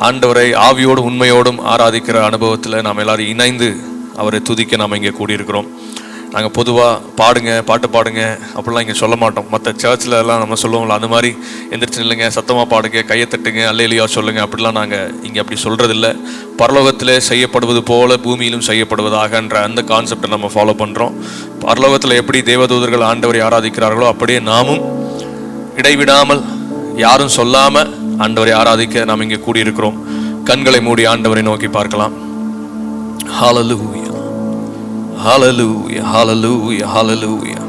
ஆண்டவரை ஆவியோடும் உண்மையோடும் ஆராதிக்கிற அனுபவத்தில் நாம் எல்லாரும் இணைந்து அவரை துதிக்க நாம் இங்கே கூடியிருக்கிறோம். நாங்கள் பொதுவாக பாட்டு பாடுங்க அப்படிலாம் இங்கே சொல்ல மாட்டோம். மற்ற சர்ச்சில் எல்லாம் நம்ம சொல்லுவோம்ல, அந்த மாதிரி எந்திரிச்சு நில்லுங்க, சத்தமாக பாடுங்க, கையை தட்டுங்க, அல்லேலூயா சொல்லுங்க, அப்படிலாம் நாங்கள் இங்கே அப்படி சொல்கிறதில்ல. பரலோகத்தில் செய்யப்படுவது போல பூமியிலும் செய்யப்படுவதாகன்ற அந்த கான்செப்டை நம்ம ஃபாலோ பண்ணுறோம். பரலோகத்தில் எப்படி தேவதூதர்கள் ஆண்டவரை ஆராதிக்கிறார்களோ அப்படியே நாமும் இடைவிடாமல் யாரும் சொல்லாமல் ஆண்டவரை ஆராதிக்க நாம் இங்கே கூடியிருக்கிறோம். கண்களை மூடி ஆண்டவரை நோக்கி பார்க்கலாம். ஹல்லேலூயா, ஹல்லேலூயா, ஹல்லேலூயா, ஹல்லேலூயா.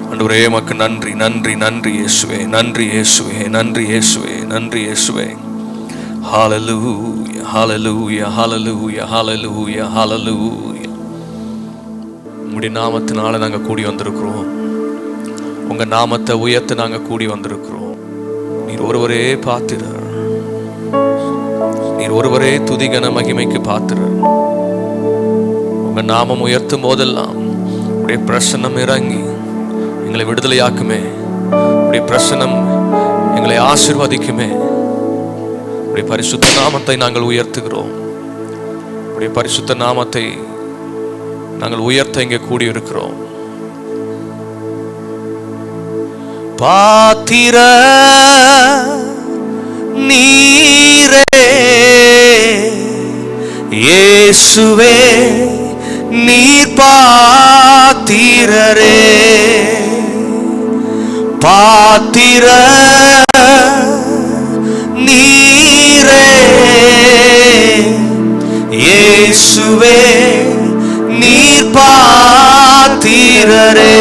ஆண்டவரே உமக்கு நன்றி, நன்றி, நன்றி இயேசுவே, நன்றி இயேசுவே, நன்றி இயேசுவே, நன்றி இயேசுவே. ஹல்லேலூயா, ஹல்லேலூயா, ஹல்லேலூயா, ஹல்லேலூயா, ஹல்லேலூயா. உம்முடைய நாமத்தினால நாங்கள் கூடி வந்திருக்கிறோம். உங்க நாமத்தை உயர்த்த நாங்கள் கூடி வந்திருக்கிறோம். நீர் ஒருவரே பாத்திரர், நீர் ஒருவரே துதிகன மகிமைக்கு பாத்திரர். உங்க நாமம் உயர்த்தும் போதெல்லாம் உடைய பிரசன்னம் இறங்கி எங்களை விடுதலையாக்குமே. உடைய பிரசன்னம் எங்களை ஆசீர்வதிக்குமே. உடைய பரிசுத்த நாமத்தை நாங்கள் உயர்த்துகிறோம். உடைய பரிசுத்த நாமத்தை நாங்கள் உயர்த்த இங்கே கூடியிருக்கிறோம். பாத்திர நீரே இயேசுவே, நீர் பாத்திரரே. பாத்திர நீரே இயேசுவே, நீர் பாத்திரரே.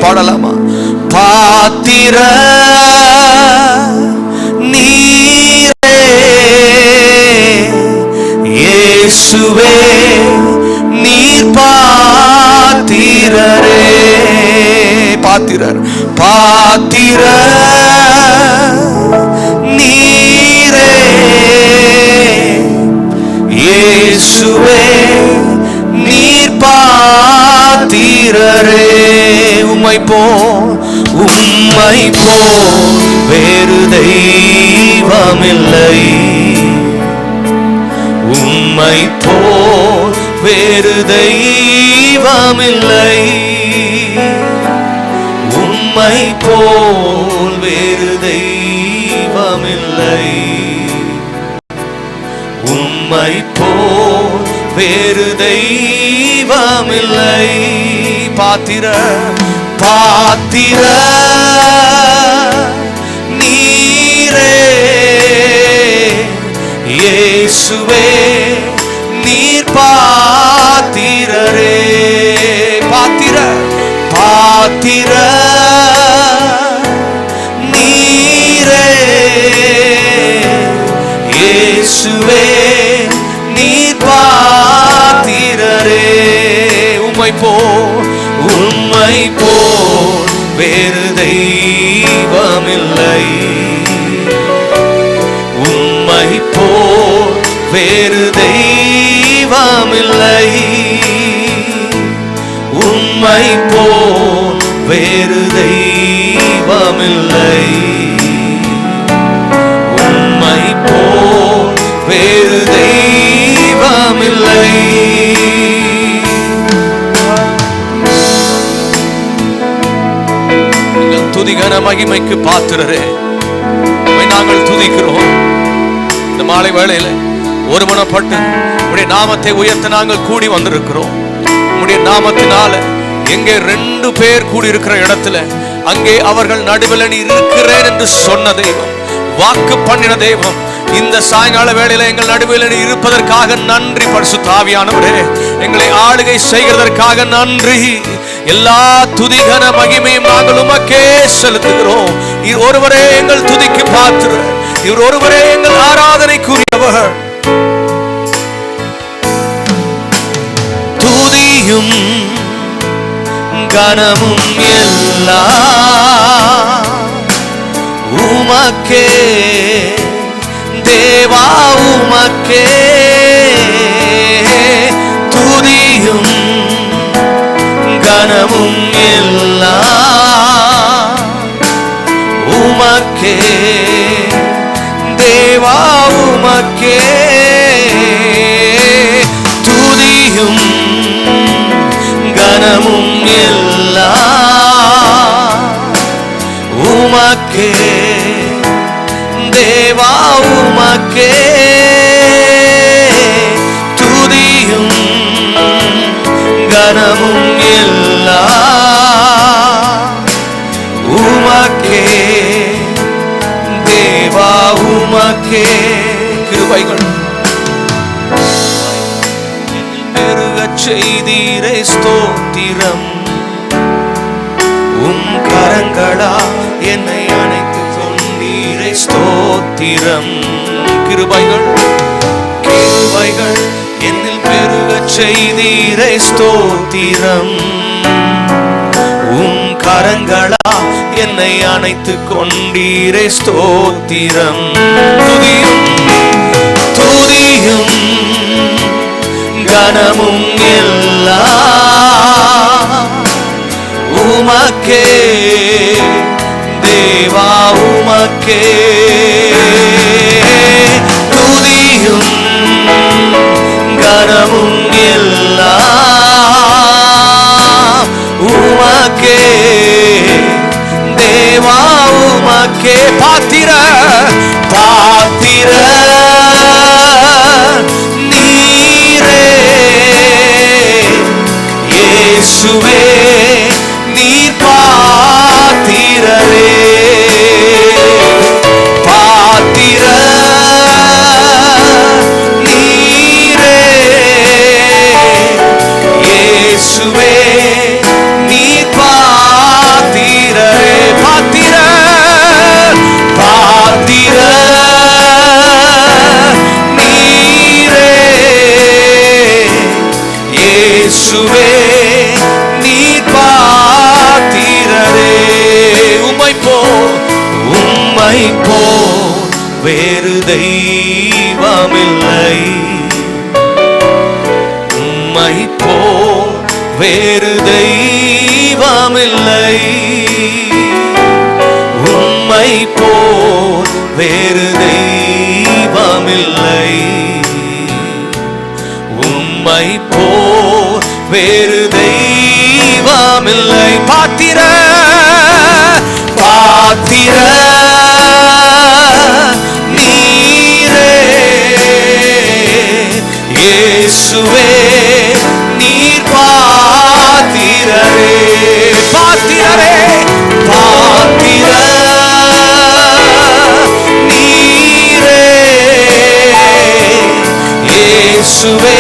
பாடலாமா? பாத்திர நீரே இயேசுவே, நீர் பாத்திரரே. பாத்திரர், பாத்திர நீரே இயேசுவே, நீர் பாத்திரரே. உம்மை போ வேறு தெய்வமில்லை. உம்மை போ வேறு தெய்வமில்லை. உம்மை போல் வேறு தெய்வமில்லை. உம்மை போல் வேறு தெய்வமில்லை. பாத்திர பாத்திர நீரே இயேசுவே, நீர் பாத்திரரே. பாத்திர பாத்திர நீரே இயேசுவே, நீர் பாத்திரரே. உம்மை போல் வேறு தெய்வமில்லை. உம்மை போல் வேறு தெய்வமில்லை. உம்மை போல் வேறு தெய்வமில்லை. உம்மை போல் வேறு தெய்வமில்லை. துதிகன மகிமைக்கு பாத்திரரே, நாங்கள் துதிக்கிறோம். இந்த மாலை வேளையில ஒருமனப்பட்டு உடைய நாமத்தை உயர்த்த நாங்கள் கூடி வந்திருக்கிறோம். உடைய நாமத்தினால எங்கே 2 பேர் கூடி இருக்கிற இடத்துல அங்கே அவர்கள் நடுவில் நீ இருக்கிறேன் என்று சொன்ன தெய்வம், வாக்கு பண்ணின தெய்வம், இந்த சாயங்கால வேளையில எங்கள் நடுவில் நீ இருப்பதற்காக நன்றி. பரிசுத்த ஆவியானவரே, எங்களை ஆளுகை செய்கிறதற்காக நன்றி. எல்லா துதிகன மகிமையும் நாங்கள் உமக்கே செலுத்துகிறோம். நீர் ஒருவரே எங்கள் துதிக்கு பாத்திரர், நீர் ஒருவரே எங்கள் ஆராதனைக்குரியவர். துதியும் கனமும் எல்லாம் உமக்கே தேவா, உமக்கே. துதியும் கனமும் எல்லாம் உமக்கே தேவா, உமக்கே. உமக்கே தேவா உமக்கே துதியும் கனமும் எல்லாம் உமக்கே தேவா உமக்கே. கிருபைகள் பெருகச் செய்தீரை ஸ்தோத்திரம். உம் கரங்களா என்னை அணைத்துக் கொண்டீரை ஸ்தோத்திரம். கிருபைகள் கிருபைகள் என்னில் பெருகச் செய்தீரை ஸ்தோத்திரம். உம் கரங்களா என்னை அணைத்துக் கொண்டீரை ஸ்தோத்திரம். துதியும் துதியும் கனமும் எல்லாம் உமக்கே தேவா உமக்கே. துதியும் கனமும் எல்லாம் உமக்கே தேவா உமக்கே. பாத்திர பாத்திர நீரே இயேசுவே நீர் பாத்திரரே. பாத்திர நீரே இயேசுவே நீர் பாத்திரரே. பாத்திர பாத்திர நீரே இயேசுவே நீர் பாத்திரரே. உம்மை போல் வேறு தெய்வமில்லை. உம்மை போல் வேறு தெய்வமில்லை. உம்மை போல் வேறு தெய்வமில்லை. உம்மை போல் வேறு தெய்வமில்லை. பாத்திர பாத்திர நீரே இயேசுவே நீர் பாத்திரரே. பாத்திரரே பாத்திர நீரே இயேசுவே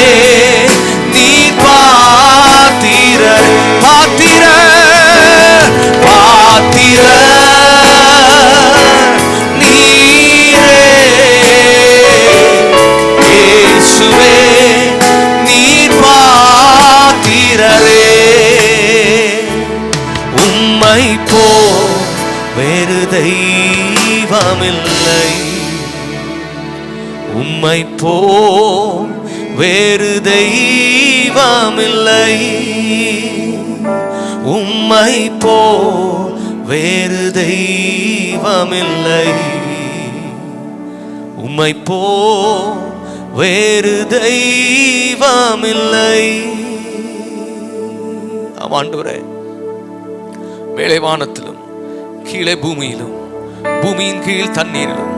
நீர் பாத்திரரே. பாத்திர பாத்திர நீரே இயேசுவே நீர் பாத்திரரே. உம்மை போல் வேறு தெய்வமில்லை. உம்மை போல் வேறு தெய்வமில்லை. உம்மை போல் வேறு தெய்வமில்லை. உம்மை போல் வேறு தெய்வமில்லை. ஆண்டவரே, மேலே வானத்திலும் கீழே பூமியிலும் பூமியின் கீழ் தண்ணீரிலும்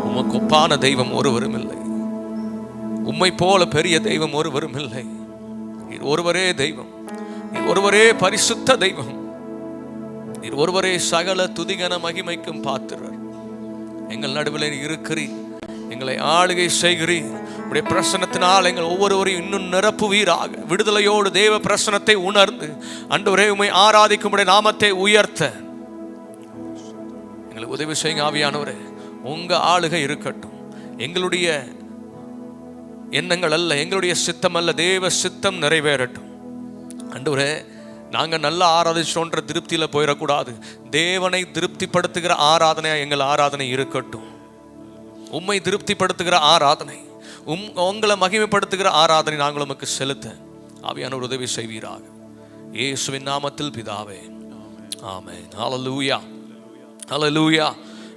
உமக்கு ஒப்பான தெய்வம் ஒருவரும் இல்லை. உம்மை போல பெரிய தெய்வம் ஒருவரும் இல்லை. நீர் ஒருவரே தெய்வம். நீர் ஒருவரே பரிசுத்த தெய்வம். நீர் ஒருவரே சகல துதிகன மகிமைக்கும் பாத்திரர். எங்கள் நடுவில் இருக்கிறீர். எங்களை ஆளுகை செய்கிறீர். உடைய பிரசன்னத்தினால் எங்கள் ஒவ்வொருவரையும் இன்னும் நிரப்புவீராக. விடுதலையோடு தேவ பிரசன்னத்தை உணர்ந்து ஆண்டவரே உம்மை ஆராதிக்கும் உடைய நாமத்தை உயர்த்த எங்களுக்கு உதவி செய்யுங்க ஆவியானவரே. உங்க ஆளுகை இருக்கட்டும். எங்களுடைய எண்ணங்கள் அல்ல, எங்களுடைய சித்தம் அல்ல, தேவ சித்தம் நிறைவேறட்டும். ஆண்டவரே, நாங்கள் நல்லா ஆராதிச்சோன்ற திருப்தியில் போயிடக்கூடாது. தேவனை திருப்திப்படுத்துகிற ஆராதனையா எங்கள் ஆராதனை இருக்கட்டும். உம்மை திருப்திப்படுத்துகிற ஆராதனை, உங்களை மகிமைப்படுத்துகிற ஆராதனை நாங்கள் உமக்கு செலுத்த ஆவியானவர் உதவி செய்வீராக. இயேசுவின் நாமத்தில் பிதாவே, ஆமென். ஹல்லேலூயா, ஹல்லேலூயா.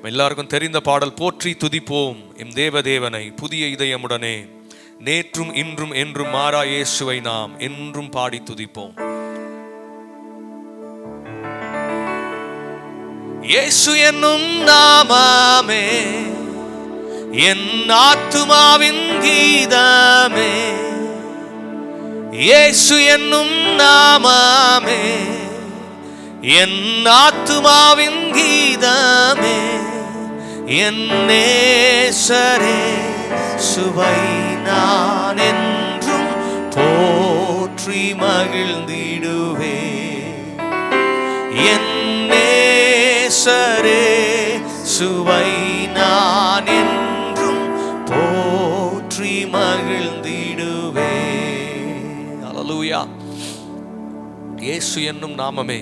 எல்லாருக்கும் தெரிந்த பாடல், போற்றி துதிப்போம் எம் தேவதேவனை புதிய இதயமுடனே, நேற்றும் இன்றும் என்றும் மாறா இயேசுவை நாம் என்றும் பாடி துதிப்போம். இயேசு என்னும் நாமமே என் ஆத்துமாவின் கீதமே. இயேசு என்னும் நாமமே என் ஆத்துமாவின் கீதமே. என் நேசரே சுவை நான் என்றும் போற்றி மகிழ்ந்திடுவே. என் நேசரே சுவை நான் என்றும் போற்றி மகிழ்ந்திடுவே. அல்லேலூயா. இயேசு என்னும் நாமமே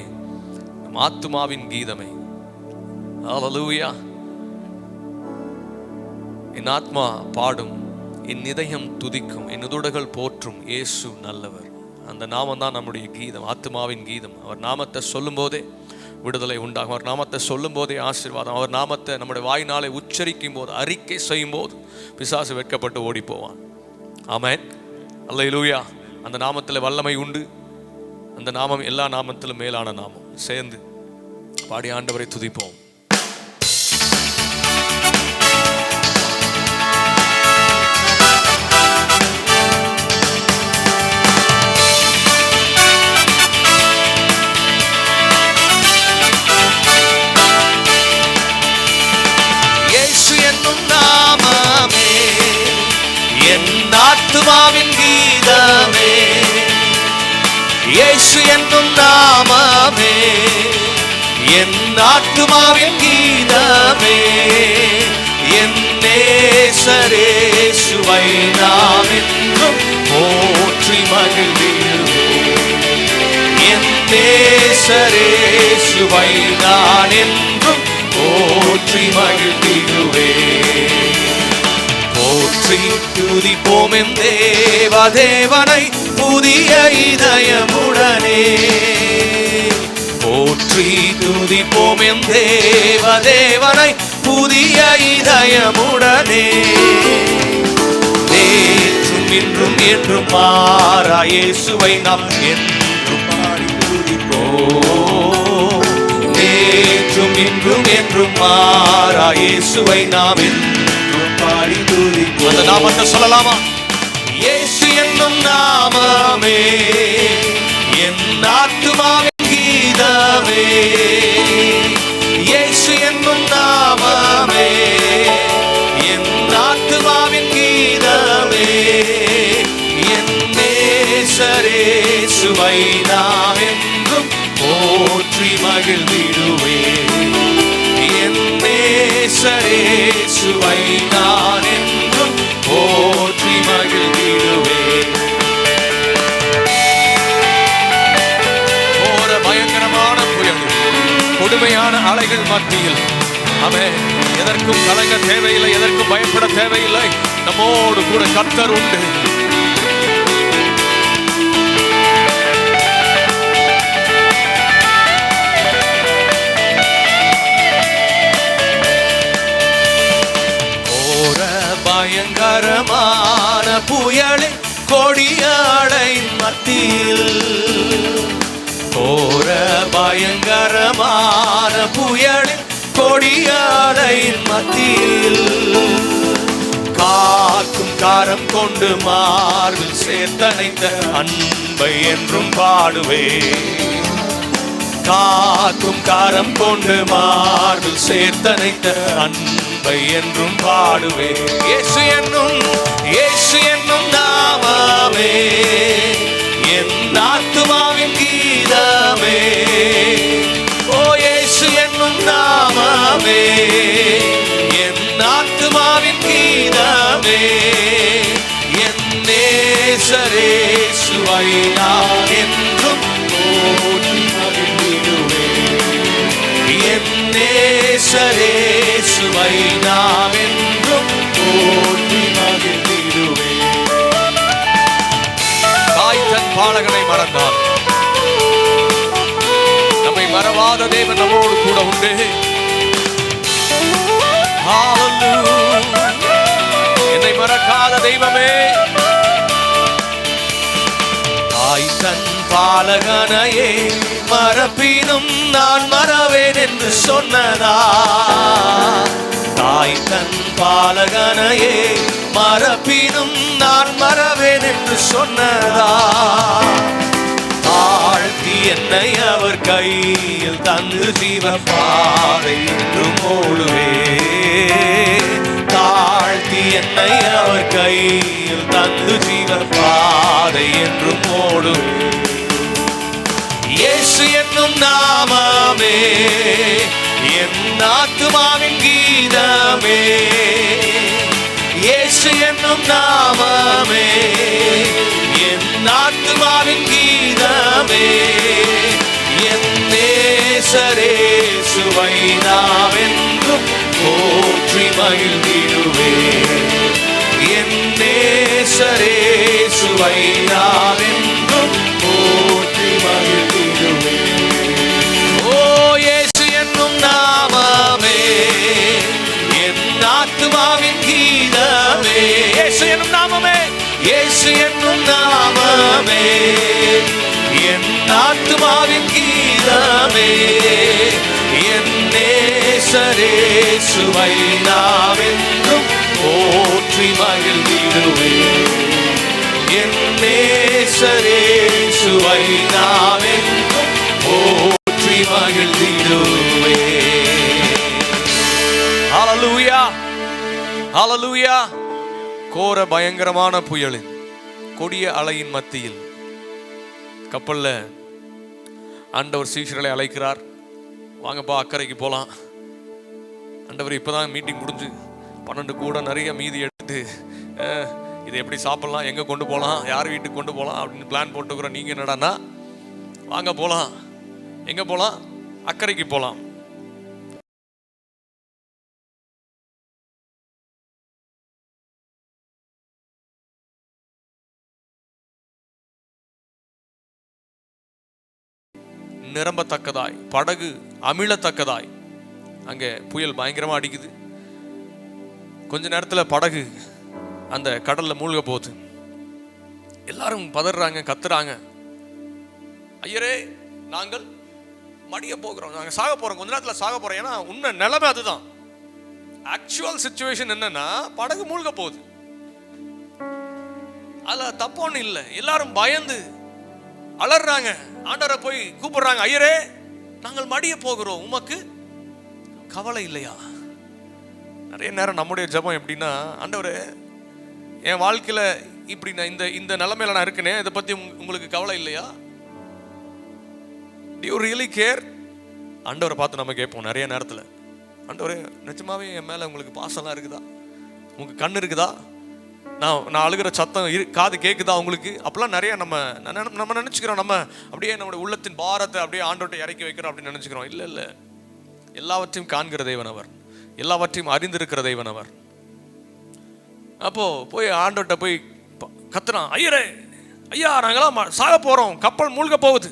நம் ஆத்துமாவின் கீதமே. அல்லேலூயா. என் ஆத்மா பாடும், என் இதயம் துதிக்கும், என் உதடுகள் போற்றும், இயேசு நல்லவர். அந்த நாமம் தான் நம்முடைய கீதம், ஆத்மாவின் கீதம். அவர் நாமத்தை சொல்லும் போதே விடுதலை உண்டாகும். அவர் நாமத்தை சொல்லும் போதே ஆசீர்வாதம். அவர் நாமத்தை நம்முடைய வாயினாலே உச்சரிக்கும் போது, அறிக்கை செய்யும் போது பிசாசு வெட்கப்பட்டு ஓடி போவான். ஆமென். அல்லேலூயா. அந்த நாமத்தில் வல்லமை உண்டு. அந்த நாமம் எல்லா நாமத்திலும் மேலான நாமம். சேர்ந்து பாடி ஆண்டவரை துதிப்போம். ஆத்துமாவின் கீதமே. இயேசு என்னும் நாமமே என் ஆத்துமாவின் கீதமே. என் நேசரே சுவை நான் என்றும் போற்றி மகிழ்ந்திடுவே. என் நேசரே சுவை நான் என்றும் போற்றி மகிழ்ந்திடுவே. போற்றி துதிப்போம் என் தேவனை புதிய இதயமுடனே. போற்றி துதிப்போம் என் தேவனை புதிய இதயமுடனே. நேற்றும் இன்றும் என்றும் மாறா இயேசுவை நாம் என்றும் பாடி துதிப்போம். நேற்றும் இன்றும் என்றும் மாறா இயேசுவை நாம் பாடி துதிப்போம். அந்த நாமத்தை சொல்லலாமா? இயேசு என்னும் நாமமே என் ஆத்துமாவின் கீதமே. இயேசு என்னும் நாமமே என் ஆத்துமாவின் கீதமே. என் நேசரே சுவை நான் என்றும் போற்றி மகிழ்ந்திடுவே. என் நேசரே சுவை நான் என்றும் போற்றி மகிழ்ந்திடுவே. ஓர பயங்கரமான புயல், கொடுமையான அலைகள் மத்தியில் ஆமென், எதற்கும் கலங்க தேவையில்லை, எதற்கும் பயப்பட தேவையில்லை. நம்மோடு கூட கர்த்தர் உண்டு. பயங்கரமான புயலின் கொடிய அலையின் மத்தியில், கோர பயங்கரமான புயலின் கொடிய அலையின் மத்தியில், காக்கும் காரம் கொண்டு மார்பில் சேர்த்தணைத்த அன்பை என்றும் பாடுவே. காக்கும் காரம் கொண்டு மார்பில் சேர்த்தணைத்த அன்பை என்றும் பாடுவே. இயேசு என்னும் நாமமே என் ஆத்துமாவின் கீதமே. ஓ இயேசு என்னும் நாமமே என் ஆத்துமாவின் கீதமே. என் நேசரே சுவை நான் என்றும் போற்றி மகிழ்ந்திடுவே. என் நேசரே சுவை நான் என்றும் போற்றி மகிழ்ந்திடுவே. தாய் தன் பாலகனை மறந்தார், நம்மை மறவாத தேவன் நம்மோடு கூட உண்டு. என்னை மறக்காத தெய்வமே, தாய் தன் பாலகனையே மறப்பினும் நான் மறவேன் என்று சொன்னதா? தாய் தன் பாலகனையே மறப்பினும் நான் மறவேன் என்று சொன்னதா? ஆழ்த்தி என்னை அவர் கையில் தந்து ஜீவ பாதை என்றும் ஓடுவே. தாழ்த்தி என்னை அவர் கையில் தந்து ஜீவ பாதை என்றும் ஓடுவே. இயேசு என்னும் நாமமே என் ஆத்துமாவின் கீதமே. இயேசு என்னும் நாமமே என் ஆத்துமாவின் கீதமே. என் நேசரேசுவை நாவென்றும் போற்றி மகிழ்ந்திடுவே. என் நேசரேசுவை நாவென்றும் போற்றி மகிழ்ந்திடுவே. ஓ இயேசு என்னும் நாமமே என் ஆத்துமாவின் கீதமே. இயேசு என்னும் நாமமே, இயேசு என்னும் நாமமே என் ஆத்துமாவின் கீதமே. என் நேசரேசுவை நாவென்றும் போற்றி மகிழ்ந்திடுவே. என் நேசரேசுவை நாவென்றும் போற்றி மகிழ்ந்திடுவே. ஹல்லேலூயா, ஹல்லேலூயா. கோர பயங்கரமான புயலின் கொடிய அலையின் மத்தியில் கப்பல்ல ஆண்டவர் சீஷர்களை அழைக்கிறார். வாங்கப்பா அக்கறைக்கு போகலாம். ஆண்டவர் இப்போதான் மீட்டிங் முடிஞ்சு 12 கூட நிறைய மீதி எடுத்து இதை எப்படி சாப்பிடலாம், எங்கே கொண்டு போகலாம், யார் வீட்டுக்கு கொண்டு போகலாம் அப்படின்னு பிளான் போட்டுக்கிறோம். நீங்கள் என்னடான்னா வாங்க போகலாம். எங்கே போகலாம்? அக்கறைக்கு போகலாம். நிரம்பத்தக்கதாய், படகு அமிழத்தக்கதாய் அங்கே புயல் பயங்கரமாக அடிக்குது. கொஞ்ச நேரத்தில் படகு அந்த கடல்ல மூழ்க போகுது. எல்லாரும் பதறாங்க, கத்துறாங்க. ஐயரே, நாங்கள் மடிய போகிறோம், நாங்கள் சாக போறோம், கொஞ்ச நேரத்தில் சாக போறோம். ஏன்னா உண்மை நிலைமை அதுதான். ஆக்சுவல் சிச்சுவேஷன் என்னன்னா படகு மூழ்க போகுது. அதுல தப்பு ஒன்றும் இல்லை. எல்லாரும் பயந்து அலறாங்க. ஆண்டவரை போய் கூப்பிடுறாங்க. ஐயரே, நாங்கள் மடிய போகிறோம், உமக்கு கவலை இல்லையா? நிறைய நேரம் நம்முடைய ஜெபம் எப்படின்னா, ஆண்டவரே என் வாழ்க்கையில இப்படி நான் இந்த நிலைமையில நான் இருக்கேனே, இதை பத்தி உங்களுக்கு கவலை இல்லையா? Do you really care? ஆண்டவரை பார்த்து நம்ம கேட்போம் நிறைய நேரத்தில், ஆண்டவரே நிஜமாவே என் மேல உங்களுக்கு பாசம்லாம் இருக்குதா? உங்களுக்கு கண் இருக்குதா? நான் அழுகிற சத்தம் காது கேட்குதா உங்களுக்கு? அப்பெல்லாம் நிறைய நம்ம நினச்சிக்கிறோம். நம்ம அப்படியே நம்முடைய உள்ளத்தின் பாரத்தை அப்படியே ஆண்டவர்கிட்ட இறக்கி வைக்கிறோம் அப்படின்னு நினச்சிக்கிறோம். இல்லை இல்லை, எல்லாவற்றையும் காண்கிற தெய்வன் அவர், எல்லாவற்றையும் அறிந்திருக்கிற தெய்வன் அவர். அப்போ போய் ஆண்டவர்கிட்ட போய் கத்துறான். ஐயரே, ஐயா, நாங்களாம் சாக போறோம், கப்பல் மூழ்க போகுது.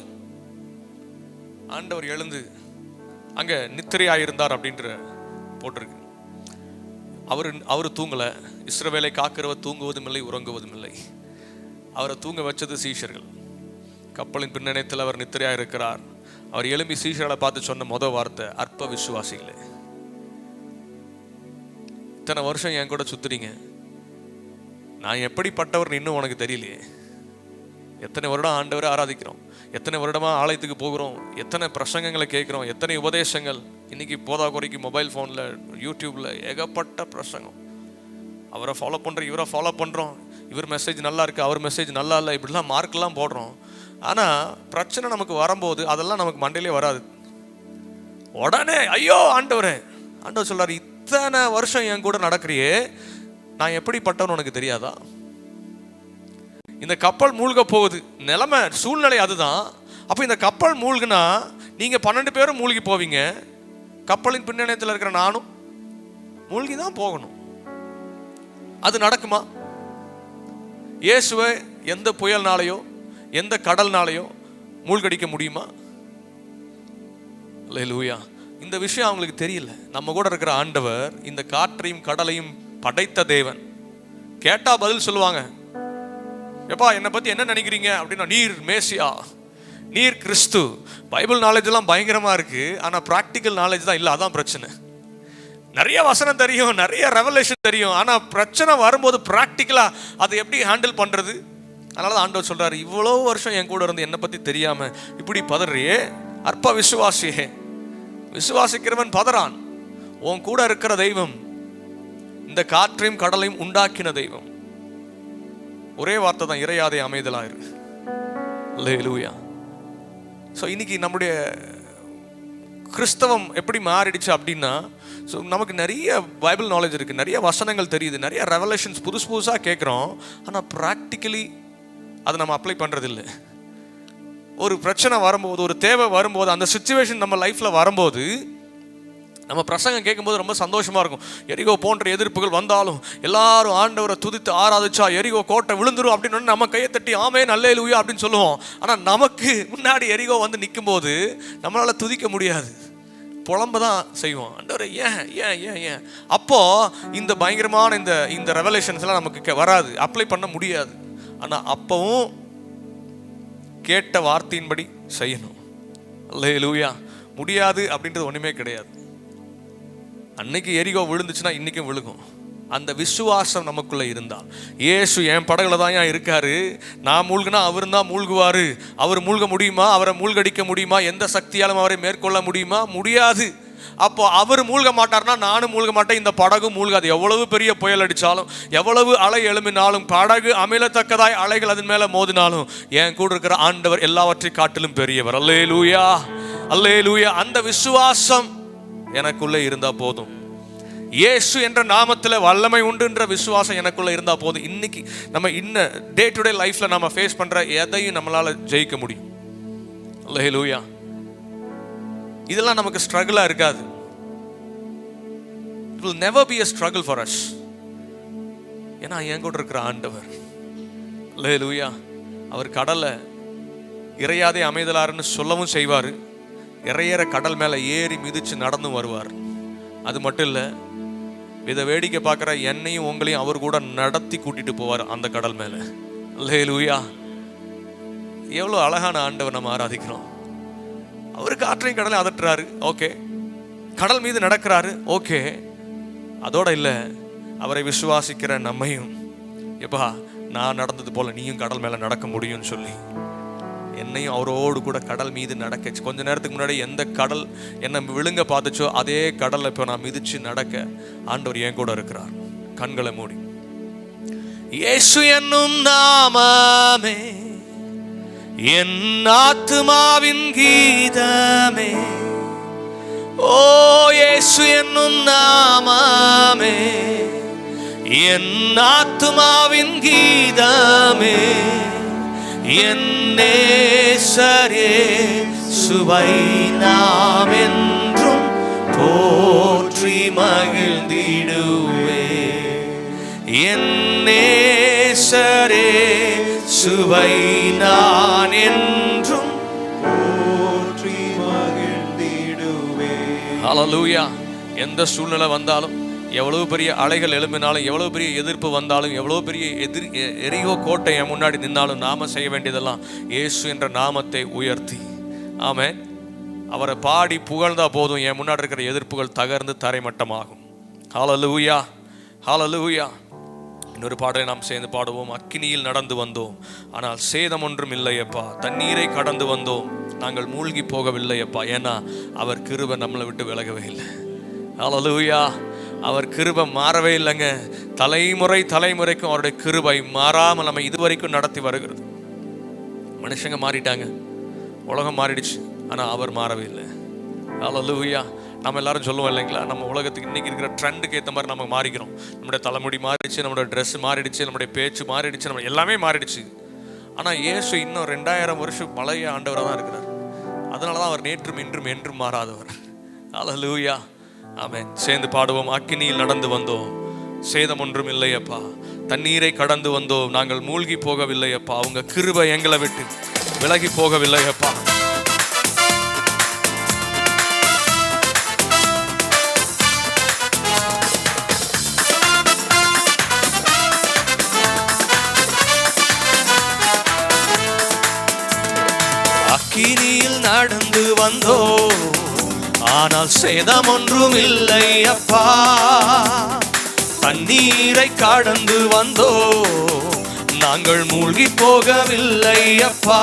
ஆண்டவர் எழுந்து அங்க நித்திரையாயிருந்தார் அப்படின்ற போட்டிருக்கு. அவர் தூங்கல. இஸ்ரவேலை காக்கிறவர் தூங்குவதும் இல்லை, உறங்குவதும் இல்லை. அவரை தூங்க வச்சது சீஷர்கள். கப்பலின் பின்னணியத்தில் அவர் நித்திரையாக இருக்கிறார். அவர் எழும்பி சீஷர்களை பார்த்து சொன்ன முதல் வார்த்தை, அற்ப விசுவாசிகளே, இத்தனை வருஷம் என் கூட சுத்துறீங்க, நான் எப்படிப்பட்டவர் இன்னும் உனக்கு தெரியலையே. எத்தனை வருடம் ஆண்டவரை ஆராதிக்கிறோம், எத்தனை வருடமா ஆலயத்துக்கு போகிறோம், எத்தனை பிரசங்கங்களை கேட்குறோம், எத்தனை உபதேசங்கள். இன்னைக்கு போதா குறைக்கு மொபைல் ஃபோனில் யூடியூப்ல ஏகப்பட்ட பிரசங்கம். அவரை ஃபாலோ பண்ணுறோம், இவரை ஃபாலோ பண்ணுறோம், இவர் மெசேஜ் நல்லா இருக்கு, அவர் மெசேஜ் நல்லா இல்லை, இப்படிலாம் மார்க்கெல்லாம் போடுறோம். ஆனால் பிரச்சனை நமக்கு வரும்போது அதெல்லாம் நமக்கு மண்டையிலே வராது. உடனே ஐயோ ஆண்டவரே, ஆண்டவர் சொல்றாரு, இத்தனை வருஷம் என் கூட நடக்கிறியே, நான் எப்படிப்பட்டவன்னு உனக்கு தெரியாதா? இந்த கப்பல் மூழ்க போகுது, நிலைமை சூழ்நிலை அதுதான். அப்போ இந்த கப்பல் மூழ்குனா நீங்க 12 பேரும் மூழ்கி போவீங்க, கப்பலின் பின்னணியத்தில் இருக்கிற நானும் மூழ்கி தான் போகணும். அது நடக்குமா? இயேசுவை எந்த புயல்னாலேயோ எந்த கடல்னாலேயோ மூழ்கடிக்க முடியுமா? அல்லேலூயா. இந்த விஷயம் அவங்களுக்கு தெரியல. நம்ம கூட இருக்கிற ஆண்டவர் இந்த காற்றையும் கடலையும் படைத்த தேவன். கேட்டா பதில் சொல்லுவாங்க. எப்பா என்னை பற்றி என்ன நினைக்கிறீங்க அப்படின்னா, நீர் மேசியா, நீர் கிறிஸ்து. பைபிள் நாலேஜ் எல்லாம் பயங்கரமாக இருக்குது, ஆனால் ப்ராக்டிக்கல் நாலேஜ் தான் இல்லை. அதான் பிரச்சனை. நிறைய வசனம் தெரியும், நிறைய ரெவலேஷன் தெரியும், ஆனால் பிரச்சனை வரும்போது ப்ராக்டிக்கலாக அதை எப்படி ஹேண்டில் பண்ணுறது? அதனால தான் ஆண்டவர் சொல்கிறாரு, இவ்வளோ வருஷம் என் கூட இருந்து என்னை பற்றி தெரியாமல் இப்படி பதறியே அற்ப விசுவாசியே. விசுவாசிக்கிறவன் பதறான். உன் கூட இருக்கிற தெய்வம் இந்த காற்றையும் கடலையும் உண்டாக்கின தெய்வம். ஒரே வார்த்தை தான், இறையாதே அமைதலாயிரு. அல்லேலூயா. ஸோ இன்னைக்கு நம்முடைய கிறிஸ்தவம் எப்படி மாறிடுச்சு அப்படின்னா, ஸோ நமக்கு நிறைய பைபிள் நாலேஜ் இருக்குது, நிறைய வசனங்கள் தெரியுது, நிறைய ரெவலேஷன்ஸ் புதுசு புதுசாக கேட்குறோம், ஆனால் ப்ராக்டிக்கலி அதை நம்ம அப்ளை பண்ணுறதில்லை. ஒரு பிரச்சனை வரும்போது, ஒரு தேவை வரும்போது, அந்த சுச்சுவேஷன் நம்ம லைஃப்பில் வரும்போது நம்ம பிரசங்கம் கேட்கும்போது ரொம்ப சந்தோஷமாக இருக்கும். எரிகோ போன்ற எதிர்ப்புகள் வந்தாலும் எல்லாரும் ஆண்டவரை துதித்து ஆராதிச்சா எரிகோ கோட்டை விழுந்துரும் அப்படின்னு நம்ம கையை தட்டி ஆமென் அல்லேலூயா அப்படின்னு சொல்லுவோம். ஆனால் நமக்கு முன்னாடி எரிகோ வந்து நிற்கும் போது நம்மளால் துதிக்க முடியாது, புலம்ப தான் செய்வோம். ஆண்டவரை ஏன் ஏன் ஏன் ஏன் அப்போது இந்த பயங்கரமான இந்த ரெவலேஷன்ஸ்லாம் நமக்கு வராது, அப்ளை பண்ண முடியாது. ஆனால் அப்பவும் கேட்ட வார்த்தையின்படி செய்யணும். அல்லேலூயா. முடியாது அப்படின்றது ஒன்றுமே கிடையாது. அன்னைக்கு எரிகோ விழுந்துச்சுன்னா இன்னைக்கும் விழுகும். அந்த விசுவாசம் நமக்குள்ள இருந்தால், இயேசு என் படகுல தான் ஏன் இருக்காரு, நான் மூழ்கினா அவர் தான் மூழ்குவாரு. அவர் மூழ்க முடியுமா? அவரை மூழ்கடிக்க முடியுமா? எந்த சக்தியாலும் அவரை மேற்கொள்ள முடியுமா? முடியாது. அப்போ அவர் மூழ்க மாட்டார்னா நானும் மூழ்க மாட்டேன், இந்த படகு மூழ்காது. எவ்வளவு பெரிய புயல் அடித்தாலும், எவ்வளவு அலை எழும்பினாலும், படகு அமிலத்தக்கதாய் அலைகள் அதன் மேலே மோதினாலும், என் கூட இருக்கிற ஆண்டவர் எல்லாவற்றை காட்டிலும் பெரியவர். அல்லேலூயா, அல்லேலூயா. அந்த விசுவாசம் எனக்குள்ளே இருந்தால் போதும். இயேசு என்ற நாமத்தில் வல்லமை உண்டுன்ற விசுவாசம் எனக்குள்ளே இருந்தால் போதும். இன்னைக்கு நம்ம டே டு டே லைஃப்பில் நம்ம ஃபேஸ் பண்ணுற எதையும் நம்மளால் ஜெயிக்க முடியும். அல்லேலூயா. இதெல்லாம் நமக்கு ஸ்ட்ரகிளாக இருக்காது. It will never be a struggle for us. ஏன்னா என் கூட இருக்கிற ஆண்டவர், அல்லேலூயா, அவர் கடலை இறையாதே அமைதலாருன்னு சொல்லவும் செய்வார். இறையற கடல் மேலே ஏறி மிதித்து நடந்து வருவார். அது மட்டும் இல்லை, இதை வேடிக்கை பார்க்குற என்னையும் உங்களையும் அவர் கூட நடத்தி கூட்டிட்டு போவார் அந்த கடல் மேலே. அல்லேலூயா. எவ்வளோ அழகான ஆண்டவர் நம்ம ஆராதிக்கிறோம். அவர் காற்றையும் கடலை அதட்டுறாரு, ஓகே. கடல் மீது நடக்கிறாரு, ஓகே. அதோட இல்லை, அவரை விசுவாசிக்கிற நம்மையும், எப்பா நான் நடந்தது போல நீயும் கடல் மேலே நடக்க முடியும்னு சொல்லி என்னையும் அவரோடு கூட கடல் மீது நடக்க, கொஞ்ச நேரத்துக்கு முன்னாடி எந்த கடல் என்னை விழுங்க பார்த்துச்சோ அதே கடலை இப்போ நான் மிதிச்சு நடக்க ஆண்டவர் என் கூட இருக்கிறார். கண்களை மூடி, இயேசு என்னும் நாமமே என் ஆத்துமாவின் கீதமே, ஓ இயேசு என்னும் நாமமே என் ஆத்துமாவின் கீதமே, என் நேசரே சுவை நாம் என்றும் போற்றி மகிழ்ந்திடுவே, என் நேசரே சுவை நான் என்றும் போற்றி மகிழ்ந்திடுவே. ஹல்லேலூயா. எந்த சூழ்நிலை வந்தாலும், எவ்வளவு பெரிய அலைகள் எழும்பினாலும், எவ்வளவு பெரிய எதிர்ப்பு வந்தாலும், எவ்வளவு பெரிய எரிகோ கோட்டை என் முன்னாடி நின்னாலும், நாம செய்ய வேண்டியதெல்லாம் இயேசு என்ற நாமத்தை உயர்த்தி, ஆமென், அவரை பாடி புகழ்ந்தா போதும், என் முன்னாடி இருக்கிற எதிர்ப்புகள் தகர்ந்து தரைமட்டமாகும். ஹல்லேலூயா, ஹல்லேலூயா. இன்னொரு பாடலை நாம் சேர்ந்து பாடுவோம். அக்கினியில் நடந்து வந்தோம் ஆனால் சேதம் ஒன்றும் இல்லையப்பா, தண்ணீரை கடந்து வந்தோம் நாங்கள் மூழ்கி போகவில்லையப்பா, ஏன்னா அவர் கிருபை நம்மளை விட்டு விலகவே இல்லை. ஹல்லேலூயா. அவர் கிருபை மாறவே இல்லைங்க. தலைமுறைக்கும் அவருடைய கிருபை மாறாமல் நம்ம இதுவரைக்கும் நடத்தி வருகிறது. மனுஷங்க மாறிட்டாங்க, உலகம் மாறிடுச்சு, ஆனால் அவர் மாறவே இல்லை. ஹல்லேலூயா. நம்ம எல்லாரும் சொல்லுவோம் இல்லைங்களா, நம்ம உலகத்துக்கு இன்றைக்கி இருக்கிற ட்ரெண்டுக்கு ஏற்ற மாதிரி நம்ம மாறிக்கிறோம். நம்முடைய தலைமுடி மாறிடுச்சு, நம்மளோட ட்ரெஸ் மாறிடுச்சு, நம்முடைய பேச்சு மாறிடுச்சு, நம்ம எல்லாமே மாறிடுச்சு. ஆனால் இயேசு இன்னும் 2000 வருஷம் பழைய ஆண்டவராக தான் இருக்கிறார். அதனால தான் அவர் நேற்றும் இன்றும் என்றும் மாறாதவர். ஹல்லேலூயா. ஆமென். சேர்ந்து பாடுவோம். அக்கினியில் நடந்து வந்தோம், சேதம் ஒன்றும் இல்லையப்பா, தண்ணீரை கடந்து வந்தோம் நாங்கள் மூழ்கி போகவில்லையப்பா, அவங்க கிருபை எங்களை விட்டு விலகி போகவில்லையப்பா. அக்கினியில் நடந்து வந்தோ, ஆனால் சேதம் ஒன்றும் இல்லை அப்பா. தண்ணீரை கடந்து வந்தோ, நாங்கள் மூழ்கி போகவில்லை அப்பா.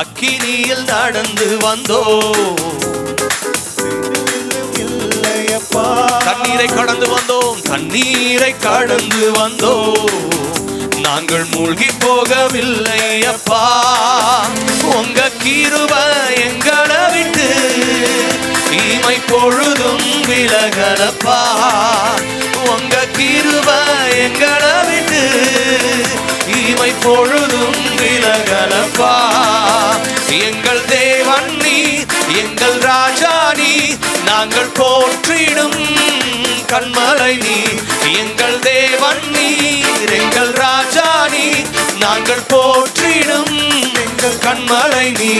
அக்கினியில் நடந்து வந்தோ, தண்ணீரை கடந்து வந்தோம், தண்ணீரை கடந்து வந்தோம், நாங்கள் மூழ்கி போகவில்லை அப்பா. உங்க கிருபை எங்களை விட்டு இமை பொழுதும் விலகலப்பா. உங்க கிருபை எங்களை விட்டு இமை பொழுதும் விலகலப்பா. எங்கள் தேவன் நீ, எங்கள் ராஜா நீ, நாங்கள் போற்றிடும் கண்மலை நீ. எங்கள் தேவன் நீ, எங்கள் ராஜா நீ, நாங்கள் போற்றிடும் எங்கள் கண்மலை நீ.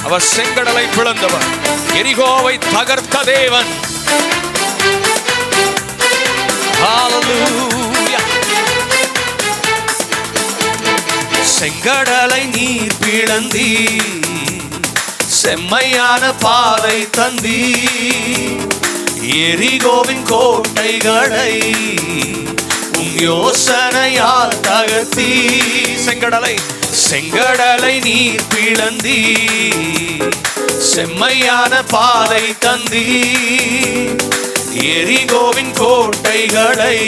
அவர் செங்கடலை பிளந்தவர், எரிகோவை தகர்த்த தேவன். ஹல்லேலூயா. செங்கடலை நீர் பிளந்தி, செம்மையான பாதை தந்தி, எரிகோவின் கோட்டைகளை உம் யோசனையால் தகர்த்தி. செங்கடலை நீர் பிளந்தி, செம்மையான பாதை தந்தி, எரிகோவின் கோட்டைகளை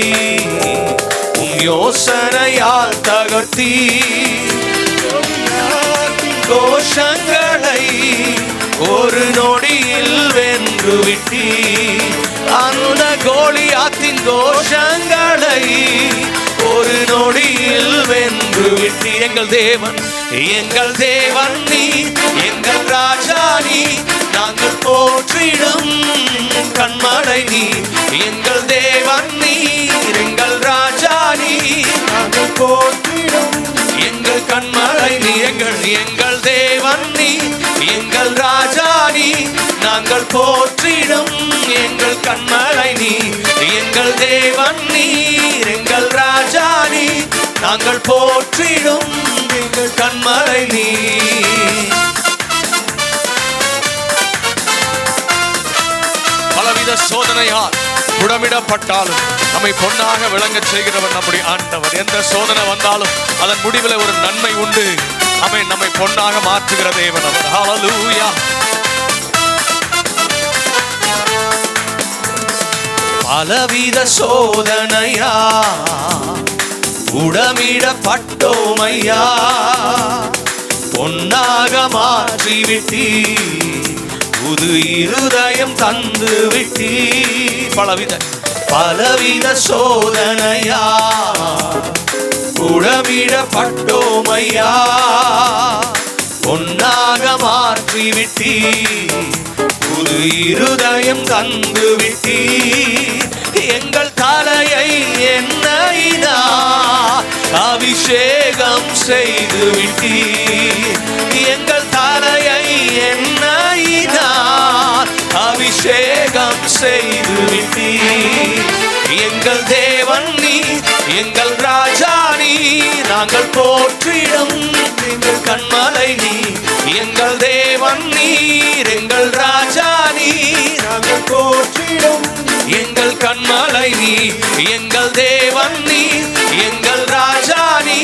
உம் யோசனையால் தகர்த்தி. கோஷங்களை ஒரு நொடியில் வென்று விட்டி, அந்த கோலியாத்தின் கோஷங்களை ஒரு நொடியில் வென்று விட்டி. எங்கள் தேவன் நீ, எங்கள் ராஜா நீ, நாங்கள் போற்றிடும் கண்மலை நீ. எங்கள் தேவன் நீ, எங்கள் ராஜா நீ, நாங்கள் போற்றிடும் எங்கள் கண்மலை நீ. எங்கள் தேவன் நீ, எங்கள் ராஜா நீ, நாங்கள் போற்றிடும் எங்கள் கண்மலை நீ. எங்கள் தேவன் நீ, எங்கள் ராஜா நீ, நாங்கள் போற்றிடும் எங்கள் கண்மலை நீ. பலவித சோதனையால் புடமிடப்பட்டாலும் நம்மை பொன்னாக விளங்க செய்கிறவர் நம்முடைய ஆண்டவர். எந்த சோதனை வந்தாலும் அதன் முடிவில் ஒரு நன்மை உண்டு. நம்மை பொன்னாக மாற்றுகிற தேவன் அவர். ஹல்லேலூயா. பலவித சோதனையா உடமிடப்பட்டோமையா, பொன்னாக மாற்றிவிட்டி, புது இருதயம் தந்து விட்டி. பலவித சோதனையா உடமிடப்பட்டோமையா, பொன்னாக மாற்றிவிட்டி, புது இருதயம் தந்து விட்டி. எங்கள் தலையை எண்ணெயினா அபிஷேகம் செய்து விட்டி. எங்கள் தலையை எண்ணெயினா அபிஷேகம் செய்து விட்டி. எங்கள் தேவன் நீ, எங்கள் ராஜா நீ, நாங்கள் போற்றிடும் எங்கள் கண்மலை நீ. எங்கள் தேவன் நீர், எங்கள் ராஜா நீ, நாங்கள் போற்றிடும் எங்கள் கண்மலை நீ. எங்கள் தேவன் நீ, எங்கள் ராஜா நீ,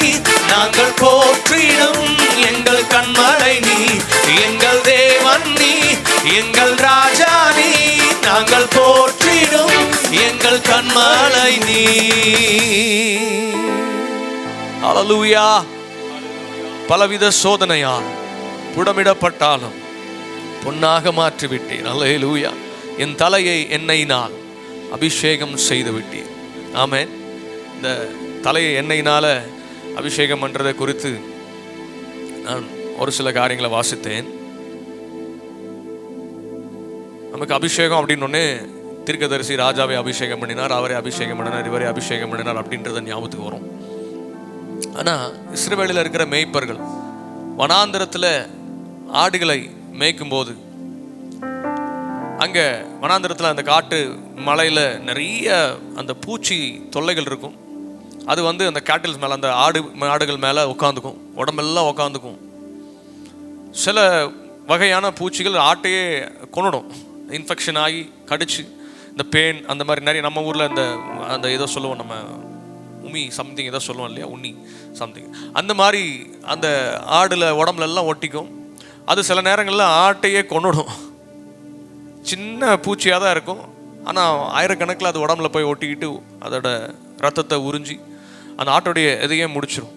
நாங்கள் போற்றிடும் எங்கள் கண்மலை நீ. எங்கள் தேவன் நீ, எங்கள் ராஜா நீ, நாங்கள் போற்றிடும் எங்கள் கண்மலை நீ. ஹல்லேலூயா. பலவித சோதனையால் புடமிடப்பட்டாலும் பொன்னாக மாற்றிவிட்டேன். ஹல்லேலூயா. என் தலையை எண்ணெயினால் அபிஷேகம் செய்து விட்டேன். ஆமென். இந்த தலையை எண்ணெயினால அபிஷேகம் பண்றதை குறித்து நான் ஒரு சில காரியங்களை வாசித்தேன். நமக்கு அபிஷேகம் அப்படின்னு தீர்க்கதரிசி ராஜாவை அபிஷேகம் பண்ணினார், அவரை அபிஷேகம் பண்ணினார், இவரை அபிஷேகம் பண்ணினார் அப்படின்றத ஞாபகத்துக்கு வரும். ஆனால் இஸ்ரவேலில் இருக்கிற மேய்ப்பர்கள் வனாந்திரத்தில் ஆடுகளை மேய்க்கும் போது, அங்கே வனாந்திரத்தில் அந்த காட்டு மலையில் நிறைய அந்த பூச்சி தொல்லைகள் இருக்கும். அது வந்து அந்த கேட்டில்ஸ் மேலே, அந்த மாடுகள் மேலே உட்காந்துக்கும், உடம்பெல்லாம் உட்காந்துக்கும். சில வகையான பூச்சிகள் ஆட்டையே கொன்னுடும், இன்ஃபெக்ஷன் ஆகி கடிச்சு இந்த பேன் அந்த மாதிரி நிறைய. நம்ம ஊரில் அந்த ஏதோ சொல்லுவோம், நம்ம உமி சம்திங் ஏதோ சொல்லுவோம் இல்லையா, உண்ணி சம்திங், அந்த மாதிரி அந்த ஆடுல உடம்புலெல்லாம் ஒட்டிக்கும். அது சில நேரங்களில் ஆட்டையே கொன்னுடும். சின்ன பூச்சியாக தான் இருக்கும், ஆனால் ஆயிரக்கணக்கில் அது உடம்புல போய் ஒட்டிக்கிட்டு அதோட ரத்தத்தை உறிஞ்சி அந்த ஆட்டோடைய இதையே முடிச்சிடும்.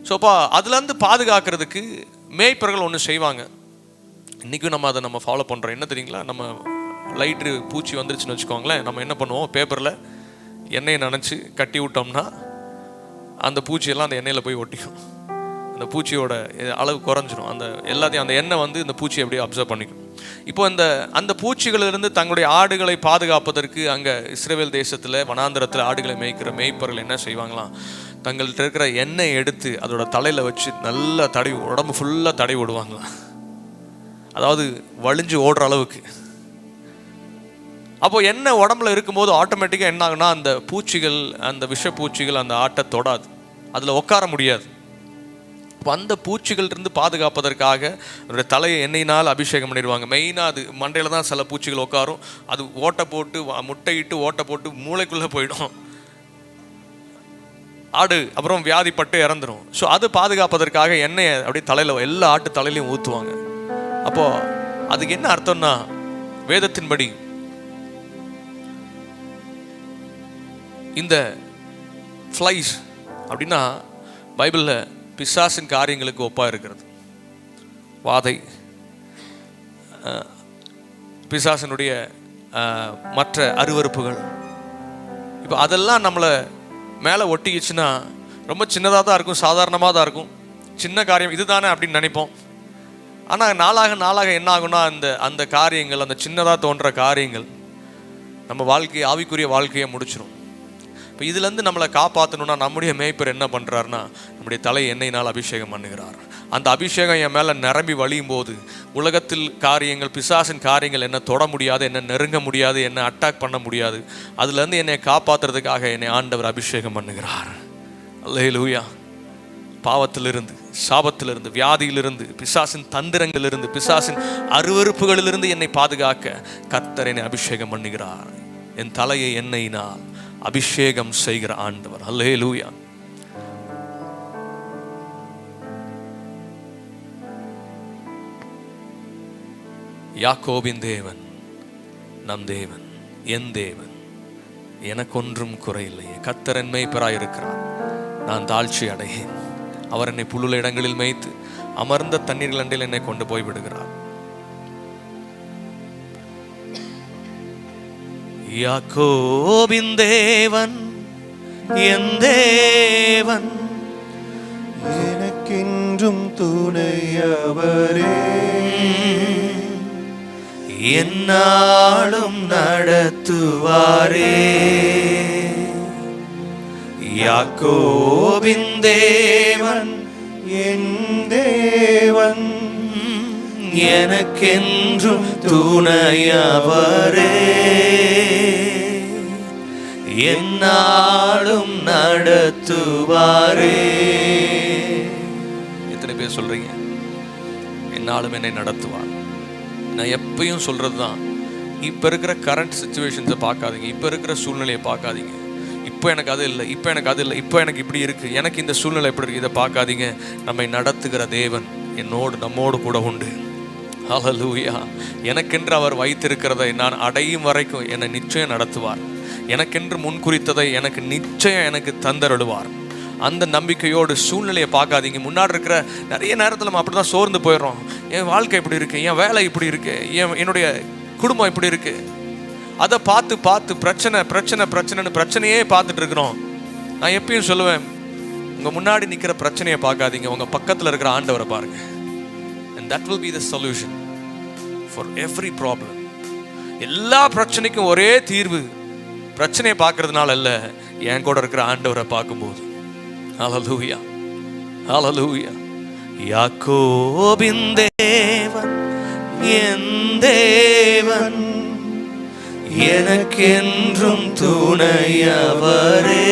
ஸோ அப்போ அதுலேருந்து பாதுகாக்கிறதுக்கு மேய்ப்பர்கள் ஒன்று செய்வாங்க. இன்றைக்கும் நம்ம ஃபாலோ பண்ணுறோம். என்ன தெரியுங்களா, நம்ம லைட்ரு பூச்சி வந்துருச்சுன்னு வச்சுக்கோங்களேன், நம்ம என்ன பண்ணுவோம், பேப்பரில் எண்ணெயை நனைச்சி கட்டி விட்டோம்னா அந்த பூச்சியெல்லாம் அந்த எண்ணெயில் போய் ஒட்டிக்கும். அந்த பூச்சியோட அளவு குறைஞ்சிரும். அந்த எல்லாத்தையும் அந்த எண்ணெய் வந்து இந்த பூச்சியை அப்படியே அப்சர்வ் பண்ணிக்கும். இப்போ அந்த பூச்சிகளிலிருந்து தங்களுடைய ஆடுகளை பாதுகாப்பதற்கு அங்கே இஸ்ரவேல் தேசத்தில் வனாந்திரத்தில் ஆடுகளை மேய்க்கிற மேய்ப்பர்கள் என்ன செய்வாங்களாம், தங்கள்கிட்ட இருக்கிற எண்ணெய் எடுத்து அதோட தலையில் வச்சு நல்லா தடவி, உடம்பு ஃபுல்லாக தடவி விடுவாங்களாம். அதாவது வலிஞ்சு ஓடுற அளவுக்கு. அப்போ எண்ணெய் உடம்புல இருக்கும்போது ஆட்டோமேட்டிக்காக என்ன ஆகுனா, அந்த பூச்சிகள், அந்த விஷப்பூச்சிகள் அந்த ஆட்டை தொடாது, அதில் உட்கார முடியாது. இப்போ அந்த பூச்சிகள்லேருந்து பாதுகாப்பதற்காக அதோடைய தலையை எண்ணெயினால் அபிஷேகம் பண்ணிடுவாங்க. மெயினாக அது மண்டையில் தான் சில பூச்சிகள் உட்காரும். அது ஓட்டை போட்டு முட்டையிட்டு ஓட்டை போட்டு மூளைக்குள்ளே போயிடும் ஆடு, அப்புறம் வியாதிப்பட்டு இறந்துடும். ஸோ அது பாதுகாப்பதற்காக எண்ணெயை அப்படியே தலையில், எல்லா ஆட்டு தலையிலையும் ஊற்றுவாங்க. அப்போது அதுக்கு என்ன அர்த்தம்னா, வேதத்தின்படி இந்த ஃப்ளைஸ் அப்படின்னா பைபிளில் பிசாசின் காரியங்களுக்கு ஒப்பாக இருக்கிறது. வாதை, பிசாசினுடைய மற்ற அருவருப்புகள், இப்போ அதெல்லாம் நம்மளை மேலே ஒட்டிக்கிச்சுன்னா ரொம்ப சின்னதாக தான் இருக்கும், சாதாரணமாக தான் இருக்கும், சின்ன காரியம் இதுதானே அப்படின்னு நினைப்போம். ஆனால் நாளாக என்ன ஆகும்னா, அந்த காரியங்கள், அந்த சின்னதாக தோன்ற காரியங்கள் நம்ம வாழ்க்கையை, ஆவிக்குரிய வாழ்க்கையை முடிச்சிடும். இப்போ இதுலேருந்து நம்மளை காப்பாற்றணும்னா நம்முடைய மேய்ப்பர் என்ன பண்ணுறாருனா, நம்முடைய தலை எண்ணெயினால் அபிஷேகம் பண்ணுகிறார். அந்த அபிஷேகம் என் மேலே நிரம்பி வழியும் போது உலகத்தில் காரியங்கள், பிசாசின் காரியங்கள் என்ன தொட முடியாது, என்ன நெருங்க முடியாது, என்ன அட்டாக் பண்ண முடியாது. அதுலேருந்து என்னை காப்பாற்றுறதுக்காக என்னை ஆண்டவர் அபிஷேகம் பண்ணுகிறார். அல்லேலூயா. பாவத்திலிருந்து, சாபத்திலிருந்து, வியாதியிலிருந்து, பிசாசின் தந்திரங்களிலிருந்து, பிசாசின் அருவருப்புகளிலிருந்து என்னை பாதுகாக்க கர்த்தர் என்னை அபிஷேகம் பண்ணுகிறார். என் தலையை எண்ணெயினால் அபிஷேகம் செய்கிற ஆண்டவர். அல்லேலூயா. யாக்கோபின் தேவன் நம் தேவன், என் தேவன், எனக்கொன்றும் குறையில்லையே. கர்த்தர் என் மேய்ப்பராயிருக்கிறார், நான் தாழ்ச்சி அடையேன். அவர் என்னை புல்லுள்ள இடங்களில் மேய்த்து அமர்ந்த தண்ணீர்கள் அண்டில் என்னை கொண்டு போய் விடுகிறார். யாக்கோபின் தேவன் என் தேவன், எனக்கென்றும் துணையவரே, என்னாலும் நடத்துவாரே. யாக்கோபின் தேவன் என் தேவன், எனக்கென்றும் துணையவரே, என்னாலும் நடத்துவாரே. எத்தனை பேர் சொல்றீங்க என்னாலும் என்னை நடத்துவார்? நான் எப்பயும் சொல்றது தான், இப்போ இருக்கிற கரண்ட் சுச்சுவேஷன்ஸை பார்க்காதீங்க, இப்போ இருக்கிற சூழ்நிலையை பார்க்காதீங்க. இப்போ எனக்கு அது இல்லை, இப்போ எனக்கு அது இல்லை, இப்போ எனக்கு இப்படி இருக்கு, எனக்கு இந்த சூழ்நிலை எப்படி இருக்கு, இதை பார்க்காதீங்க. நம்மை நடத்துகிற தேவன் நம்மோடு கூட உண்டு. ஹல்லேலூயா. எனக்கென்று அவர் வைத்திருக்கிறதை நான் அடையும் வரைக்கும் என்னை நிச்சயம் நடத்துவார். எனக்கென்று முன்குறித்ததை எனக்கு நிச்சயம் எனக்கு தந்தருளுவார். அந்த நம்பிக்கையோடு சூழ்நிலையை பார்க்காதீங்க. முன்னாடி இருக்கிற நிறைய நேரத்தில் நம்ம அப்படி தான் சோர்ந்து போயிடுறோம். என் வாழ்க்கை இப்படி இருக்கு, என் வேலை இப்படி இருக்கு, என்னுடைய குடும்பம் இப்படி இருக்கு, அதை பார்த்து பார்த்து பிரச்சனைன்னு பிரச்சனையே பார்த்துட்டு இருக்கிறோம். நான் எப்பயும் சொல்லுவேன், உங்கள் முன்னாடி நிற்கிற பிரச்சனையை பார்க்காதீங்க, உங்கள் பக்கத்தில் இருக்கிற ஆண்டவரை பாருங்க. And that will be the solution for every problem. எல்லா பிரச்சனைக்கும் ஒரே தீர்வு பிரச்சனையை பார்க்கறதுனால இல்லை, என் கூட இருக்கிற ஆண்டவரை பார்க்கும்போது. ஹல்லேலூயா, ஹல்லேலூயா. யாக்கோபின் தேவன் என் தேவன், எனக்கென்றும் துணையவரே,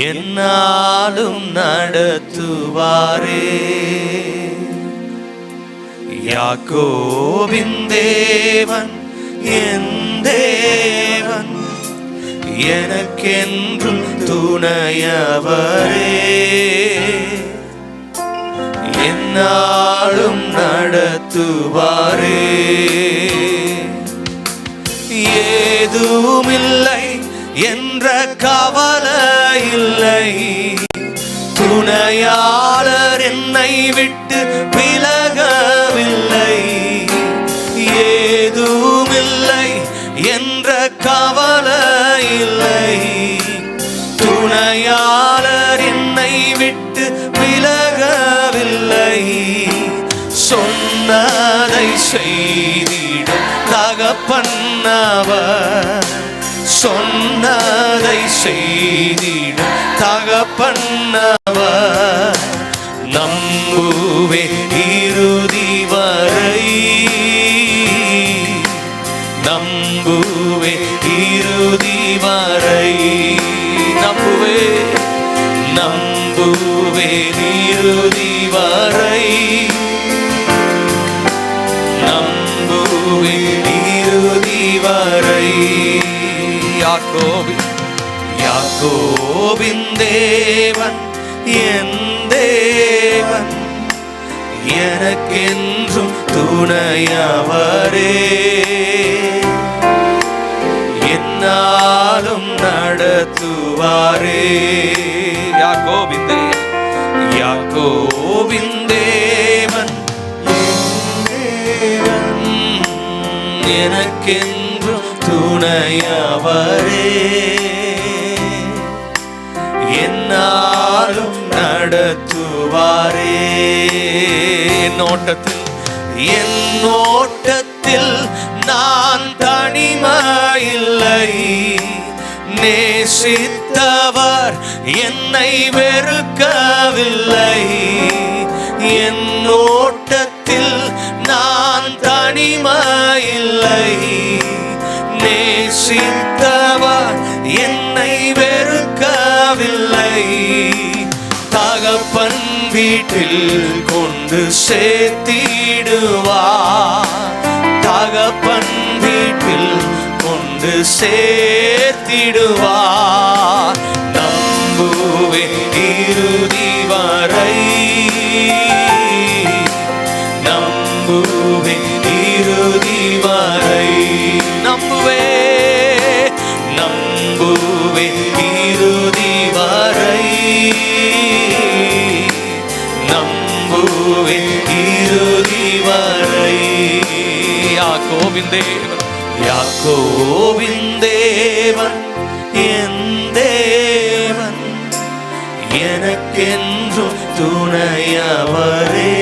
என்னாலும் நடத்துவாரே. யாக்கோபின் தேவன் என் தேவன், எனக்கென்றும் துணையவரே. என்னாலும் நடத்துவாரே. ஏதுமில்லை என்ற கவலை இல்லை, துணையாளர் என்னை விட்டு விலகவில்லை. ஏதுமில்லை என்ற கவலை இல்லை, துணையாளர் என்னை விட்டு விலகவில்லை. சொன்னதை செய்திடும் தகப்பன்னவர், சொன்னதை செய்திடும் தகப்பன்னவர். நம்புவே இறுதி வரை, நம்புவே இறுதி வரை. நம்புவே நம்புவே இறுதி வரை, நம்புவே இறுதி வரை. யாக்கோபின் தேவன் என் தேவன், எனக்கென்றும் துணையவரே. என்னாலும் நடத்துவாரே. யாக்கோபின் தேவன் எனக்கென்றும் துணையவரே. என்னாலும் நடத்துவாரே. என் ஓட்டத்தில் நான் தனிமையில்லை, நேசித்தவர் என்னை வெறுக்கவில்லை. என் ஓட்டத்தில் நான் தனிமையில்லை, நேசித்தவர் என்னை வெறுக்கவில்லை. தகப்பன் வீட்டில் கொண்டு சேர்த்திடுவார், தகப்பன் வீட்டில் கொண்டு சேர்த்திடுவார். நம்புவே இறுதி வரை, நம்புவே இறுதி வரை. நம்புவே நம்புவே இறுதி வரை, நம்புவே இறுதி வரை. யாக்கோபின் தேவன் என் தேவன், எனக்கென்றும் துணையவரே.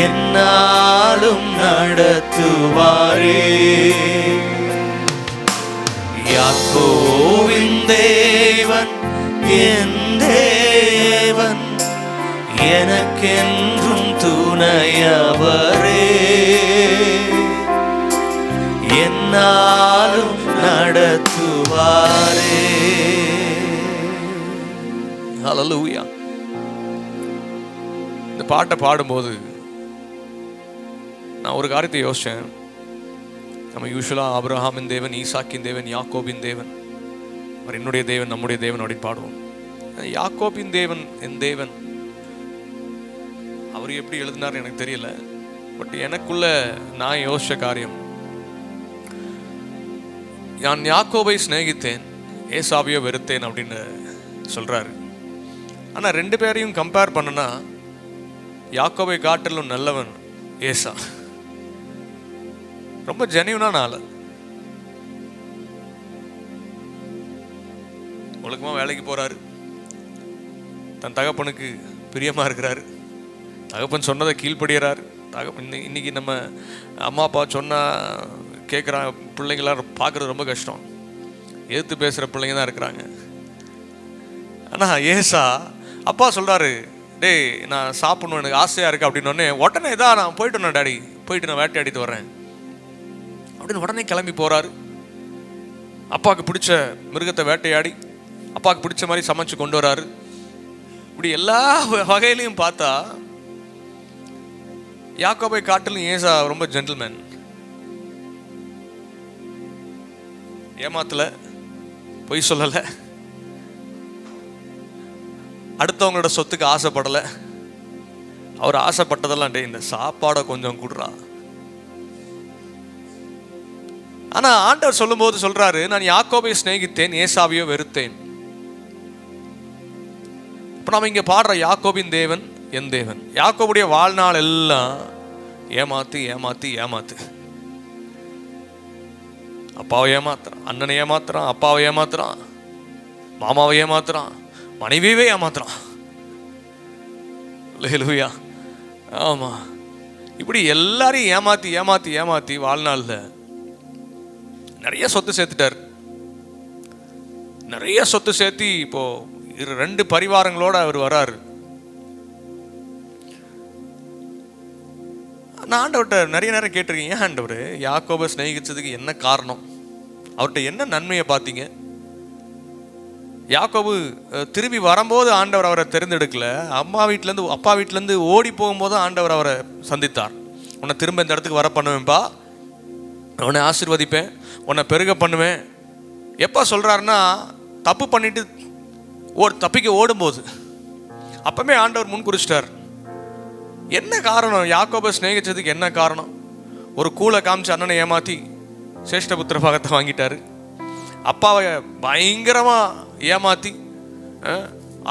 என்னாலும் நடத்துவாரே. யாக்கோபின் தேவன் என் தேவன், எனக்கென்றும் துணையவரே. என்னாலும் நடத்துவாரே. ஹல்லேலூயா. இந்த பாட்டை பாடும்போது நான் ஒரு காரியத்தை யோசிச்சேன். நம்ம யூசுவலாக ஆபிரகாமின் தேவன், ஈசாக்கின் தேவன், யாக்கோபின் தேவன், அவர் என்னுடைய தேவன், நம்முடைய தேவன் அப்படின்னு பாடுவோம். யாக்கோபின் தேவன் என் தேவன், அவர் எப்படி எழுதினார் எனக்கு தெரியல. பட் எனக்குள்ள நான் யோசிச்ச காரியம், நான் யாக்கோபை சிநேகித்தேன், ஏசாவையோ வெறுத்தேன் அப்படின்னு சொல்றாரு. ஆனால் ரெண்டு பேரையும் கம்பேர் பண்ணனா யாக்கோபை காட்டிலும் நல்லவன் ஏசா. ரொம்ப ஜெனியூனான ஆள். ஒழுக்கமாக வேலைக்கு போறாரு, தன் தகப்பனுக்கு பிரியமா இருக்கிறாரு, தகப்பன் சொன்னதை கீழ்படுகிறார். இன்னைக்கு நம்ம அம்மா அப்பா சொன்னா கேட்குற பிள்ளைங்களாம் பார்க்குறது ரொம்ப கஷ்டம், எதிர்த்து பேசுகிற பிள்ளைங்க தான் இருக்கிறாங்க. ஆனால் ஏசா அப்பா சொல்கிறாரு, டேய் நான் சாப்பிடணும் எனக்கு ஆசையாக இருக்குது அப்படின்னோடனே உடனே தான் நான் போயிட்டு டாடி, போயிட்டு நான் வேட்டையாடிட்டு வரேன் அப்படின்னு உடனே கிளம்பி போகிறாரு. அப்பாவுக்கு பிடிச்ச மிருகத்தை வேட்டையாடி அப்பாவுக்கு பிடிச்ச மாதிரி சமைச்சு கொண்டு வராரு. இப்படி எல்லா வகையிலையும் பார்த்தா யாக்கோபை காட்டிலும் ஏசா ரொம்ப ஜென்டில்மேன். ஏமாத்தல, பொய் சொல்லல, அடுத்தவங்களோட சொத்துக்கு ஆசைப்படல. அவர் ஆசைப்பட்டதெல்லாம் இந்த சாப்பாடை கொஞ்சம் கொடுறா. ஆனா ஆண்டவர் சொல்லும் போது சொல்றாரு, நான் யாக்கோபை சிநேகித்தேன், ஏசாவையோ வெறுத்தேன். இப்ப நாம இங்க பாடுற யாக்கோபின் தேவன் என் தேவன். யாக்கோபுடைய வாழ்நாள் எல்லாம் ஏமாத்து ஏமாத்து ஏமாத்து. அப்பாவை ஏமாத்துறான், அண்ணனை ஏமாத்துறான், அப்பாவை ஏமாத்துறான், மாமாவை ஏமாத்துறான், மனைவியவே ஏமாத்துறான். அல்லேலூயா. ஆமா, இப்படி எல்லாரையும் ஏமாத்தி ஏமாத்தி ஏமாத்தி வாழ்நாள்ல நிறைய சொத்து சேர்த்துட்டார். நிறைய சொத்து சேர்த்தி இப்போ 2 பரிவாரங்களோட அவர் வராரு. நான் ஆண்டவர்கிட்ட நிறைய நேரம் கேட்டிருக்கேன், ஏன் ஆண்டவர் யாக்கோபை சிநேகிச்சதுக்கு என்ன காரணம்? அவர்கிட்ட என்ன நன்மையை பார்த்தீங்க? யாக்கோபு திரும்பி வரும்போது ஆண்டவர் அவரை தெரிந்தெடுக்கல. அப்பா வீட்டிலேருந்து ஓடி போகும்போது ஆண்டவர் அவரை சந்தித்தார். உன்னை திரும்ப இந்த இடத்துக்கு வர பண்ணுவேன்ப்பா, உன்னை ஆசீர்வதிப்பேன், உன்னை பெருக பண்ணுவேன். எப்போ சொல்கிறாருன்னா, தப்பு பண்ணிட்டு தப்பிக்க ஓடும்போது. அப்பவுமே ஆண்டவர் முன் குறிச்சிட்டார். என்ன காரணம்? யாக்கோபை சிநேகிச்சதுக்கு என்ன காரணம்? ஒரு கூலை காமிச்சு அண்ணனை ஏமாற்றி சேஷ்டபுத்திர பாகத்தை வாங்கிட்டாரு. அப்பாவை பயங்கரமாக ஏமாற்றி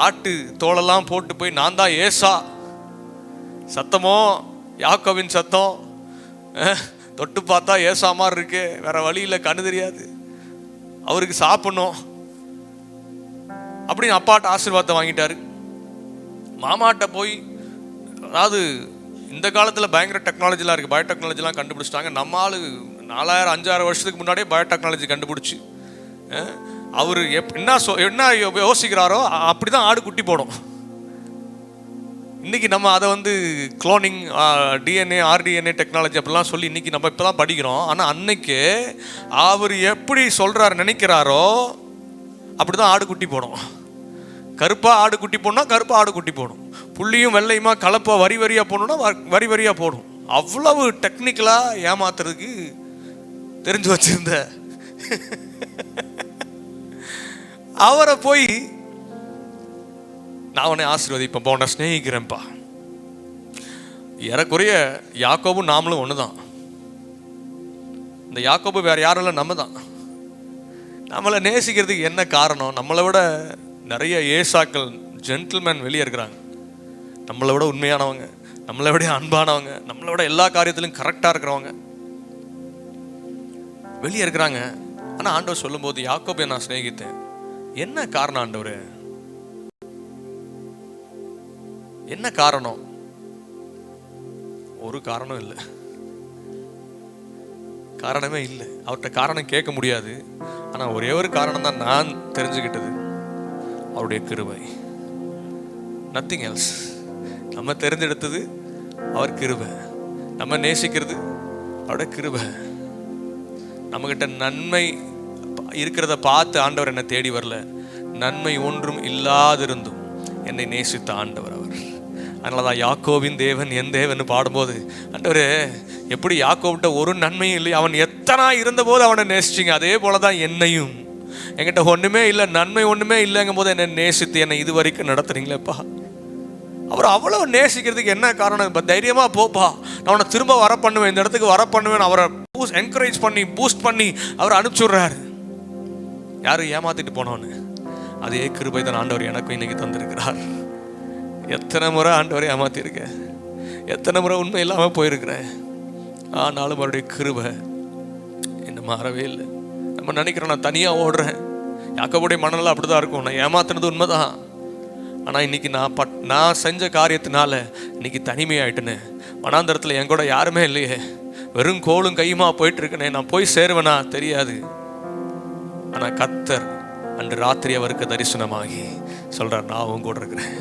ஆட்டு தோலெல்லாம் போட்டு போய் நான் தான் ஏசா, சத்தமோ யாக்கோபின் சத்தம், தொட்டு பார்த்தா ஏசா மாதிரி இருக்கு, வேற வழியில் கண்ணு தெரியாது, அவருக்கு சாப்பிடணும் அப்படின்னு அப்பாட்ட ஆசீர்வாதத்தை வாங்கிட்டாரு. மாமாட்ட போய், அதாவது இந்த காலத்தில் பயங்கர டெக்னாலஜிலாம் இருக்குது, பயோடெக்னாலஜிலாம் கண்டுபிடிச்சிட்டாங்க. நம்ம ஆளு 4000-5000 வருஷத்துக்கு முன்னாடியே பயோடெக்னாலஜி கண்டுபிடிச்சி அவர் என்ன யோசிக்கிறாரோ அப்படிதான் ஆடு குட்டி போடும். இன்னைக்கு நம்ம அதை குளோனிங், டிஎன்ஏ, ஆர்டிஎன்ஏ டெக்னாலஜி அப்படிலாம் சொல்லி இன்னைக்கு நம்ம இப்போ தான் படிக்கிறோம். ஆனால் அன்னைக்கு அவர் எப்படி சொல்கிறாரு நினைக்கிறாரோ அப்படி தான் ஆடு குட்டி போடும். கருப்பாக ஆடு குட்டி போடணும்னா கருப்பாக ஆடு குட்டி போடும், புள்ளியும் வெள்ளையுமா கலப்பாக வரி வரியாக போடணும்னா வரி வரியாக போடும். அவ்வளவு டெக்னிக்கலாக ஏமாத்துறதுக்கு தெரிஞ்சு வச்சிருந்த அவரை போய் நான் உன்னை ஆசீர்வதிப்பேன், உன்னை ஸ்நேகிக்கிறேன்ப்பா. ஏறக்குறைய யாக்கோபும் நாமளும் ஒன்று தான். இந்த யாக்கோபு வேற யாரும் இல்லை, நம்ம தான். நம்மளை நேசிக்கிறதுக்கு என்ன காரணம்? நம்மளை விட நிறைய ஏசாக்கள், ஜென்டில்மேன் வெளியே இருக்கிறாங்க. நம்மளை விட உண்மையானவங்க, நம்மளை விட அன்பானவங்க, நம்மளை விட எல்லா காரியத்திலும் கரெக்டாக இருக்கிறவங்க வெளியே இருக்கிறாங்க. ஆனால் ஆண்டவர் சொல்லும்போது யாக்கோபை நான் சிநேகித்தேன். என்ன காரணம் ஆண்டவரே? என்ன காரணம்? ஒரு காரணம் இல்லை, காரணமே இல்லை. அவர்கிட்ட காரணம் கேட்க முடியாது. ஆனால் ஒரே ஒரு காரணம் தான் நான் தெரிஞ்சுக்கிட்டது, அவருடைய கிருபை. Nothing else. நம்ம தெரிஞ்செடுத்தது அவர் கிருபை, நம்ம நேசிக்கிறது அவருடைய கிருபை. நம்மகிட்ட நன்மை இருக்கிறத பார்த்து ஆண்டவர் என்னை தேடி வரல, நன்மை ஒன்றும் இல்லாதிருந்தும் என்னை நேசித்த ஆண்டவர் அவர். அதனால தான் யாக்கோபின் தேவன் என் தேவன் பாடும்போது, ஆண்டவரே எப்படி யாக்கோபிட்ட ஒரு நன்மையும் இல்லை, அவன் எத்தனை இருந்தபோது அவனை நேசிச்சிங்க, அதே போல தான் என்னையும், என்கிட்ட ஒன்றுமே இல்லை, நன்மை ஒன்றுமே இல்லைங்கும் போது என்னை நேசித்து என்னை இது வரைக்கும் நடத்துறீங்களேப்பா. அவர் அவ்வளோ நேசிக்கிறதுக்கு என்ன காரணம்? இப்போ தைரியமாக போப்பா, நான் அவனை திரும்ப வர பண்ணுவேன், இந்த இடத்துக்கு வர பண்ணுவேன், அவரை என்கரேஜ் பண்ணி பூஸ்ட் பண்ணி அவரை அனுப்பிச்சுடுறாரு. யாரும் ஏமாத்திட்டு போனோன்னு அதே கிருபை தான் ஆண்டவர் எனக்கும் இன்னைக்கு தந்திருக்கிறார். எத்தனை முறை ஆண்டவரை ஏமாத்திருக்கேன், எத்தனை முறை உண்மை இல்லாமல் போயிருக்கிறேன். ஆனாலும் அவருடைய கிருபை என்ன மாறவே இல்லை. நம்ம நினைக்கிறோம் நான் தனியாக ஓடுறேன், யாக்கோபுடைய மனநிலை அப்படிதான் இருக்கும், நான் ஏமாத்தினது உண்மைதான். ஆனால் இன்னைக்கு நான் செஞ்ச காரியத்தினால இன்னைக்கு தனிமையாயிட்டுன்னு, வனாந்தரத்தில் என் கூட யாருமே இல்லையே, வெறும் கோலும் கையுமா போயிட்டு இருக்கனே, நான் போய் சேருவேனா தெரியாது. ஆனால் கர்த்தர் அன்று ராத்திரி அவருக்கு தரிசனமாகி சொல்றார், நான் உன் கூட இருக்கிறேன்.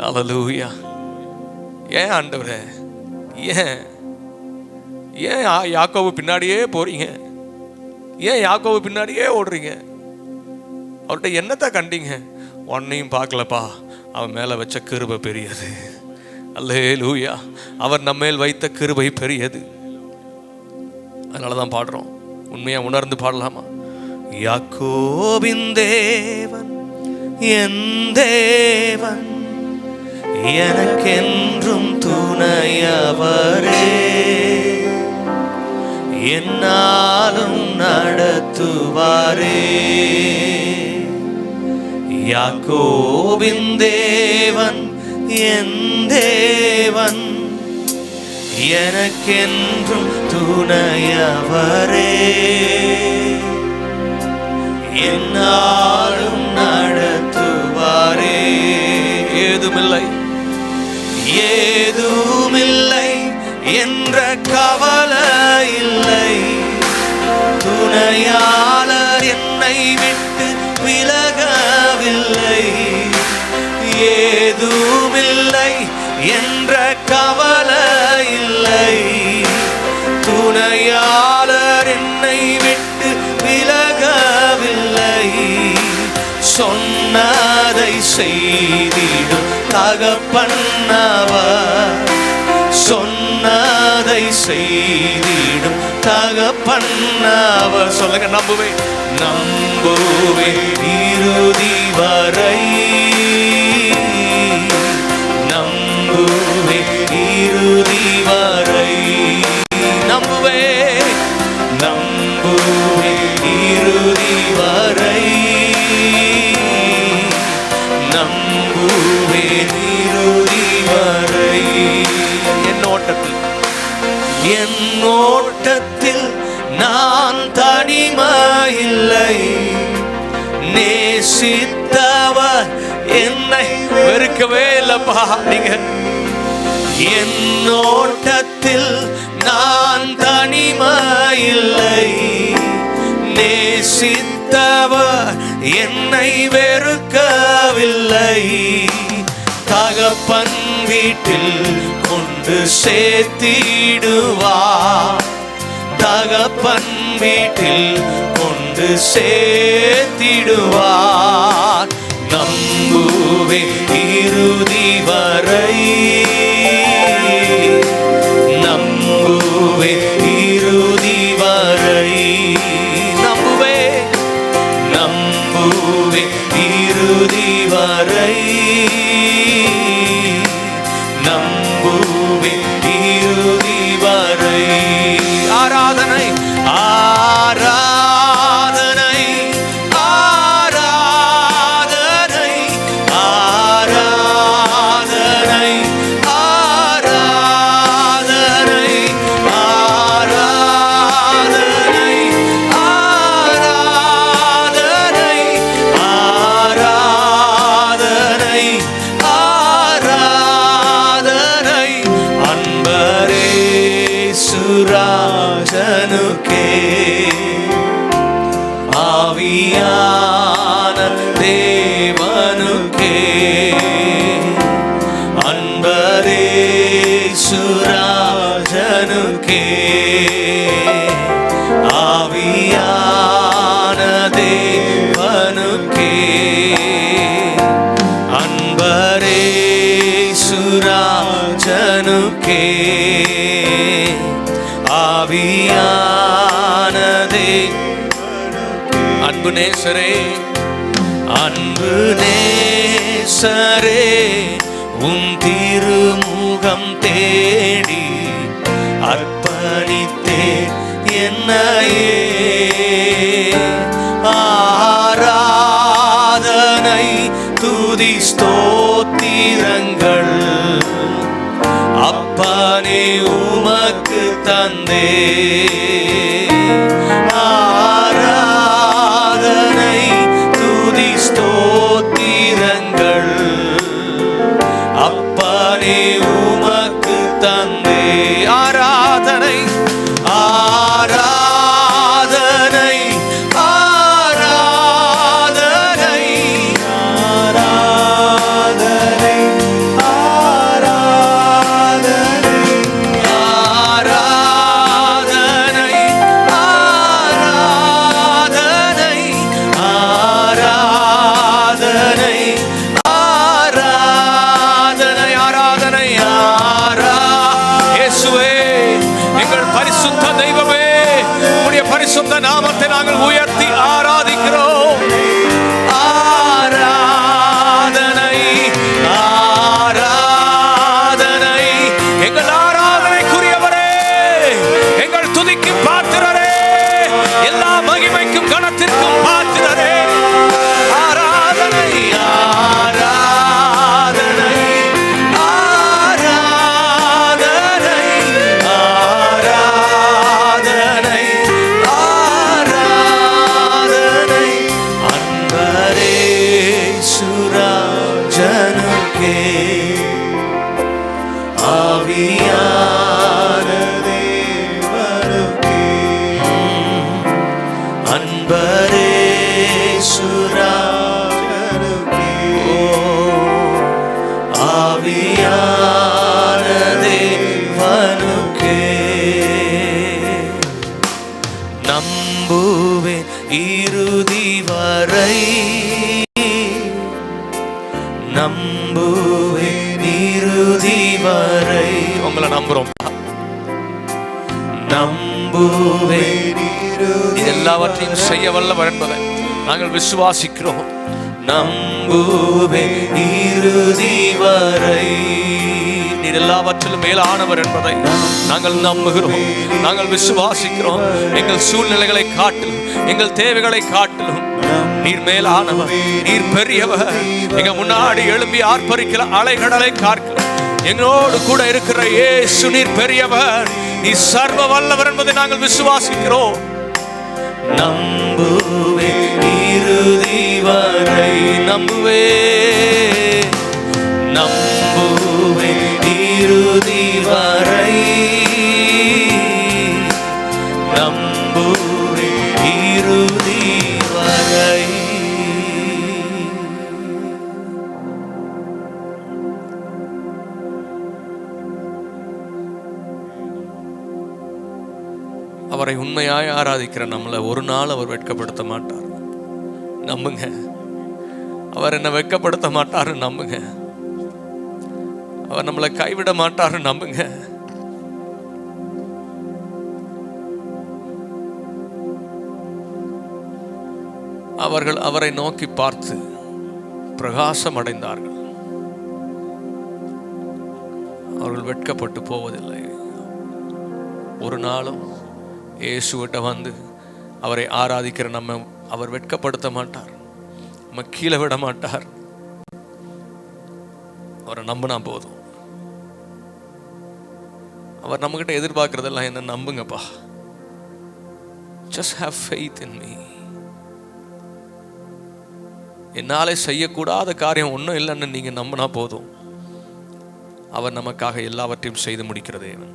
அல்லேலூயா. ஏன் ஆண்டவரே, ஏன் யாக்கோபு பின்னாடியே போறீங்க? ஏன் யாக்கோபு பின்னாடியே ஓடுறீங்க? அவர்கிட்ட என்னத்தை கண்டீங்க? ஒன்னையும் பார்க்கலப்பா, அவன் மேலே வச்ச கிருபை பெரியது. அல்லேலூயா. அவர் நம்மேல் வைத்த கிருபை பெரியது. அதனால தான் பாடுறோம். உண்மையா உணர்ந்து பாடலாமா? யாக்கோபின் தேவன் என் தேவன், எனக்கென்றும் துணையவரே, என்னாலும் நடத்துவாரே. யாக்கோபின் தேவன் என் தேவன், எனக்கென்றும் துணையவரே, என்னாலும் நடத்துவாரே. ஏதுமில்லை ஏதுமில்லை என்ற கவலை இல்லை, துணையாளர் என்னை விட்டு விலகவில்லை. ஏதுமில்லை என்ற கவலை இல்லை, துணையாளர் என்னை விட்டு விலகவில்லை. சொன்னதை செய்திடும் தகப்பன்னவர், சொன்னதை செய்திடும் தகப்பன்னவர். சொல்லுங்க, நம்புவேன் நம்புவேன் இறுதி வரை, நம்புவேன் இறுதி வரை, நம்புவேன் நம்புவேன் இறுதி வரை, நம்புவேன் இறுதி வரை. என் ஓட்டத்தில் நான் தனிமையில்லை, நேசித்தவர் என்னை வெறுக்கவே இல்லப்பா. நீங்க என் ஓட்டத்தில் நான் தனிமையில்லை, நேசித்தவர் என்னை வெறுக்கவில்லை. தகப்பன் வீட்டில் கொண்டு சேர்த்திடுவார், தகப்பன் வீட்டில் கொண்டு சேர்த்திடுவார். நம்புவேன் இறுதி வரை, நம்புவேன் இறுதி வரை, நம்புவேன் நம்புவேன் இறுதி வரை, நம்புவேன் இறுதி வரை. ஆராதனை ஆராதனை ஆராதனை ஆராதனை ஆராதனை ஆராதனை ஆராதனை ஆராதனை ஆராதனை அன்பரே சுராஜனுக்கே, ஆவியான தேவனுக்கே, அன்பரே சுராஜனுக்கே, ஆவியான தேவனுக்கே, அன்பரே சுராஜனுக்கே, ஆவியானதே. அன்பு நேசரே, அன்பு நேசரே, உம் திருமுகம் தேடி அர்ப்பணித்தே என்னையே. ஆராதனை துதி ஸ்தோத்திரங்கள் அப்பனே உமக்கு தந்தே. ஆராதனை துதி ஸ்தோத்திரங்கள் அப்பனே உமக்கு தந்தே. ஆராதனை ஆராதனை ஆராதனை ஆராதனை ஆராதனை ஆராதனை பரிசுத்த நாமத்தை நாங்கள் உயர்த்தி ஆராதிக்கிறோம். ஆராதனை ஆராதனை எங்கள் ஆராதனைக்குரியவரே, எங்கள் துதிக்கு பாத்திரரே, எல்லா மகிமைக்கும் கனத்திற்கும் பாத்திரரே. ஆராதனை ஆராதனை ஆராதனை ஆராதனை ஆராதனை அன்பரே சுராஜனுக்கே ஆவியான தேவனுக்கே அன்பரே சுராஜனுக்கே ஆவியான தேவனுக்கே நம்புவேன் இறுதி வரை, நம்புவேன் இறுதி வரை. உங்களை நம்புறோம், நம்புவேன் இது எல்லாவற்றையும் செய்ய வல்லவர் என்பதை நாங்கள் விசுவாசிக்கிறோம். நம்புவேன் இறுதி வரை, நீர் எல்லாவற்றிலும் மேலானவர் என்பதை நாங்கள் நம்புகிறோம், நாங்கள் விசுவாசிக்கிறோம். எங்கள் சூழ்நிலைகளை காட்டிலும், எங்கள் தேவைகளை காட்டிலும் நீர் மேலானவர், நீர் பெரியவர். எங்க முன்னாடி எழும்பி ஆர்ப்பரிக்கிற அலைகடலை காக்கிறோம். எங்களோடு கூட இருக்கிற இயேசு நீர் பெரியவர், நீ சர்வ வல்லவர் என்பதை நாங்கள் விசுவாசிக்கிறோம். நம்புவே இறுதி வரை, நம்புவே நம்புவே இறுதி வரை, நம்புவே இறுதி வரை. அவரை உண்மையாய் ஆராதிக்கிற நம்மளை ஒரு நாள் அவர் வெட்கப்படுத்த மாட்டார், நம்புங்க. அவர் என்ன வெட்கப்படுத்த மாட்டாரு, நம்புங்க. அவர் நம்மளை கைவிட மாட்டாரு, நம்புங்க. அவர்கள் அவரை நோக்கி பார்த்து பிரகாசம் அடைந்தார்கள். அவர்கள் வெட்கப்பட்டு போவதில்லை. ஒரு நாளும் இயேசுவிட்ட வந்து அவரை ஆராதிக்கிற நம்ம அவர் வெட்கப்படுத்த மாட்டார், நம்ம கீழே விட மாட்டார். அவரை நம்பினா போதும். அவர் நம்மகிட்ட எதிர்பார்க்கறதெல்லாம் என்ன, நம்புங்கப்பா. Just have faith in me. என்னாலே செய்யக்கூடாத காரியம் ஒன்றும் இல்லைன்னு நீங்க நம்பினா போதும். அவர் நமக்காக எல்லாவற்றையும் செய்து முடிக்கிற தேவன்.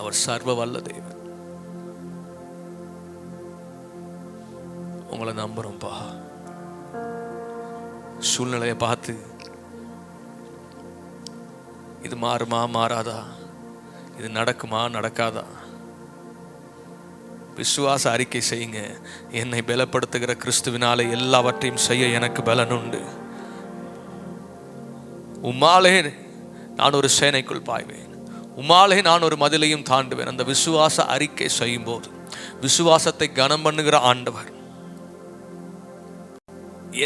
அவர் சர்வ வல்ல தேவன். உங்களை நம்புறோம்ப்பா. சூழ்நிலையை பார்த்து இது மாறுமா மாறாதா, இது நடக்குமா நடக்காதா, விசுவாச அறிக்கை செய்யுங்க. என்னை பலப்படுத்துகிற கிறிஸ்துவினாலே எல்லாவற்றையும் செய்ய எனக்கு பலன் உண்டு. உம்மாலே நான் ஒரு சேனைக்குள் பாய்வேன், உம்மாலே நான் ஒரு மதிலையும் தாண்டுவேன். அந்த விசுவாச அறிக்கை செய்யும் போது விசுவாசத்தை கனம் பண்ணுகிற ஆண்டவர்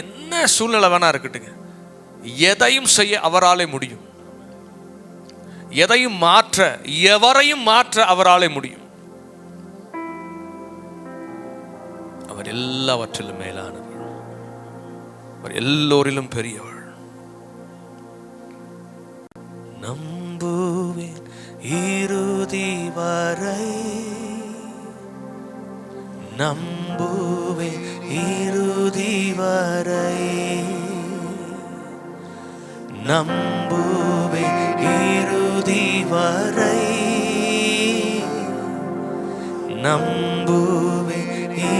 என்ன சூழ்நிலை வேணா இருக்கட்டுங்க, எதையும் செய்ய அவராலே முடியும். எதையும் மாற்ற, எவரையும் மாற்ற அவராலே முடியும். அவர் எல்லாவற்றிலும் மேலானவர், அவர் எல்லோரிலும் பெரியவர். நம்புவேன் இறுதி வரை, நம்புவேன் இறுதி வரை, நம்புவேன் இறுதி வரை, நம்புவேன்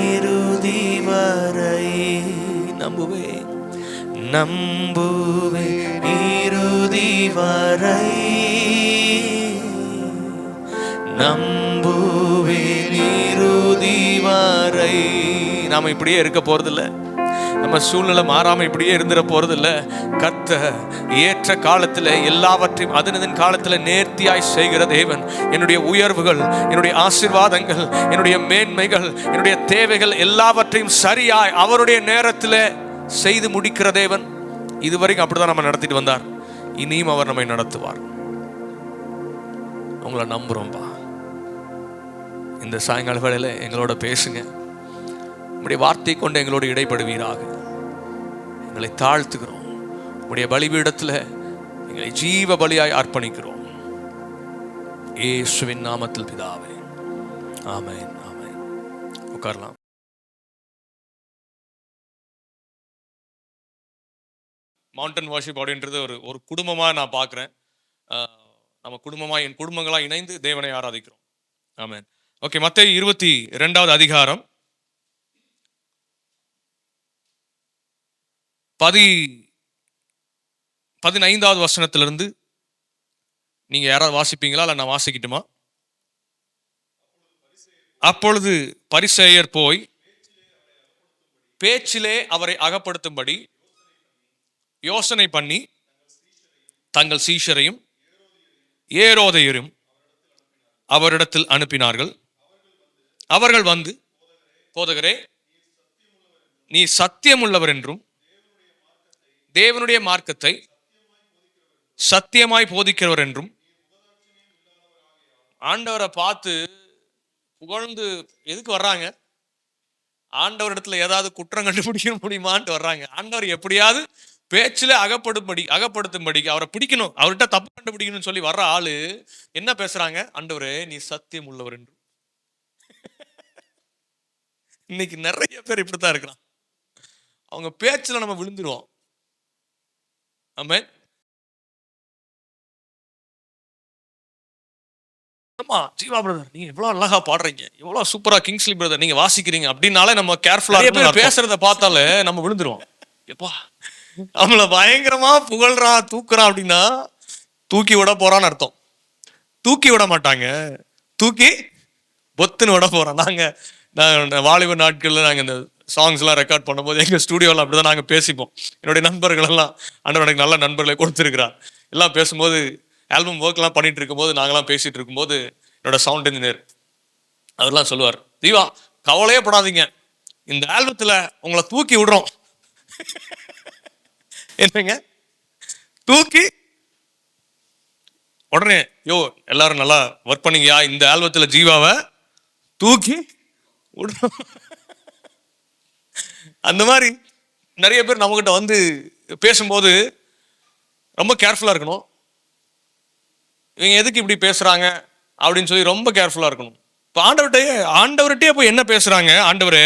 இறுதி வரை, நம்புவேன் நம்புவேன் இறுதி வரை, நம்புவேன் இறுதி வரை. நாம இப்படியே இருக்க போறதில்லை. நம்ம சூழ்நிலை மாறாம இப்படியே இருந்துட போறது இல்லை. கர்த்தர் ஏற்ற காலத்துல எல்லாவற்றையும் அதனதன் காலத்துல நேர்த்தியாய் செய்கிற தேவன். என்னுடைய உயர்வுகள், என்னுடைய ஆசீர்வாதங்கள், என்னுடைய மேன்மைகள், என்னுடைய தேவைகள் எல்லாவற்றையும் சரியாய் அவருடைய நேரத்துல செய்து முடிக்கிற தேவன். இதுவரைக்கும் அப்படிதான் நம்ம நடத்திட்டு வந்தார். இனியும் அவர் நம்மை நடத்துவார். உங்களை நம்புறோம்பா. இந்த சாயங்கால வேளையில எங்களோட பேசுங்க. உம்முடைய வார்த்தை கொண்டு எங்களோடு இடைப்படுவீராக. எங்களை தாழ்த்துகிறோம். உம்முடைய பலிபீடத்துல எங்களை ஜீவ பலியாய் அர்ப்பணிக்கிறோம். இயேசுவின் நாமத்தில் பிதாவே, ஆமென், ஆமென். உட்காரலாம். மவுண்டன் வர்ஷிப் அப்படின்றது ஒரு குடும்பமா நான் பார்க்குறேன். நம்ம குடும்பமா, என் குடும்பங்களா இணைந்து தேவனை ஆராதிக்கிறோம். ஆமென். ஓகே, மத்தேயு 22வது அதிகாரம் 15வது வசனத்திலிருந்து நீங்க யாராவது வாசிப்பீங்களா? இல்ல நான் வாசிக்கட்டுமா? அப்பொழுது பரிசேயர் போய் பேச்சிலே அவரை அகப்படுத்தும்படி யோசனை பண்ணி தங்கள் சீஷரையும் ஏரோதையரும் அவரிடத்தில் அனுப்பினார்கள். அவர்கள் வந்து, போதகரே, நீ சத்தியம் உள்ளவர் என்றும் தேவனுடைய மார்க்கத்தை சத்தியமாய் போதிக்கிறவர் என்றும். ஆண்டவரை பார்த்து புகழ்ந்து எதுக்கு வர்றாங்க? ஆண்டவர் இடத்துல ஏதாவது குற்றம் கண்டுபிடிக்க முடியுமான்ட்டு வர்றாங்க. ஆண்டவர் எப்படியாவது பேச்சில அகப்படுத்தும்படி அவரை பிடிக்கணும், அவர்கிட்ட தப்பு கண்டுபிடிக்கணும்னு சொல்லி வர்ற ஆளு என்ன பேசுறாங்க? ஆண்டவரே, நீ சத்தியம் உள்ளவர் என்றும். இன்னைக்கு நிறைய பேர் இப்படித்தான் இருக்கிறான். அவங்க பேச்சுல நம்ம விழுந்துருவோம். ஆமென். ஜீவா பிரதர், நீங்க எவ்வளவு அழகா பாடுறீங்க, எவ்வளவு சூப்பரா கிங்ஸ்லி பிரதர் நீங்க வாசிக்கிறீங்க அப்படின்னாலே நம்ம கேர்ஃபுல்லா பேசுறத பார்த்தாலே நம்ம விழுந்துருவோம். எப்பா நம்மள பயங்கரமா புகழ்றான், தூக்குறான் அப்படின்னா தூக்கி விட போறான்னு அர்த்தம். தூக்கி விட மாட்டாங்க, தூக்கி பொத்துன்னு விட போறான். நாங்க வாலிப நாட்கள்ல நாங்க இந்த சாங்ஸ் எல்லாம் ரெக்கார்ட் பண்ணும்போது எங்க ஸ்டுடியோல அப்படிதான் நாங்க பேசிப்போம். என்னுடைய நண்பர்கள் எல்லாம், ஆண்டவர் எனக்கு நல்ல நண்பர்களை கொடுத்திருக்கிறார், எல்லாம் பேசும்போது ஆல்பம் ஒர்க் எல்லாம் பண்ணிட்டு இருக்கும்போது நாங்கெல்லாம் பேசிட்டு இருக்கும்போது என்னோட சவுண்ட் இன்ஜினியர் அதெல்லாம் சொல்லுவார், தீவா கவலையே படாதீங்க, இந்த ஆல்பத்துல உங்களை தூக்கி விடுறோம். என்னங்க தூக்கி உடனே, யோ எல்லாரும் நல்லா ஒர்க் பண்ணீங்கயா, இந்த ஆல்பத்துல ஜீவாவை தூக்கி விடுறோம். அந்த மாதிரி நிறைய பேர் நம்மகிட்ட வந்து பேசும்போது ரொம்ப கேர்ஃபுல்லா இருக்கணும். இவங்க எதுக்கு இப்படி பேசுறாங்க அப்படின்னு சொல்லி ரொம்ப கேர்ஃபுல்லா இருக்கணும். இப்போ ஆண்டவர்கிட்டயே போய் என்ன பேசுறாங்க? ஆண்டவரே,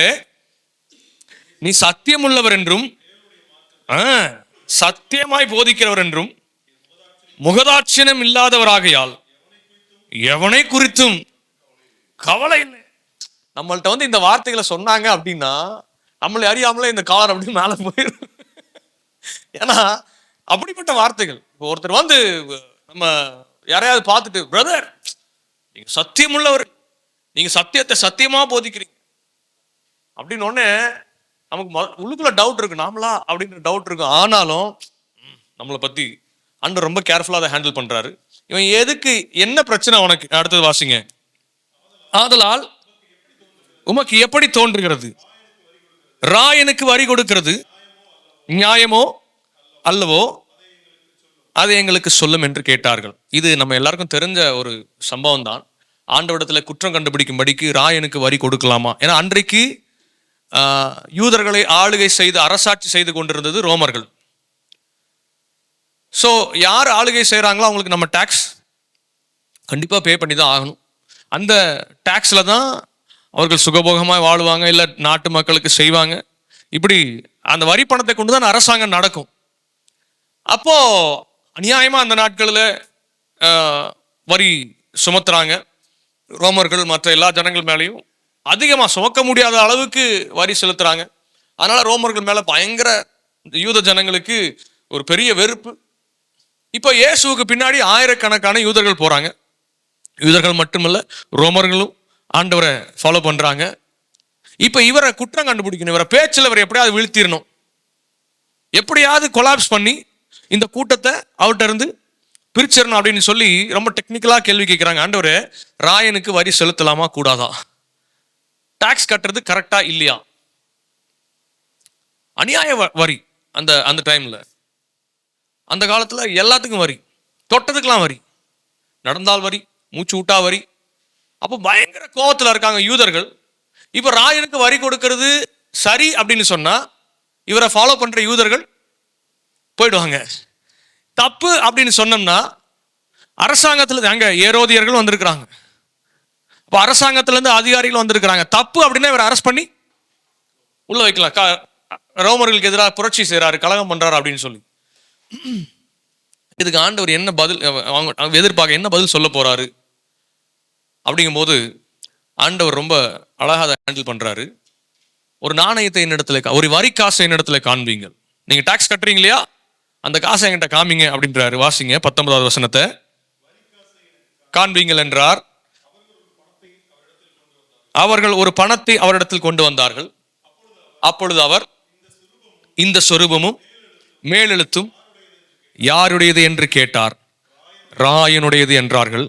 நீ சத்தியம் உள்ளவர் என்றும் சத்தியமாய் போதிக்கிறவர் என்றும் முகதாட்சியம் இல்லாதவராகையால் எவனை குறித்தும் கவலை இல்லை. நம்மள்ட்ட வந்து இந்த வார்த்தைகளை சொன்னாங்க அப்படின்னா நம்மளை அறியாமலே இந்த காலர் அப்படி மேல போயிடும். ஏன்னா அப்படிப்பட்ட வார்த்தைகள். இப்போ ஒருத்தர் வந்து நம்ம யாரையாவது பார்த்துட்டு, பிரதர் நீங்க சத்தியம் உள்ளவர், நீங்க சத்தியத்தை சத்தியமா போதிக்கிறீங்க அப்படின்னு உடனே நமக்கு உள்ளுக்குள்ள டவுட் இருக்கு, நாமளா அப்படின்ற டவுட் இருக்கு. ஆனாலும் நம்மளை பத்தி ஆண்டவர் ரொம்ப கேர்ஃபுல்லா அதை ஹேண்டில் பண்றாரு. இவன் எதுக்கு, என்ன பிரச்சனை உனக்கு? அடுத்தது வாசிங்க. ஆதலால் உமக்கு எப்படி தோன்றுகிறது? ராயனுக்கு வரி கொடுக்கிறது நியாயமோ அல்லவோ, அதை எங்களுக்கு சொல்லும் என்று கேட்டார்கள். இது நம்ம எல்லாருக்கும் தெரிஞ்ச ஒரு சம்பவம் தான். ஆண்டவரிடத்துல குற்றம் கண்டுபிடிக்கும்படிக்கு ராயனுக்கு வரி கொடுக்கலாமா? ஏன்னா அன்றைக்கு யூதர்களை ஆளுகை செய்து அரசாட்சி செய்து கொண்டிருந்தது ரோமர்கள். ஸோ யார் ஆளுகை செய்கிறாங்களோ அவங்களுக்கு நம்ம டேக்ஸ் கண்டிப்பாக பே பண்ணி தான் ஆகணும். அந்த டேக்ஸில் தான் அவர்கள் சுகபோகமாக வாழ்வாங்க, இல்லை நாட்டு மக்களுக்கு செய்வாங்க. இப்படி அந்த வரி பணத்தை கொண்டு தான் அரசாங்கம் நடக்கும். அப்போ அநியாயமாக அந்த நாட்களில் வரி சுமத்துறாங்க ரோமர்கள். மற்ற எல்லா ஜனங்கள் மேலேயும் அதிகமாக சுமக்க முடியாத அளவுக்கு வரி செலுத்துறாங்க. அதனால ரோமர்கள் மேலே பயங்கர யூத ஜனங்களுக்கு ஒரு பெரிய வெறுப்பு. இப்போ இயேசுவுக்கு பின்னாடி ஆயிரக்கணக்கான யூதர்கள் போறாங்க. யூதர்கள் மட்டுமல்ல, ரோமர்களும் ஆண்டவரை ஃபாலோ பண்றாங்க. இப்போ இவரை குற்றம் கண்டுபிடிக்கணும், இவரை பேச்சில் இவரை எப்படியாவது வீழ்த்திடணும். எப்படியாவது கொலாப்ஸ் பண்ணி இந்த கூட்டத்தை அவர்கிட்ட இருந்து பிரிச்சிடணும் அப்படின்னு சொல்லி ரொம்ப டெக்னிக்கலா கேள்வி கேட்கிறாங்க. ஆண்டவரே, ராயனுக்கு வரி செலுத்தலாமா கூடாதா? டாக்ஸ் கட்டுறது கரெக்டா இல்லையா? அநியாய வரி. அந்த அந்த டைம்ல, அந்த காலத்துல எல்லாத்துக்கும் வரி, தொட்டதுக்கெல்லாம் வரி, நடந்தால் வரி, மூச்சு விட்டா வரி. அப்போ பயங்கர கோபத்துல இருக்காங்க யூதர்கள். இப்ப ராயனுக்கு வரி கொடுக்கிறது சரி அப்படின்னு சொன்னா இவரை ஃபாலோ பண்ற யூதர்கள் போயிடுவாங்க. தப்பு அப்படின்னு சொன்னோம்னா அரசாங்கத்துல அங்க ஏரோதியர்கள் வந்திருக்கிறாங்க. இப்போ அரசாங்கத்துல இருந்து அதிகாரிகள் வந்திருக்கிறாங்க. தப்பு அப்படின்னா இவரை அரெஸ்ட் பண்ணி உள்ள வைக்கலாம். ரோமர்களுக்கு எதிராக புரட்சி செய்யறாரு, கலகம் பண்றாரு அப்படின்னு சொல்லி. இதுக்கு ஆண்டவர் என்ன பதில், அவங்க எதிர்பார்க்க என்ன பதில் சொல்ல போறாரு அப்படிங்கும்போது ஆண்டவர் ரொம்ப அழகாக அதை ஹேண்டில் பண்றாரு. ஒரு நாணயத்தை என்னிடத்துல, ஒரு வரி காசை என்னிடத்துல காண்பீங்க. நீங்க டாக்ஸ் கட்டுறீங்க இல்லையா, அந்த காசை என்கிட்ட காமிங்க அப்படின்றாரு. வாசிங்க 19வது வசனத்தை. காண்பீங்கள் என்றார். அவர்கள் ஒரு பணத்தை அவரிடத்தில் கொண்டு வந்தார்கள். அப்பொழுது அவர், இந்த சொரூபமும் மேலெழுத்தும் யாருடையது என்று கேட்டார். ராயனுடையது என்றார்கள்.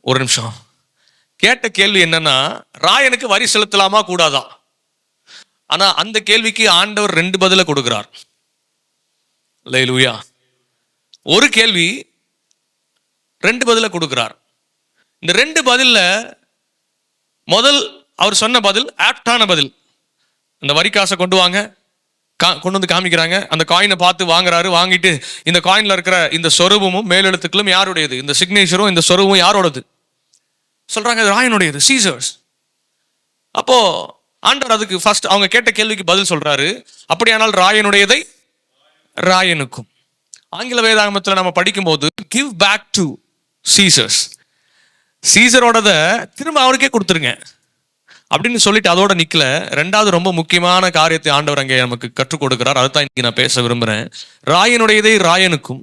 ஒரு நிமிஷம். கேட்ட கேள்வி என்னன்னா, ராயனுக்கு வரி செலுத்தலாமா கூடாதா? ஆனா அந்த கேள்விக்கு ஆண்டவர் 2 பதில கொடுக்கிறார். அல்லேலூயா. ஒரு கேள்வி 2 பதில கொடுக்கிறார். இந்த 2 பதில்ல முதல் அவர் சொன்ன பதில் ஆப்டான பதில். அந்த வரி காசை கொண்டு வாங்க, கொண்டு வந்து காமிக்கிறாங்க. அந்த காயினை பார்த்து வாங்குறாரு. வாங்கிட்டு இந்த காயின்ல இருக்கிற இந்த சொரூபமும் மேலெழுத்துக்களும் யாருடையது, இந்த சிக்னேச்சரும் இந்த சொரூபமும் யாரோடது சொல்றாங்க, ராயனுடையது, சீசர்ஸ். அப்போ ஆண்டவர் அதுக்கு ஃபர்ஸ்ட் அவங்க கேட்ட கேள்விக்கு பதில் சொல்றாரு. அப்படியானால் ராயனுடையதை ராயனுக்கும். ஆங்கில வேதாகமத்தில் நம்ம படிக்கும்போது கிவ் பேக் டு சீசர்ஸ், சீசரோடத திரும்ப அவருக்கே கொடுத்துருங்க அப்படின்னு சொல்லிட்டு அதோட நிக்கல. 2வது ரொம்ப முக்கியமான காரியத்தை ஆண்டவர் அங்கே நமக்கு கற்றுக் கொடுக்கிறார். அதுதான் இன்னைக்கு நான் பேச விரும்புறேன். ராயனுடையதை ராயனுக்கும்,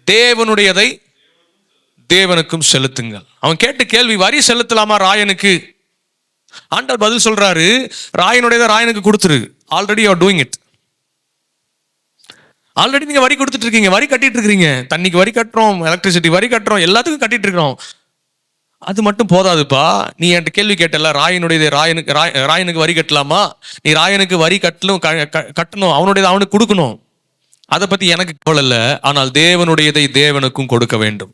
தேவனுடையதை தேவனுக்கும் செலுத்துங்கள். அவன் கேட்ட கேள்வி, வரி செலுத்தலாமா ராயனுக்கு? ஆண்டவர் பதில் சொல்றாரு, ராயனுடையதை ராயனுக்கு கொடுத்துரு. Already you are doing it. Already நீங்க வரி கொடுத்துட்டு இருக்கீங்க, வரி கட்டிட்டு இருக்கீங்க. தண்ணிக்கு வரி கட்டுறோம், எலக்ட்ரிசிட்டி வரி கட்டுறோம், எல்லாத்துக்கும் கட்டிட்டு இருக்கிறோம். அது மட்டும் போதாதுப்பா. நீ என்கிட்ட கேள்வி கேட்டல, ராயனுடையதை ராயனுக்கு வரி கட்டலாமா? நீ ராயனுக்கு வரி கட்டணும், அவனுடையதை அவனுக்கு கொடுக்கணும். அதை பத்தி எனக்கு கவலை இல்லை. ஆனால் தேவனுடையதை தேவனுக்கும் கொடுக்க வேண்டும்.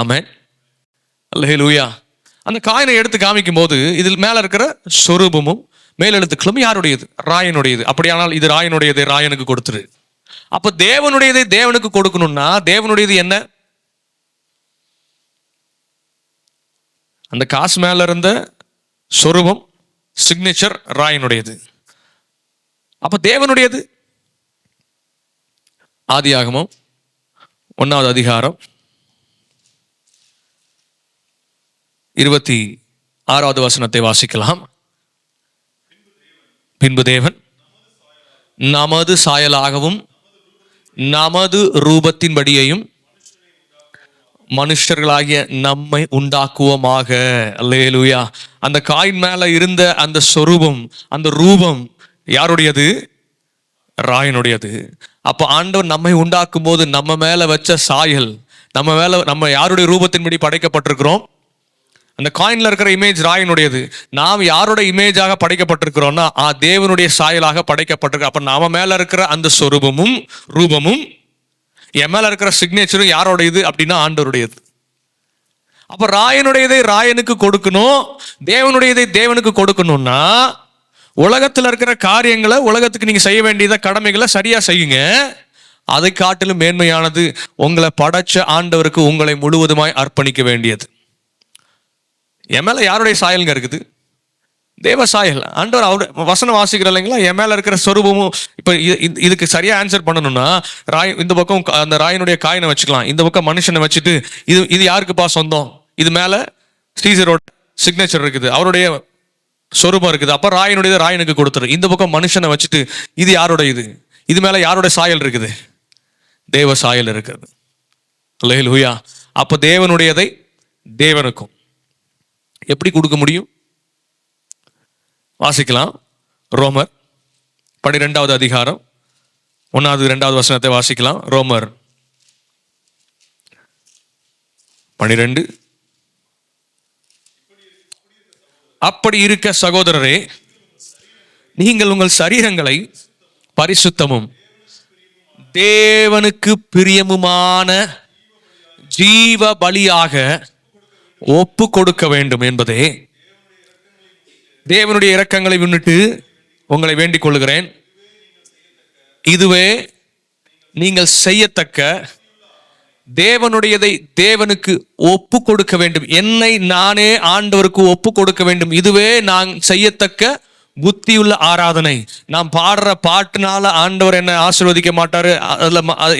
ஆமென், அல்லேலூயா. அந்த காயினை எடுத்து காமிக்கும் போது இதில் மேல இருக்கிற சொரூபமும் மேலெழுத்துக்களும் யாருடையது? ராயனுடையது. அப்படியானால் இது ராயனுடையதை ராயனுக்கு கொடுத்துரு. அப்ப தேவனுடையதை தேவனுக்கு கொடுக்கணும்னா தேவனுடையது என்ன? அந்த காசு மேல இருந்த சொரூபம், சிக்னேச்சர் ராயனுடையது. அப்ப தேவனுடையது ஆதியாகமம் 1வது அதிகாரம் 26வது வசனத்தை வாசிக்கலாம். பின்பு தேவன் நமது சாயலாகவும் நமது ரூபத்தின்படியையும் மனுஷர்களாகிய நம்மை உண்டாக்குவோமாக. அல்லேலூயா. அந்த காயின் மேல இருந்த அந்த சொரூபம், அந்த ரூபம் யாருடையது? ராயனுடையது. அப்ப ஆண்டவர் நம்மை உண்டாக்கும் போது நம்ம மேல வச்ச சாயல், நம்ம யாருடைய ரூபத்தின்படி படைக்கப்பட்டிருக்கிறோம்? அந்த காயின்ல இருக்கிற இமேஜ் ராயனுடையது. நாம் யாரோட இமேஜாக படைக்கப்பட்டிருக்கிறோம்னா தேவனுடைய சாயலாக படைக்கப்பட்டிருக்க. அப்ப நாம மேல இருக்கிற அந்த சொரூபமும் ரூபமும், என் மேல இருக்கிற சிக்னேச்சரும் யாரோடையது அப்படின்னா ஆண்டவருடையது. அப்ப ராயனுடையதை ராயனுக்கு கொடுக்கணும், தேவனுடையதை தேவனுக்கு கொடுக்கணும்னா உலகத்துல இருக்கிற காரியங்களை, உலகத்துக்கு நீங்க செய்ய வேண்டியத கடமைகளை சரியா செய்யுங்க. அதை காட்டிலும் மேன்மையானது உங்களை படைச்ச ஆண்டவருக்கு உங்களை முழுவதுமாய் அர்ப்பணிக்க வேண்டியது. என் மேல யாருடைய சாயல்ங்க இருக்குது? தேவ சாயல். ஆண்டவர் அவர் வசனம் வாசிக்கிற இல்லைங்களா? என் மேல இருக்கிற சொரூபமும். இப்ப இதுக்கு சரியா ஆன்சர் பண்ணணும்னா இந்த பக்கம் அந்த ராயனுடைய காயினை வச்சுக்கலாம், இந்த பக்கம் மனுஷனை வச்சுட்டு இது யாருக்குப்பா சொந்தம்? இது மேல சீசரோட சிக்னேச்சர் இருக்குது, அவருடைய சொரூபம் இருக்குது. அப்ப ராயனுடைய ராயனுக்கு கொடுத்துரு. இந்த பக்கம் மனுஷனை வச்சுட்டு இது யாரோட? இது மேல யாரோட சாயல் இருக்குது? தேவ சாயல் இருக்குது. அல்லேலூயா. அப்ப தேவனுடையதை தேவனுக்கும் எப்படி கொடுக்க முடியும்? வாசிக்கலாம். ரோமர் 12வது அதிகாரம் 1வது 2வது வசனத்தை வாசிக்கலாம். ரோமர் 12. அப்படி இருக்க சகோதரரே, நீங்கள் உங்கள் சரீரங்களை பரிசுத்தமும் தேவனுக்கு பிரியமுமான ஜீவ பலியாக ஒப்பு கொடுக்க வேண்டும் என்பதே தேவனுடைய இரக்கங்களை முன்னிட்டு உங்களை வேண்டிக் கொள்கிறேன். இதுவே நீங்கள் செய்யத்தக்க தேவனுடையதை தேவனுக்கு ஒப்பு கொடுக்க வேண்டும். என்னை நானே ஆண்டவருக்கு ஒப்பு கொடுக்க வேண்டும். இதுவே நான் செய்யத்தக்க புத்தியுள்ள ஆராதனை. நான் பாடுற பாட்டுனால ஆண்டவர் என்னை ஆசீர்வதிக்க மாட்டாரு.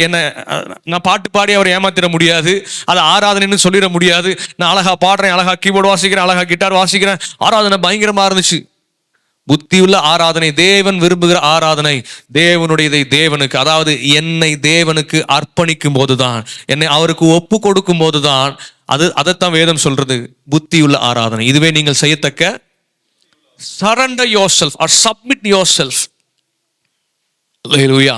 என்ன நான் பாட்டு பாடி அவரை ஏமாத்திட முடியாது. அது ஆராதனைன்னு சொல்லிட முடியாது. நான் அழகா பாடுறேன், அழகா கீபோர்டு வாசிக்கிறேன், அழகா கிட்டார் வாசிக்கிறேன், ஆராதனை பயங்கரமா இருந்துச்சு. புத்தியுள்ள ஆராதனை, தேவன் விரும்புகிற ஆராதனை, தேவனுடையதை தேவனுக்கு, அதாவது என்னை தேவனுக்கு அர்ப்பணிக்கும் போதுதான், என்னை அவருக்கு ஒப்பு கொடுக்கும் போதுதான், அதைத்தான் வேதம் சொல்றது புத்தியுள்ள ஆராதனை. இதுவே நீங்கள் செய்யத்தக்க surrender yourself or submit yourself. Hallelujah.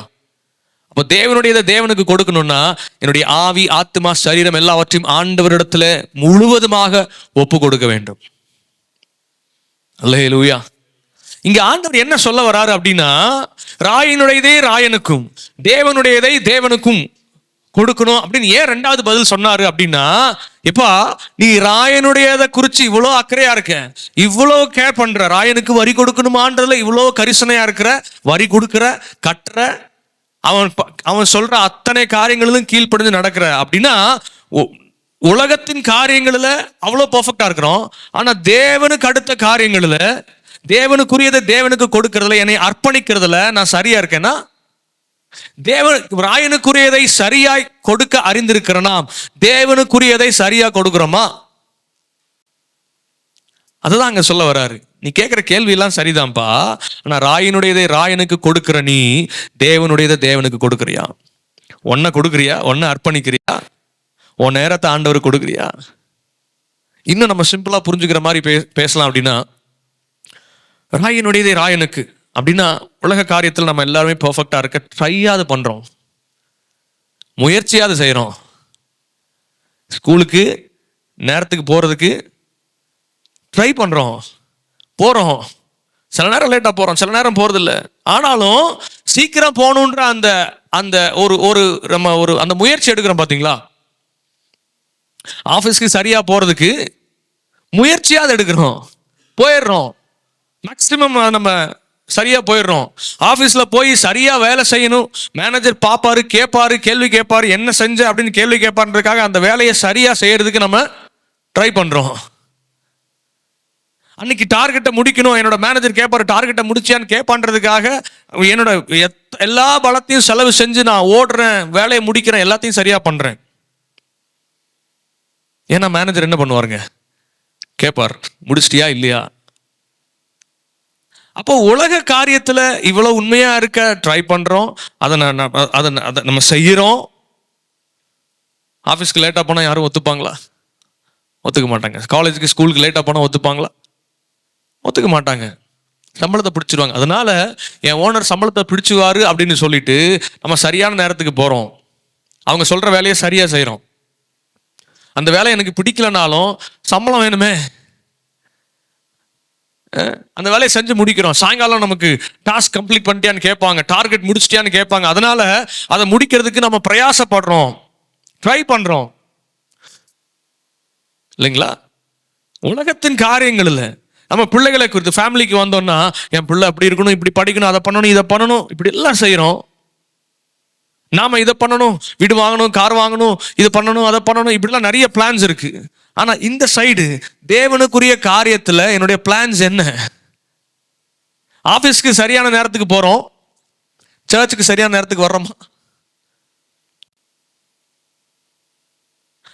அப்போ தேவனுடையதை தேவனுக்கு கொடுக்கணும்னா என்னுடைய ஆவி, ஆத்மா, சரீரம் எல்லாவற்றையும் ஆண்டவரிடத்துல முழுவதுமாக ஒப்பு கொடுக்க வேண்டும். Hallelujah. இங்க ஆண்டவர் என்ன சொல்ல வராரு அப்படின்னா, ராயனுடையதே ராயனுக்கும் தேவனுடையதை தேவனுக்கும் கொடுக்கணும் அப்படின்னு ஏன் 2வது பதில் சொன்னாரு அப்படின்னா, எப்பா நீ ராயனுடையதை குறிச்சு இவ்வளோ அக்கறையா இருக்க, இவ்வளோ கேர் பண்ற, ராயனுக்கு வரி கொடுக்கணுமான்றதுல இவ்வளோ கரிசனையா இருக்கிற, வரி கொடுக்கிற, கட்டுற, அவன் சொல்ற அத்தனை காரியங்களிலும் கீழ்ப்படிஞ்சு நடக்கிற அப்படின்னா, உலகத்தின் காரியங்களில் அவ்வளோ பர்ஃபெக்டா இருக்கிறோம். ஆனா தேவனுக்கு அடுத்த காரியங்களில், தேவனுக்குரியதை தேவனுக்கு கொடுக்கறதுல, என்னை அர்ப்பணிக்கிறதுல நான் சரியா இருக்கேன்னா, தேவன் ராயனுக்குரியதை சரியாய் கொடுக்க அறிந்திருக்கிறனா, தேவனுக்குரியதை சரியா கொடுக்கிறோமா? அதுதான் அங்க சொல்ல வராரு. நீ கேட்கிற கேள்வி எல்லாம் சரிதான்ப்பா. ஆனா ராயனுடையதை ராயனுக்கு கொடுக்கிற நீ தேவனுடையதை தேவனுக்கு கொடுக்கறியா? ஒன்ன கொடுக்கறியா? ஒன்ன அர்ப்பணிக்கிறியா? உன் நேரத்தை ஆண்டவர் கொடுக்கறியா? இன்னும் நம்ம சிம்பிளா புரிஞ்சுக்கிற மாதிரி பேசலாம் அப்படின்னா, ராயனுடையதை ராயனுக்கு அப்படின்னா, உலக காரியத்தில் நம்ம எல்லாருமே பர்ஃபெக்டா இருக்க ட்ரையாவது பண்றோம், முயற்சியாவது செய்யறோம். ஸ்கூலுக்கு நேரத்துக்கு போறதுக்கு ட்ரை பண்றோம், போறோம். சில நேரம் லேட்டா போறோம், சில நேரம் போறது இல்லை. ஆனாலும் சீக்கிரம் போகணுன்ற அந்த அந்த ஒரு நம்ம அந்த முயற்சி எடுக்கிறோம் பாத்தீங்களா? ஆஃபீஸ்க்கு சரியா போறதுக்கு முயற்சியாவது எடுக்கிறோம், போயிடுறோம். மேக்சிமம் நம்ம சரியா போயிடுறோம். ஆஃபீஸ்ல போய் சரியா வேலை செய்யணும், மேனேஜர் பாப்பாரு, கேட்பாரு, கேள்வி கேட்பாரு, என்ன செஞ்ச அப்படின்னு கேள்வி கேட்பாருன்றதுக்காக அந்த வேலையை சரியா செய்யறதுக்கு நம்ம ட்ரை பண்றோம். அன்னைக்கு டார்கெட்டை முடிக்கணும், என்னோட மேனேஜர் கேட்பாரு, டார்கெட்டை முடிச்சியான்னு கேட்பான்றதுக்காக என்னோட எல்லா பலத்தையும் செலவு செஞ்சு நான் ஓடுறேன், வேலையை முடிக்கிறேன், எல்லாத்தையும் சரியா பண்றேன். ஏன்னா மேனேஜர் என்ன பண்ணுவாருங்க, கேட்பார், முடிச்சிட்டியா இல்லையா? அப்போ உலக காரியத்துல இவ்வளவு உண்மையா இருக்க ட்ரை பண்றோம், அதை நம்ம செய்யறோம். ஆஃபீஸ்க்கு லேட்டா போனா யாரும் ஒத்துப்பாங்களா? ஒத்துக்க மாட்டாங்க. காலேஜுக்கு ஸ்கூலுக்கு லேட்டா போனா ஒத்துப்பாங்களா? ஒத்துக்க மாட்டாங்க. சம்பளத்தை பிடிச்சிருவாங்க. அதனால என் ஓனர் சம்பளத்தை பிடிச்சுவாரு அப்படின்னு சொல்லிட்டு நம்ம சரியான நேரத்துக்கு போறோம், அவங்க சொல்ற வேலையை சரியா செய்யறோம். அந்த வேலை எனக்கு பிடிக்கலனாலும் சம்பளம் வேணுமே, அந்த வேலையை செஞ்சு முடிக்கிறோம். சாயங்காலம் நமக்கு டாஸ்க் கம்ப்ளீட் பண்ணிட்டியான்னு கேட்பாங்க, டார்கெட் முடிச்சிட்டியான்னு கேட்பாங்க. அதனால அதை முடிக்கிறதுக்கு நம்ம பிரயாசப்படுறோம், ட்ரை பண்றோம் இல்லைங்களா? உலகத்தின் காரியங்கள்ல நம்ம பிள்ளைகளை குறித்து, ஃபேமிலிக்கு வந்தோம்னா என் பிள்ளை அப்படி இருக்கணும், இப்படி படிக்கணும், அதை பண்ணணும், இதை பண்ணணும், இப்படி எல்லாம் செய்யறோம். நாம இதை பண்ணணும், வீடு வாங்கணும், கார் வாங்கணும், இது பண்ணணும், அதை பண்ணணும், இப்படிலாம் நிறைய பிளான்ஸ் இருக்கு. ஆனா இந்த சைடு தேவனுக்குரிய காரியத்துல என்னுடைய பிளான்ஸ் என்ன? ஆபீஸ்க்கு சரியான நேரத்துக்கு போறோம், சர்ச்சுக்கு சரியான நேரத்துக்கு வர்றோமா?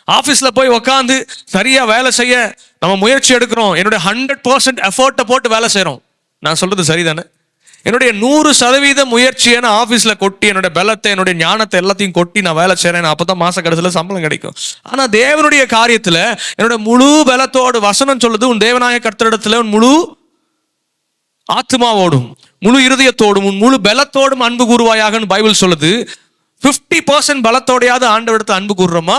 ஆபீஸ்ல போய் உக்காந்து சரியா வேலை செய்ய நம்ம முயற்சி எடுக்கிறோம், என்னுடைய 100% எஃபோர்ட்டை போட்டு வேலை செய்யறோம். நான் சொல்றது சரிதானே? என்னுடைய 100% முயற்சியை நான் ஆஃபீஸில் கொட்டி, என்னுடைய பலத்தை, என்னுடைய ஞானத்தை எல்லாத்தையும் கொட்டி நான் வேலை செய்கிறேன். அப்போ தான் மாத கடைசியில் சம்பளம் கிடைக்கும். ஆனால் தேவனுடைய காரியத்தில் என்னோட முழு பலத்தோடு, வசனம் சொல்லுது, உன் தேவனாய கர்த்தரிடத்தில் உன் முழு ஆத்மாவோடும் முழு இருதயத்தோடும் முழு பலத்தோடும் அன்பு கூறுவாயாகன்னு பைபிள் சொல்லுது. 50% பலத்தோடையாவது ஆண்டவரிடத்தை அன்பு கூறுறோமா?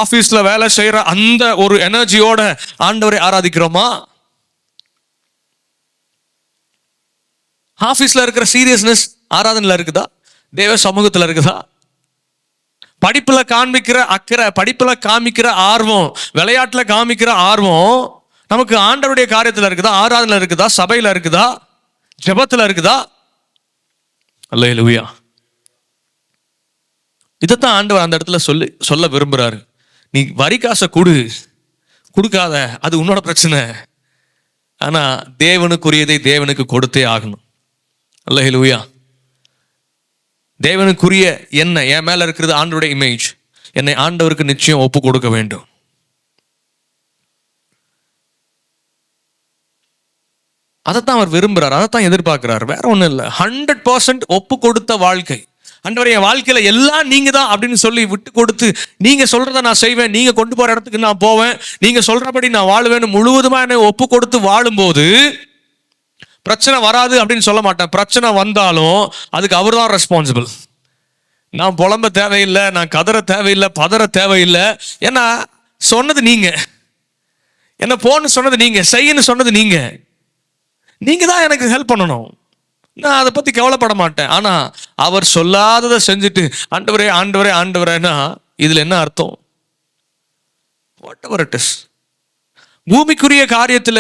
ஆபீஸ்ல வேலை செய்யற அந்த ஒரு எனர்ஜியோட ஆண்டவரை ஆராதிக்கிறோமா? ஆபீஸ்ல இருக்கிற சீரியஸ்னஸ் ஆராதனையில இருக்குதா? தேவ சமூகத்துல இருக்குதா? படிப்புல காண்பிக்கிற அக்கறை, படிப்புல காமிக்கிற ஆர்வம், விளையாட்டுல காமிக்கிற ஆர்வம் நமக்கு ஆண்டவருடைய காரியத்துல இருக்குதா? ஆராதனையில இருக்குதா? சபையில இருக்குதா? ஜெபத்துல இருக்குதா? அல்லேலூயா. இதைத்தான் ஆண்டவர் அந்த இடத்துல சொல்ல விரும்புறாரு. நீ வரி காசை கொடுக்காத, அது உன்னோட பிரச்சனை. ஆனா தேவனுக்குரியதை தேவனுக்கு கொடுத்தே ஆகணும். அல்லேலூயா. தேவனுக்குரிய என்ன என் மேல இருக்கிறது ஆண்டவருடைய இமேஜ், என்னை ஆண்டவருக்கு நிச்சயம் ஒப்பு கொடுக்க வேண்டும். அதைத்தான் அவர் விரும்புறார், அதைத்தான் எதிர்பார்க்கிறார், வேற ஒண்ணும் இல்லை. 100% ஒப்பு கொடுத்த வாழ்க்கை. ஆண்டவரே என் வாழ்க்கையில எல்லாம் நீங்க தான் அப்படின்னு சொல்லி விட்டு கொடுத்து, நீங்க சொல்றத நான் செய்வேன், நீங்க கொண்டு போற இடத்துக்கு நான் போவேன், நீங்க சொல்றபடி நான் வாழுவேன்னு முழுவதுமா என்னை ஒப்பு கொடுத்து வாழும்போது பிரச்சனை வராது அப்படின்னு சொல்ல மாட்டேன். பிரச்சனை வந்தாலும் அதுக்கு அவர் தான் ரெஸ்பான்சிபிள். நான் புலம்ப தேவையில்லை, நான் கதற தேவையில்லை, பதற தேவையில்லை. ஏன்னா சொன்னது நீங்க, என்ன போன்னு சொன்னது நீங்க, செய்யன்னு சொன்னது நீங்க. நீங்க தான் எனக்கு ஹெல்ப் பண்ணணும். நான் அதை பத்தி கவலைப்பட மாட்டேன். ஆனா அவர் சொல்லாததை செஞ்சுட்டு ஆண்டவரே ஆண்டவரே ஆண்டவரேன்னா இதுல என்ன அர்த்தம்? What ever it is. பூமிக்குரிய காரியத்துல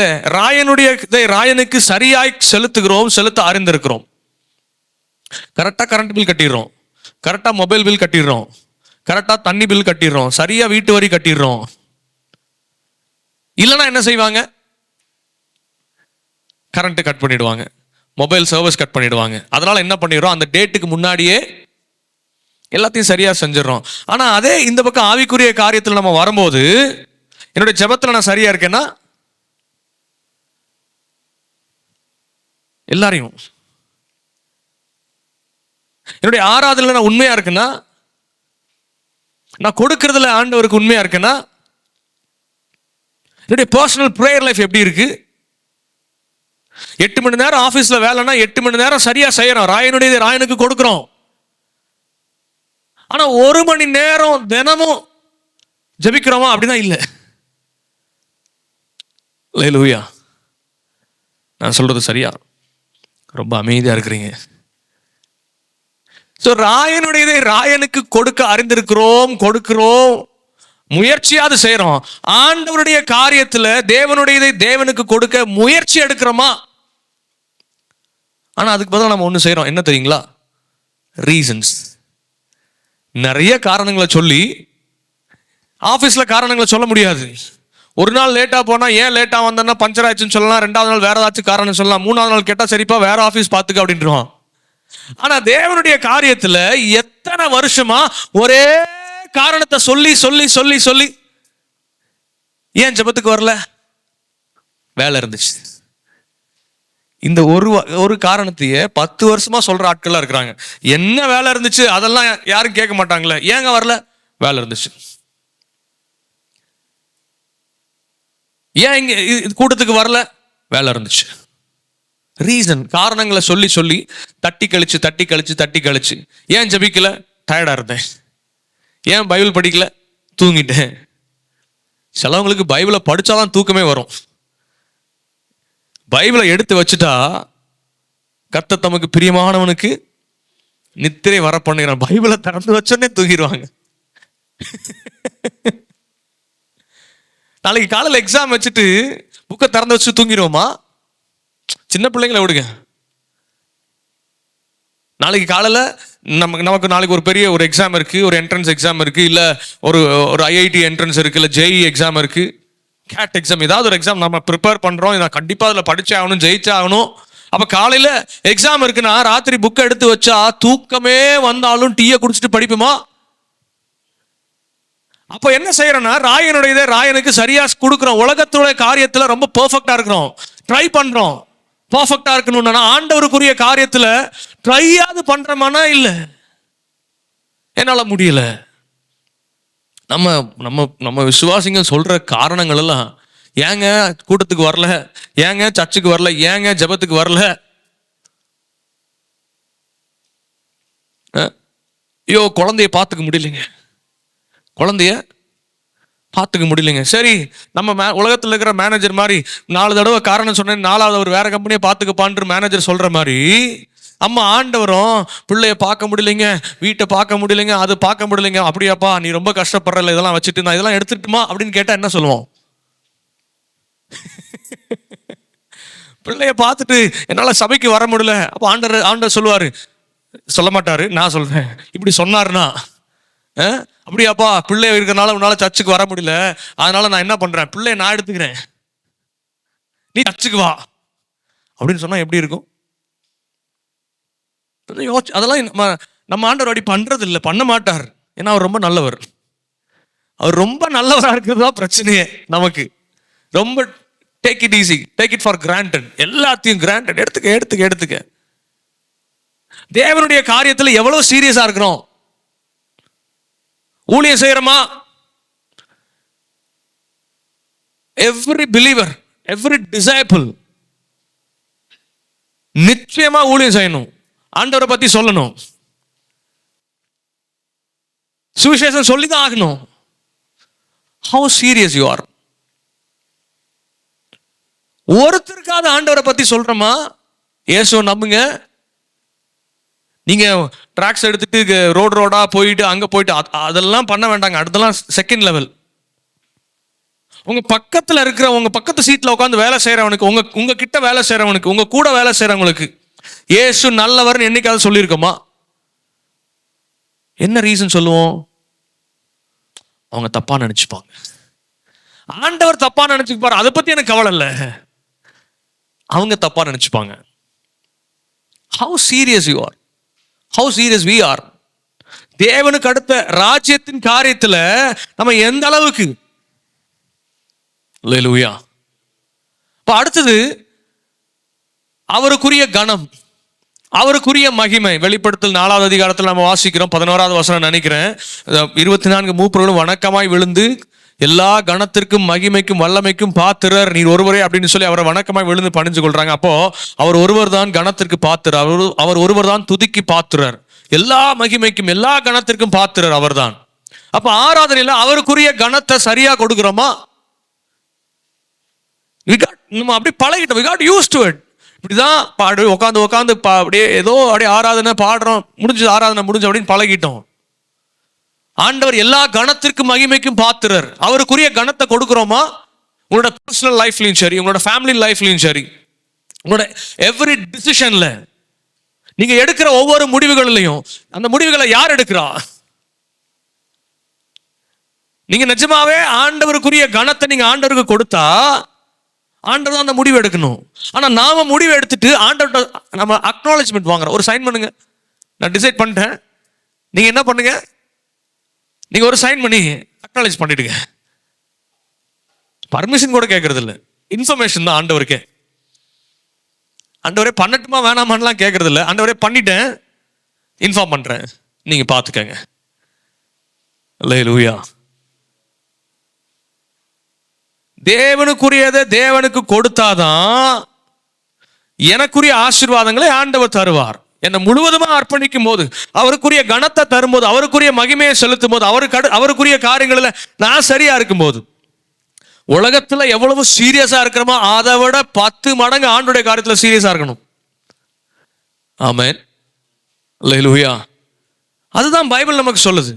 ராயனுக்கு சரியாய் செலுத்த அறிந்திருக்கிறோம். கரெக்டா கரண்ட் பில் கட்டிடுறோம், கரெக்டா மொபைல் பில் கட்டிடுறோம், கரெக்டா தண்ணி பில் கட்டிடுறோம், சரியா வீட்டு வரி கட்டிடுறோம். இல்லைன்னா என்ன செய்வாங்க? கரண்ட் கட் பண்ணிடுவாங்க, மொபைல் சர்வீஸ் கட் பண்ணிடுவாங்க. அதனால என்ன பண்ணிடுறோம்? அந்த டேட்டுக்கு முன்னாடியே எல்லாத்தையும் சரியா செஞ்சிடறோம். ஆனா அதே இந்த பக்கம் ஆவிக்குரிய காரியத்தில் நம்ம வரும்போது, என்னுடைய ஜெபத்தில் நான் சரியா இருக்கேன்னா எல்லாரையும், என்னுடைய ஆராதனையில் நான் உண்மையா இருக்கேன்னா, நான் கொடுக்கறதுல ஆண்டவருக்கு உண்மையா இருக்கேன்னா, என்னுடைய பர்சனல் பிரேயர் லைஃப் எப்படி இருக்கு? 8 மணி நேரம் ஆபீஸ்ல வேலைன்னா 8 மணி நேரம் சரியா செய்யறோம், ராயனுக்கு கொடுக்கிறோம். ஆனா 1 மணி நேரம் தினமும் ஜெபிக்கிறோமா? அப்படிதான் இல்லை. அல்லேலூயா. நான் சொல்றது சரியா? ரொம்ப அமைதியா இருக்கிறீங்க. ராயனுடையதை ராயனுக்கு கொடுக்க கொடுக்கிறோம், முயற்சியாவது செய்யறோம். ஆண்டவருடைய காரியத்துல தேவனுடையதை தேவனுக்கு கொடுக்க முயற்சி எடுக்கிறோமா? ஆனா அதுக்கு பதிலா நம்ம ஒண்ணு செய்யறோம். என்ன தெரியுங்களா? ரீசன்ஸ். நிறைய காரணங்களை சொல்லி, ஆபீஸ்ல காரணங்களை சொல்ல முடியாது. ஒரு நாள் லேட்டா போனா ஏன் லேட்டா வந்தேன்னா பஞ்சர் ஆயிடுச்சுன்னு சொல்லலாம், 2வது நாள் வேற ஏதாச்சும் காரணம் சொல்லலாம், 3வது நாள் கேட்டா சரிப்பா வேற ஆபீஸ் பாத்துக்க அப்படின்றோம். ஆனா தேவனுடைய காரியத்துல எத்தனை வருஷமா ஒரே காரணத்தை சொல்லி சொல்லி சொல்லி சொல்லி ஏன் ஜெபத்துக்கு வரல? வேலை இருந்துச்சு. இந்த ஒரு காரணத்தையே 10 வருஷமா சொல்ற ஆட்கள்லாம் இருக்கிறாங்க. என்ன வேலை இருந்துச்சு அதெல்லாம் யாரும் கேட்க மாட்டாங்களே, ஏங்க வரல? வேலை இருந்துச்சு. ஏன் இங்க கூட்டத்துக்கு வரல? வேலை இருந்துச்சு. ரீசன், காரணங்களை சொல்லி சொல்லி தட்டி கழிச்சு ஏன் ஜெபிக்கல? டயர்டா இருந்தேன். ஏன் பைபிள் படிக்கல? தூங்கிட்டேன். சிலவங்களுக்கு பைபிளை படிச்சாதான் தூக்கமே வரும். பைபிளை எடுத்து வச்சுட்டா கர்த்தர் தமக்கு பிரியமானவனுக்கு நித்திரை வர பண்ணுகிறான். பைபிளை திறந்து வச்சோன்னே தூங்கிடுவாங்க. நாளைக்கு காலையில் எக்ஸாம் வச்சுட்டு புக்கை திறந்து வச்சு தூங்கிடுவோமா? சின்ன பிள்ளைங்களை விடுங்க. நாளைக்கு காலையில் நமக்கு நாளைக்கு ஒரு பெரிய ஒரு எக்ஸாம் இருக்கு, ஒரு என்ட்ரன்ஸ் எக்ஸாம் இருக்கு, இல்ல ஒரு ஐஐடி என்ட்ரன்ஸ் இருக்கு, இல்ல ஜேஇ எக்ஸாம் இருக்கு, கேட் எக்ஸாம், ஏதாவது ஒரு எக்ஸாம் நம்ம ப்ரிப்பேர் பண்றோம். நான் கண்டிப்பா அதில் படிச்சே ஆகணும், ஜெயிச்சே ஆகணும். அப்ப காலையில எக்ஸாம் இருக்குன்னா ராத்திரி புக்கை எடுத்து வச்சா தூக்கமே வந்தாலும் டீயை குடிச்சிட்டு படிப்புமா? அப்ப என்ன செய்யறோம்னா ராயனுடையதே ராயனுக்கு சரியா கொடுக்குறோம். உலகத்துடைய காரியத்துல ரொம்ப பெர்ஃபெக்டா இருக்கிறோம், ட்ரை பண்றோம், பெர்ஃபெக்டா இருக்கணும்னா ஆண்டவருக்குரிய காரியத்துல ட்ரையாவது பண்றோமானா இல்ல, என்னால முடியல. நம்ம நம்ம நம்ம விசுவாசிங்க சொல்ற காரணங்கள் எல்லாம் ஏங்க கூட்டத்துக்கு வரல, ஏங்க சர்ச்சுக்கு வரல, ஏங்க ஜெபத்துக்கு வரல? ஐயோ குழந்தைய பார்த்துக்க முடியலைங்க, குழந்தைய பார்த்துக்க முடியலைங்க. சரி, நம்ம உலகத்தில் இருக்கிற மேனேஜர் மாதிரி 4 தடவை காரணம் சொன்னேன், 4வது ஒரு வேற கம்பெனியை பார்த்துக்கப்பான்ற மேனேஜர் சொல்ற மாதிரி அம்மா ஆண்டவரும் பிள்ளைய பார்க்க முடியலைங்க, வீட்டை பார்க்க முடியலைங்க, அது பார்க்க முடியலைங்க. அப்படியாப்பா, நீ ரொம்ப கஷ்டப்படுறல, இதெல்லாம் வச்சுட்டு நான் இதெல்லாம் எடுத்துட்டுமா அப்படின்னு கேட்டா என்ன சொல்லுவோம்? பிள்ளைய பார்த்துட்டு என்னால் சபைக்கு வர முடியல. அப்போ ஆண்டவர் சொல்லுவாரு, சொல்ல மாட்டாரு, நான் சொல்றேன். இப்படி சொன்னாருன்னா, அப்படியாப்பா பிள்ளை இருக்கிறனால உன்னால சர்ச்சுக்கு வர முடியல, அதனால நான் என்ன பண்றேன், பிள்ளைய நான் எடுத்துக்கிறேன், நீ சர்ச்சுக்கு வா அப்படின்னு சொன்னா எப்படி இருக்கும்? அதெல்லாம் நம்ம ஆண்டவர் அப்படி பண்றது இல்லை, பண்ண மாட்டார். ஏன்னா அவர் ரொம்ப நல்லவர். அவர் ரொம்ப நல்லவரா இருக்கிறது தான் பிரச்சனையே நமக்கு. ரொம்ப take it easy, take it for granted, எல்லாத்தையும் கிராண்டட் எடுத்துக்க எடுத்துக்க எடுத்துக்க. தேவனுடைய காரியத்துல எவ்வளவு சீரியஸா இருக்கிறோம்? ஊழியம் செய்யறோமா? எவ்ரி பிலீவர், எவ்ரி டிசைபிள் நிச்சயமா ஊழியம் செய்யணும், ஆண்டவரை பத்தி சொல்லணும், சுவிசேஷம் சொல்லிதான் ஆகணும். How serious you are? ஒருத்தருக்காவது ஆண்டவரை பத்தி சொல்றோமா? இயேசுவை நம்புங்க. நீங்க டிராக்ஸ் எடுத்துட்டு ரோடா போயிட்டு அங்க போயிட்டு அதெல்லாம் பண்ண வேண்டாங்க, அதெல்லாம் செகண்ட் லெவல். உங்க பக்கத்துல இருக்கிற, உங்க பக்கத்து சீட்ல உட்காந்து வேலை செய்யறவனுக்கு, உங்க கிட்ட வேலை செய்யறவனுக்கு, உங்க கூட வேலை செய்யறவங்களுக்கு இயேசு நல்லவர்னு என்னைக்காவது சொல்லியிருக்கோமா? என்ன ரீசன் சொல்லுவோம்? அவங்க தப்பா நினைச்சுப்பாங்க. ஆண்டவர் தப்பா நினைச்சுப்பாரு, அதை பத்தி எனக்கு கவலை இல்லை, அவங்க தப்பா நினைச்சுப்பாங்க. How serious you are, how serious we are? தேவனுக்கு அடுத்த ராஜ்யத்தின் காரியத்துல நம்ம எந்த அளவுக்கு? அல்லேலூயா. இப்ப அடுத்தது அவருக்குரிய கணம், அவருக்குரிய மகிமை. வெளிப்படுத்தல் 4வது அதிகாரத்தில் நம்ம வாசிக்கிறோம், 11வது வசனம் நினைக்கிறேன். 24 மூப்பர்களும் வணக்கமாய் விழுந்து எல்லா கணத்திற்கும் மகிமைக்கும் வல்லமைக்கும் பாத்திரர் நீர் ஒருவரே அப்படின்னு சொல்லி அவரை வணக்கமாய் விழுந்து பணிஞ்சு கொள்றாங்க. அப்போ அவர் ஒருவர் தான் கணத்திற்கு பாத்திரர், அவர் ஒருவர் தான் துதிக்கு பாத்திரர், எல்லா மகிமைக்கும் எல்லா கணத்திற்கும் பாத்திரர் அவர் தான். அப்ப ஆராதனையில அவருக்குரிய கணத்தை சரியா கொடுக்கிறோமா? நம்ம அப்படியே பழகிட்டோம், we got used to it. இப்படிதான் பாடு உட்காந்து அப்படியே ஏதோ அப்படியே ஆராதனை பாடுறோம், முடிஞ்சு ஆராதனை முடிஞ்சு அப்படின்னு பழகிட்டோம். ஆண்டவர் எல்லா கணத்திற்கும் மகிமைக்கும் பாத்திரர், அவருக்குரிய கணத்தை கொடுக்கிறோமா? உங்களோட பர்சனல் லைஃப்லயும் சரி, உங்களோட ஃபேமிலி லைஃப்லயும் சரி, உங்களோட எவ்ரி டிசிஷன்ல நீங்க எடுக்கிற ஒவ்வொரு முடிவுகளிலையும் அந்த முடிவுகளை யார் எடுக்கிறா? நீங்க நிஜமாவே ஆண்டவருக்குரிய கணத்தை நீங்க ஆண்டவருக்கு கொடுத்தா ஆண்டவர் தான் அந்த முடிவு எடுக்கணும். ஆனா நாம முடிவு எடுத்துட்டு ஆண்டவர்கிட்ட நம்ம அக்னாலஜ்மெண்ட் வாங்குறோம். ஒரு சைன் பண்ணுங்க, நான் டிசைட் பண்ணிட்டேன், நீங்க என்ன பண்ணுங்க, நீங்க ஒரு சைன் பண்ணி அக்னாலஜ் பண்ணிடுங்க. பர்மிஷன் கூட கேட்கறது இல்லை, இன்ஃபர்மேஷன் தான் ஆண்டவருக்கே. ஆண்டவரே பண்ணட்டுமா வேணாமான்லாம் கேட்கறது இல்லை, ஆண்டவரே பண்ணிட்டேன், இன்ஃபார்ம் பண்றேன், நீங்க பார்த்துக்கங்க. அல்லேலூயா. தேவனுக்குரியதை தேவனுக்கு கொடுத்தாதான் எனக்குரிய ஆசீர்வாதங்களை ஆண்டவர் தருவார். என்னை முழுவதுமா அர்ப்பணிக்கும் போது, அவருக்குரிய கணத்தை தரும்போது, அவருக்குரிய மகிமையை செலுத்தும் போது, அவருக்குரிய காரியங்களில் நான் சரியா இருக்கும் போது, உலகத்துல எவ்வளவு சீரியஸா இருக்கிறோமோ அதை விட 10 மடங்கு ஆண்டுடைய காரியத்துல சீரியஸா இருக்கணும். ஆமென். அல்லேலூயா. அதுதான் பைபிள் நமக்கு சொல்லுது.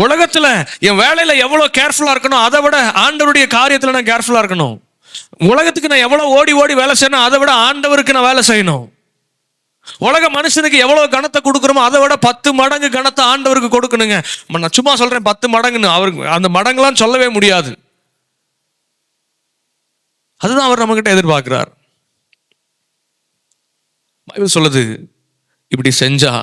உலகத்துல என் வேலையில எவ்வளவு கேர்ஃபுல்லா இருக்கணும், அதை விட ஆண்டவருடைய காரியத்துல நான் கேர்ஃபுல்லா இருக்கணும். உலகத்துக்கு நான் எவ்வளவு ஓடி ஓடி வேலை செய்யணும், அதை விட ஆண்டவருக்கு நான் வேலை செய்யணும். உலக மனுஷனுக்கு எவ்வளவு கணத்தை கொடுக்குறோமோ அதை விட 10 மடங்கு கணத்தை ஆண்டவருக்கு கொடுக்கணுங்க. நான் சும்மா சொல்றேன் 10 மடங்குன்னு, அவருக்கு அந்த மடங்குலாம் சொல்லவே முடியாது. அதுதான் அவர் நம்ம கிட்ட எதிர்பார்க்கிறார். பைபிள் சொல்லுது, இப்படி செஞ்சா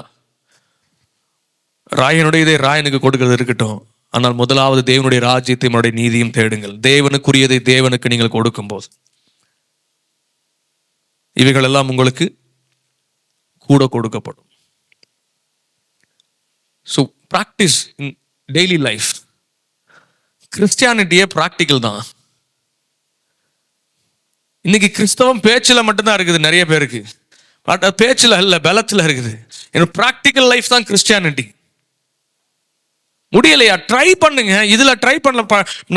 ராயனுடையதே ராயனுக்கு கொடுக்கிறது இருக்கட்டும், ஆனால் முதலாவது தேவனுடைய ராஜ்யத்தையும் அவருடைய நீதியும் தேடுங்கள். தேவனுக்குரியதை தேவனுக்கு நீங்கள் கொடுக்கும் போது இவைகள் எல்லாம் உங்களுக்கு கூட கொடுக்கப்படும். So practice in daily life. கிறிஸ்டியானிட்டியே ப்ராக்டிக்கல் தான். இன்னைக்கு கிறிஸ்தவம் பேச்சில் மட்டும்தான் இருக்குது நிறைய பேருக்கு. பட் பேச்சில் இல்லை, பலத்தில் இருக்குது. எனக்கு ப்ராக்டிக்கல் லைஃப் தான் கிறிஸ்டியானிட்டி. முடியலையா? ட்ரை பண்ணுங்க. இதுல ட்ரை பண்ணல.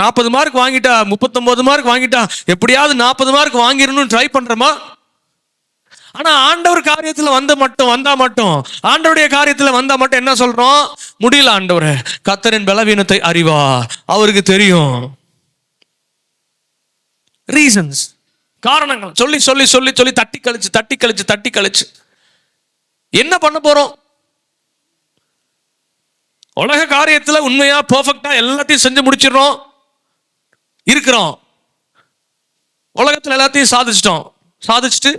40 மார்க் வாங்கிட்டா, 39 மார்க் வாங்கிட்டா, எப்படியாவது 40 மார்க் வாங்கிடணும்னு ட்ரை பண்றோமா? ஆனா ஆண்டவர் காரியத்துல வந்தா மட்டும் ஆண்டவருடைய காரியத்துல வந்தா மட்டும் என்ன சொல்றோம்? முடியல ஆண்டவரே, கர்த்தரின் பலவீனத்தை அறிவார், அவருக்கு தெரியும். ரீசன்ஸ், காரணங்கள் சொல்லி சொல்லி சொல்லி சொல்லி தட்டி கழிச்சு என்ன பண்ண போறோம்? உலக காரியத்துல உண்மையா பெர்ஃபெக்ட்டா எல்லாத்தையும் செஞ்சு முடிச்சிடறோம் இருக்கிறோம். உலகத்துல எல்லாத்தையும் சாதிச்சுட்டு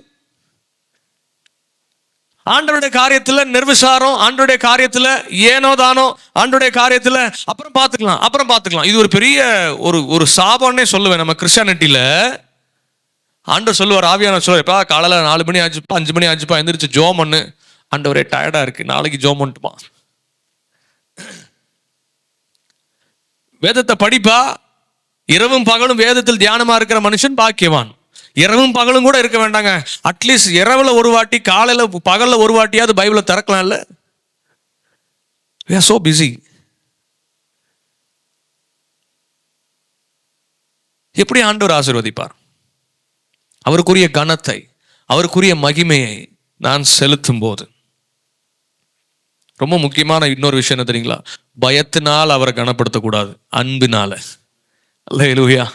ஆண்டவருடைய காரியத்துல நிர்விசாரம், ஆண்டவருடைய காரியத்துல ஏனோ தானோ, ஆண்டவருடைய காரியத்துல அப்புறம் பார்த்துக்கலாம். இது ஒரு பெரிய ஒரு சாபம்னே சொல்லுவேன். நம்ம கிறிஸ்டியானிட்டியில ஆண்டவர் சொல்லுவார், ஆவியானவர் சொல்லுவார், காலையில 4 மணி ஆச்சுப்பா, 5 மணி ஆச்சுப்பா, எந்திரிச்சு ஜோம் பண்ணு. ஆண்டவரே டயர்டா இருக்கு, நாளைக்கு ஜோம் பண்ணிட்டுமா. வேதத்தை படிப்பா, இரவும் பகலும் வேதத்தில் தியானமா இருக்கிற மனுஷன் பாக்கியவான். இரவும் பகலும் கூட இருக்க வேண்டாங்க, அட்லீஸ்ட் இரவுல ஒரு வாட்டி, காலையில பகல்ல ஒரு வாட்டியாவது பைபிளை திறக்கலாம்ல. we are so busy. எப்படி ஆண்டவர் ஆசீர்வதிப்பார்? அவருக்குரிய கனத்தை, அவருக்குரிய மகிமையை நான் செலுத்தும் போது. ரொம்ப முக்கியமான இன்னொரு விஷயம் என்ன தெரியுங்களா? பயத்தினால் அவரை கனப்படுத்தக்கூடாது, அன்பினால. அல்லேலூயா.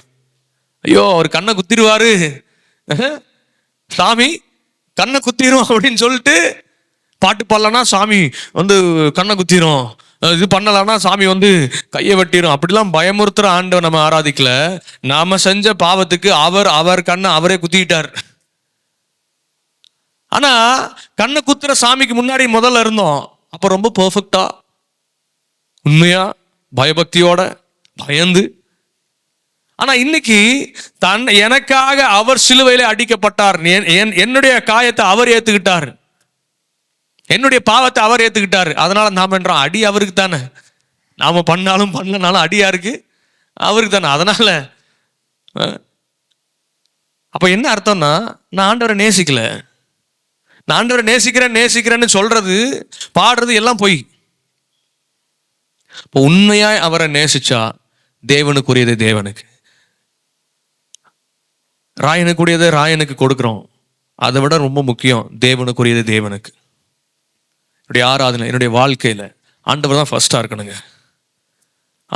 ஐயோ அவர் கண்ணை குத்திடுவாரு, சாமி கண்ணை குத்திரும் அப்படின்னு சொல்லிட்டு பாட்டு பாடலன்னா சாமி கண்ணை குத்திரும், இது பண்ணலாம்னா சாமி கையை வெட்டிடும், அப்படிலாம் பயமுறுத்துற ஆண்டவர் நம்ம ஆராதிக்கல. நாம செஞ்ச பாவத்துக்கு அவர் கண்ணை அவரே குத்திக்கிட்டார். ஆனா கண்ணை குத்துற சாமிக்கு முன்னாடி முதல்ல இருந்தோம், அப்ப ரொம்ப பெர்ஃபெக்டா, உண்மையா, பயபக்தியோட, பயந்து. ஆனா இன்னைக்கு எனக்காக அவர் சிலுவையிலே அடிக்கப்பட்டார், என்னுடைய காயத்தை அவர் ஏத்துக்கிட்டார், என்னுடைய பாவத்தை அவர் ஏத்துக்கிட்டாரு. அதனால நாம என்றோம் அடி அவருக்கு தானே, நாம பண்ணாலும் பண்ணலனாலும் அடி யாருக்கு? அவருக்கு தானே. அதனால அப்ப என்ன அர்த்தம்னா, நான் ஆண்டவரை நேசிக்கல, நான் ஆண்டவரை நேசிக்கிறேன்னு சொல்றது, பாடுறது எல்லாம் பொய். இப்போ உண்மையாய் அவரை நேசிச்சா தேவனுக்குரியது தேவனுக்கு, ராயனுக்குரியதை ராயனுக்கு கொடுக்குறோம். அதை விட ரொம்ப முக்கியம், தேவனுக்குரியது தேவனுக்கு. என்னுடைய ஆராதனை, என்னுடைய வாழ்க்கையில ஆண்டவர் தான் ஃபர்ஸ்டா இருக்கணுங்க.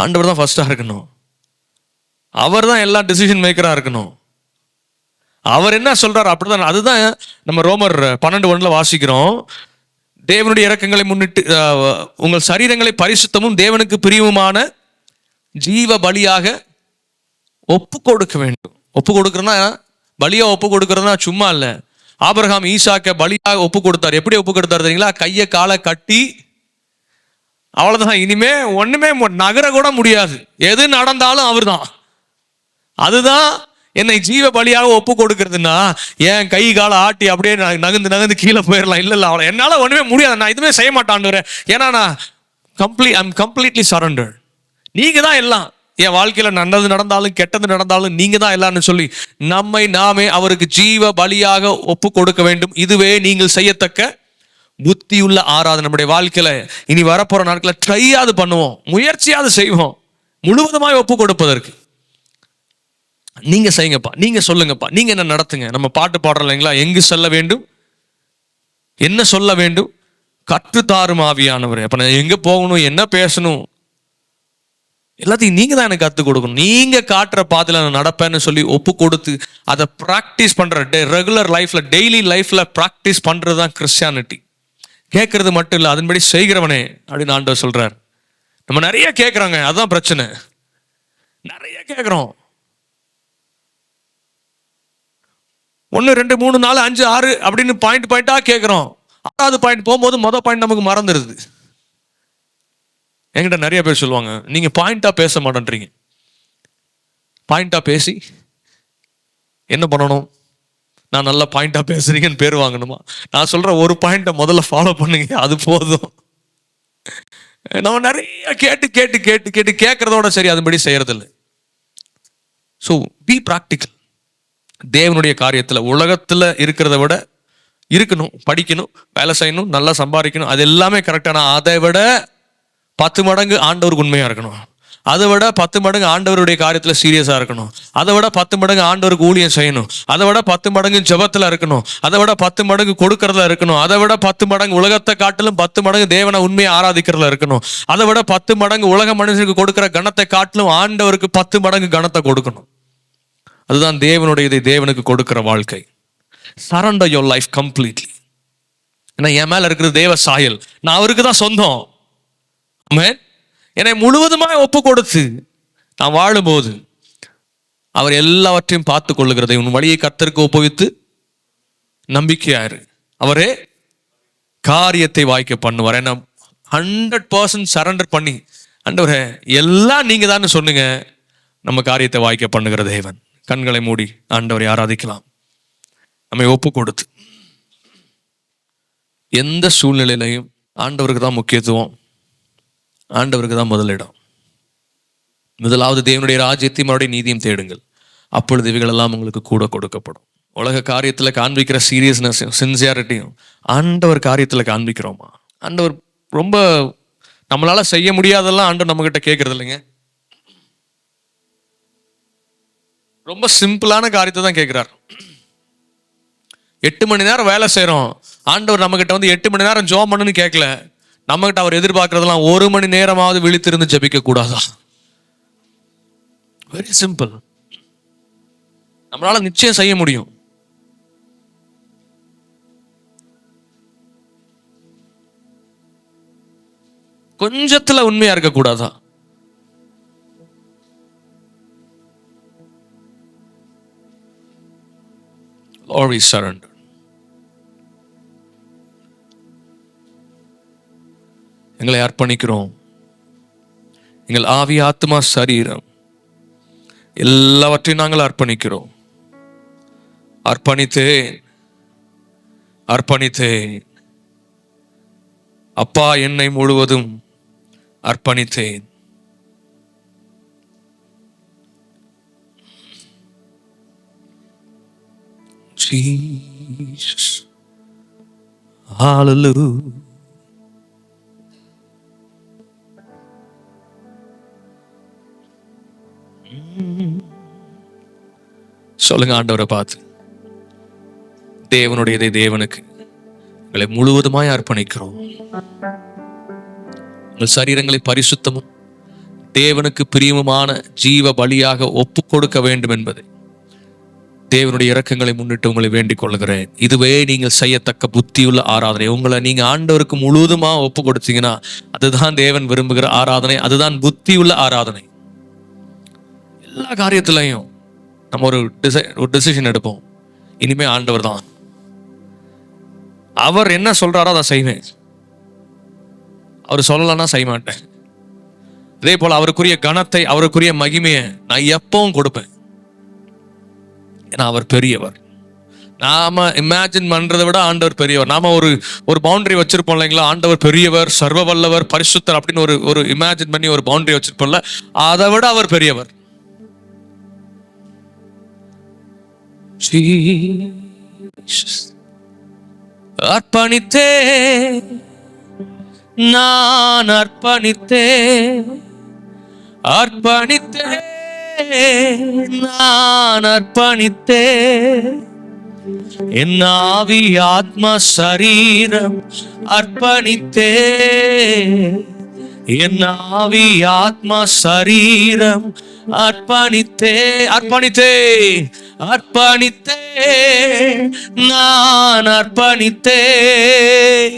ஆண்டவர் தான் ஃபர்ஸ்டா இருக்கணும். அவர் தான் எல்லா டிசிஷன் மேக்கரா இருக்கணும். அவர் என்ன சொல்றாரு அப்படிதான். அதுதான் நம்ம ரோமர் 12:1 வாசிக்கிறோம். தேவனுடைய இரக்கங்களை முன்னிட்டு உங்கள் சரீரங்களை பரிசுத்தமும் தேவனுக்கு பிரியவுமான ஜீவ பலியாக ஒப்பு கொடுக்க வேண்டும். ஒப்பு கொடுக்கறதுனா, பலியா ஒப்பு கொடுக்கறதுனா சும்மா இல்ல. ஆபிரகாம் ஈசாக்க பலியாக ஒப்பு கொடுத்தார். எப்படி ஒப்பு கொடுத்தார் தெரியுங்களா? கையை காலை கட்டி, அவ்வளவுதான், இனிமே ஒண்ணுமே நகர கூட முடியாது, எது நடந்தாலும் அவர் தான். அதுதான் என்னை ஜீவ பலியாக ஒப்பு கொடுக்கறதுன்னா, என் கை காலை ஆட்டி அப்படியே நகர்ந்து கீழே போயிடலாம். இல்ல அவ்வளோ என்னால ஒண்ணுமே முடியாது, நான் இதுவுமே செய்ய மாட்டான். ஏன்னா நான் கம்ப்ளீட்லி சரண்டர்ட். நீங்க தான் எல்லாம், என் வாழ்க்கையில நல்லது நடந்தாலும் கெட்டது நடந்தாலும் நீங்க தான் எல்லாம்னு சொல்லி நம்மை நாமே அவருக்கு ஜீவ பலியாக ஒப்பு கொடுக்க வேண்டும். இதுவே நீங்கள் செய்யத்தக்க புத்தியுள்ள ஆராதனை. நம்முடைய வாழ்க்கையில இனி வரப்போற நாட்களை ட்ரையாவது பண்ணுவோம், முயற்சியாவது செய்வோம், முழுவதுமாய் ஒப்பு கொடுப்பதற்கு. நீங்க செய்யுங்கப்பா, நீங்க சொல்லுங்கப்பா, நீங்க என்ன நடத்துங்க. நம்ம பாட்டு பாடுறோம் இல்லைங்களா? எங்கு செல்ல வேண்டும், என்ன சொல்ல வேண்டும், கற்றுத்தாரும் ஆவியானவரே. அப்ப நான் எங்க போகணும், என்ன பேசணும், எல்லாத்தையும் நீங்க தான் எனக்கு கற்றுக் கொடுக்கணும். நீங்க காட்டுற பாதையில நான் நடப்பேன்னு சொல்லி ஒப்பு கொடுத்து அதை ப்ராக்டிஸ் பண்ற, ரெகுலர் லைஃப்ல, டெய்லி லைஃப்ல ப்ராக்டிஸ் பண்றது தான் கிறிஸ்டியானிட்டி. கேட்கறது மட்டும் இல்லை, அதன்படி செய்கிறவனே அப்படின்னு ஆண்டவர் சொல்றார். நம்ம நிறைய கேட்கறாங்க, அதுதான் பிரச்சனை. நிறைய கேட்கிறோம், 1 2 3 4 5 6 அப்படின்னு பாயிண்டா கேட்கிறோம். 6வது பாயிண்ட் போகும்போது மொதல் பாயிண்ட் நமக்கு மறந்துடுது. என்கிட்ட நிறைய பேர் சொல்லுவாங்க, நீங்க பாயிண்டா பேச மாட்டேன்றீங்க. பாயிண்டா பேசி என்ன பண்ணணும்? நான் நல்லா பாயிண்டா பேசுறீங்கன்னு பேர் வாங்கணுமா? நான் சொல்ற ஒரு பாயிண்ட முதல்ல ஃபாலோ பண்ணுங்க, அது போதும். நம்ம நிறைய கேட்டு கேட்கறதோட சரி, அதுபடி செய்யறதில்லை. So B practical. தேவனுடைய காரியத்துல உலகத்துல இருக்கிறத விட இருக்கணும், படிக்கணும், வேலை செய்யணும், நல்லா சம்பாதிக்கணும், அது எல்லாமே கரெக்டான. அதை விட 10 மடங்கு ஆண்டவருக்கு உண்மையா இருக்கணும். அதை விட 10 மடங்கு ஆண்டவருடைய காரியத்துல சீரியஸா இருக்கணும். அதை விட 10 மடங்கு ஆண்டவருக்கு ஊழியம் செய்யணும். அதை விட 10 மடங்கு ஜெபத்துல இருக்கணும். அதை விட 10 மடங்கு கொடுக்கறதுல இருக்கணும். அதை விட 10 மடங்கு உலகத்தை காட்டிலும் 10 மடங்கு தேவனை உண்மையை ஆராதிக்கிறதுல இருக்கணும். அதை விட 10 மடங்கு உலக மனுஷனுக்கு கொடுக்கிற கணத்தை காட்டிலும் ஆண்டவருக்கு 10 மடங்கு கணத்தை கொடுக்கணும். அதுதான் தேவனுடைய இதை தேவனுக்கு கொடுக்கிற வாழ்க்கை. Surrender your life completely. ஏன்னா என் மேல இருக்கிறது தேவ சாயல், நான் அவருக்கு தான் சொந்தம். ஆமென். என்னை முழுவதுமாய் ஒப்பு கொடுத்து நான் வாழும்போது அவர் எல்லாவற்றையும் பார்த்து கொள்ளுகிறதை உன் வழியை கர்த்தருக்கு ஒப்புவித்து நம்பிக்கையாரு, அவரே காரியத்தை வாய்க்க பண்ணுவார். என்ன 100% சரண்டர் பண்ணி, ஆண்டவரே எல்லாம் நீங்க தான் சொன்னுங்க, நம்ம காரியத்தை வாய்க்க பண்ணுகிற தேவன். கண்களை மூடி ஆண்டவரை ஆராதிக்கலாம். நம்மை ஒப்பு கொடுத்து எந்த சூழ்நிலையிலையும் ஆண்டவருக்கு தான் முக்கியத்துவம், ஆண்டவருக்கு தான் முதலிடம். முதலாவது தேவனுடைய ராஜ்யத்தையும் அவருடைய நீதியும் தேடுங்கள், அப்பொழுது இவைகள் எல்லாம் உங்களுக்கு கூட கொடுக்கப்படும். உலக காரியத்துல காண்பிக்கிற சீரியஸ்னஸையும் சின்சியாரிட்டியும் ஆண்டவர் காரியத்துல காண்பிக்கிறோமா? ஆண்டவர் ரொம்ப நம்மளால செய்ய முடியாதெல்லாம் ஆண்டவர் நம்ம கிட்ட கேட்கறது இல்லைங்க. ரொம்ப சிம்பிளான காரியத்தை தான் கேட்கிறார். 8 மணி நேரம் வேலை செய்யறோம், ஆண்டவர் நம்ம கிட்ட வந்து 8 மணி நேரம் ஜெபம் பண்ணுன்னு கேட்கல. நம்ம கிட்ட அவர் எதிர்பார்க்கறதெல்லாம் 1 மணி நேரமாவது விழித்திருந்து ஜெபிக்க கூடாதா? Very simple. நம்மளால நிச்சயம் செய்ய முடியும். கொஞ்சத்துல உண்மையா இருக்க கூடாதா? Or we surrender. எங்களை அர்ப்பணிக்கிறோம். எங்கள் ஆவி, ஆத்மா, சரீரம் எல்லாவற்றையும் நாங்கள் அர்ப்பணிக்கிறோம். அர்ப்பணித்தேன் அப்பா, என்னை முழுவதும் அர்ப்பணித்தேன். Jesus. Hallelujah. சொல்லுங்க ஆண்டவரை பார்த்து, தேவனுடையதை தேவனுக்கு எங்களை முழுவதுமாய் அர்ப்பணிக்கிறோம். உங்கள் சரீரங்களை பரிசுத்தமும் தேவனுக்கு பிரியமுமான ஜீவ பலியாக ஒப்பு கொடுக்க வேண்டும் என்பதை தேவனுடைய இரக்கங்களை முன்னிட்டு உங்களை வேண்டிக் கொள்கிறேன். இதுவே நீங்கள் செய்யத்தக்க புத்தியுள்ள ஆராதனை. உங்களை நீங்க ஆண்டவருக்கு முழுவதுமா ஒப்பு கொடுத்தீங்கன்னா அதுதான் தேவன் விரும்புகிற ஆராதனை, அதுதான் புத்தியுள்ள ஆராதனை. எல்லா காரியத்திலையும் நம்ம ஒரு டிசிஷன் எடுப்போம். இனிமே ஆண்டவர் தான், அவர் என்ன சொல்றாரோ அதை செய்வேன், அவர் சொல்லலன்னா செய்ய மாட்டேன். அதே போல அவருக்குரிய கனத்தை, அவருக்குரிய மகிமையை நான் எப்பவும் கொடுப்பேன். ஏன்னா அவர் பெரியவர். நாம இமேஜின் பண்றதை விட ஆண்டவர் பெரியவர். நாம ஒரு பவுண்டரி வச்சிருப்போம் இல்லைங்களா? ஆண்டவர் பெரியவர், சர்வ வல்லவர், பரிசுத்தர் அப்படின்னு ஒரு இமேஜின் பண்ணி ஒரு பவுண்டரி வச்சிருப்போம்ல, அதை விட அவர் பெரியவர். அர்ப்பணித்தேன், நான் அர்ப்பணித்தேன், நான் அர்ப்பணித்தேன். என் ஆவி, ஆத்மா, சரீரம் அர்ப்பணித்தேன். என் ஆவி, ஆத்மா, சரீரம் அர்ப்பணித்தேன். நான் அர்ப்பணித்தேன்.